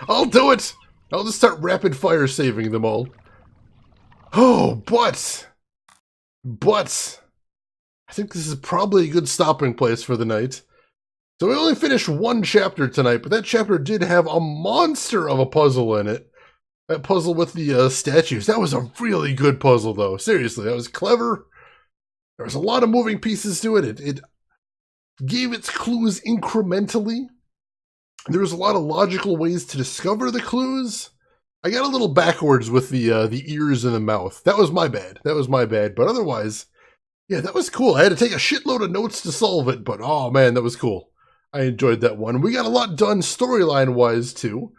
I'll do it. I'll just start rapid fire saving them all. Oh, but I think this is probably a good stopping place for the night. So we only finished 1 chapter tonight, but that chapter did have a monster of a puzzle in it. That puzzle with the statues. That was a really good puzzle, though. Seriously, that was clever. There was a lot of moving pieces to it. It gave its clues incrementally. There was a lot of logical ways to discover the clues. I got a little backwards with the ears and the mouth. That was my bad. But otherwise, yeah, that was cool. I had to take a shitload of notes to solve it, but oh man, that was cool. I enjoyed that one. We got a lot done storyline-wise, too.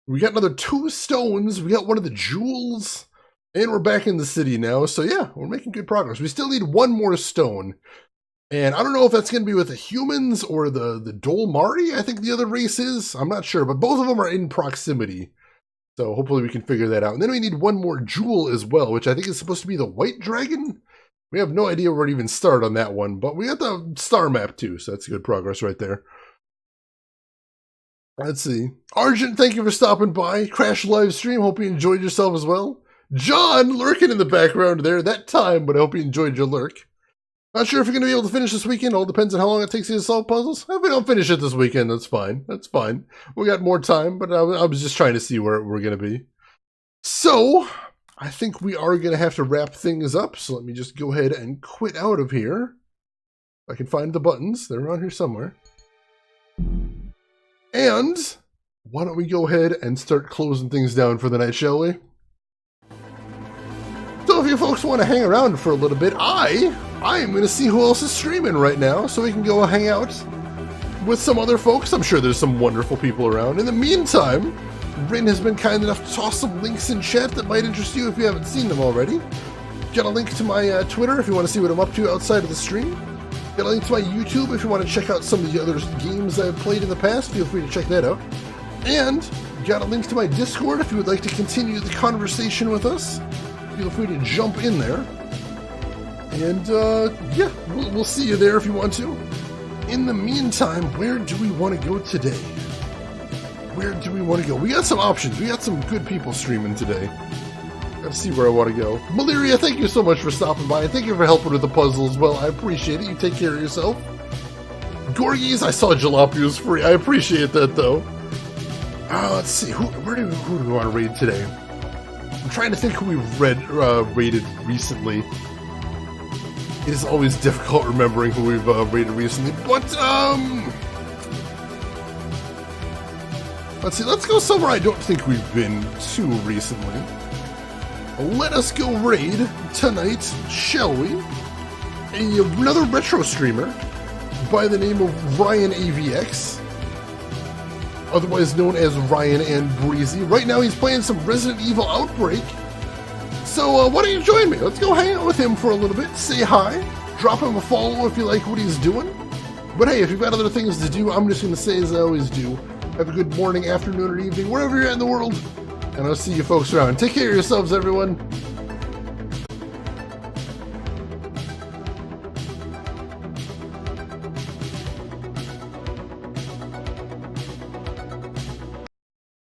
We got another 2 stones. We got one of the jewels. And we're back in the city now. So yeah, we're making good progress. We still need 1 more stone. And I don't know if that's going to be with the humans or the Dolmari, I think the other race is. I'm not sure, but both of them are in proximity. So hopefully we can figure that out. And then we need 1 more jewel as well, which I think is supposed to be the white dragon. We have no idea where to even start on that one, but we got the star map too, so that's good progress right there. Let's see. Argent, thank you for stopping by. Crash live stream, hope you enjoyed yourself as well. John, lurking in the background there, that time, but I hope you enjoyed your lurk. Not sure if you're going to be able to finish this weekend. All depends on how long it takes you to solve puzzles. If we don't finish it this weekend, that's fine. That's fine. We got more time, but I was just trying to see where we're going to be. So, I think we are going to have to wrap things up. So let me just go ahead and quit out of here. If I can find the buttons. They're around here somewhere. And why don't we go ahead and start closing things down for the night, shall we? So if you folks want to hang around for a little bit, I am going to see who else is streaming right now so we can go hang out with some other folks. I'm sure there's some wonderful people around. In the meantime, Rin has been kind enough to toss some links in chat that might interest you if you haven't seen them already. Got a link to my Twitter if you want to see what I'm up to outside of the stream. Got a link to my YouTube if you want to check out some of the other games I've played in the past. Feel free to check that out. And got a link to my Discord if you would like to continue the conversation with us. Feel free to jump in there. And yeah, we'll see you there if you want to. In the meantime, where do we want to go today? Where do we want to go? We got some options. We got some good people streaming today. Let's see where I want to go. Valeria, thank you so much for stopping by. Thank you for helping with the puzzle as well. I appreciate it. You take care of yourself. Gorgies, I saw Jalapenos free. I appreciate that, though. Let's see. Who do we want to raid today? I'm trying to think who we've raided recently. It is always difficult remembering who we've raided recently. But, let's see. Let's go somewhere I don't think we've been to recently. Let us go raid tonight, shall we? Another retro streamer by the name of Ryan AVX, otherwise known as Ryan and Breezy. Right now he's playing some Resident Evil Outbreak. So why don't you join me? Let's go hang out with him for a little bit, say hi, drop him a follow if you like what he's doing. But hey, if you've got other things to do, I'm just going to say as I always do, have a good morning, afternoon, or evening, wherever you're at in the world. And I'll see you folks around. Take care of yourselves, everyone.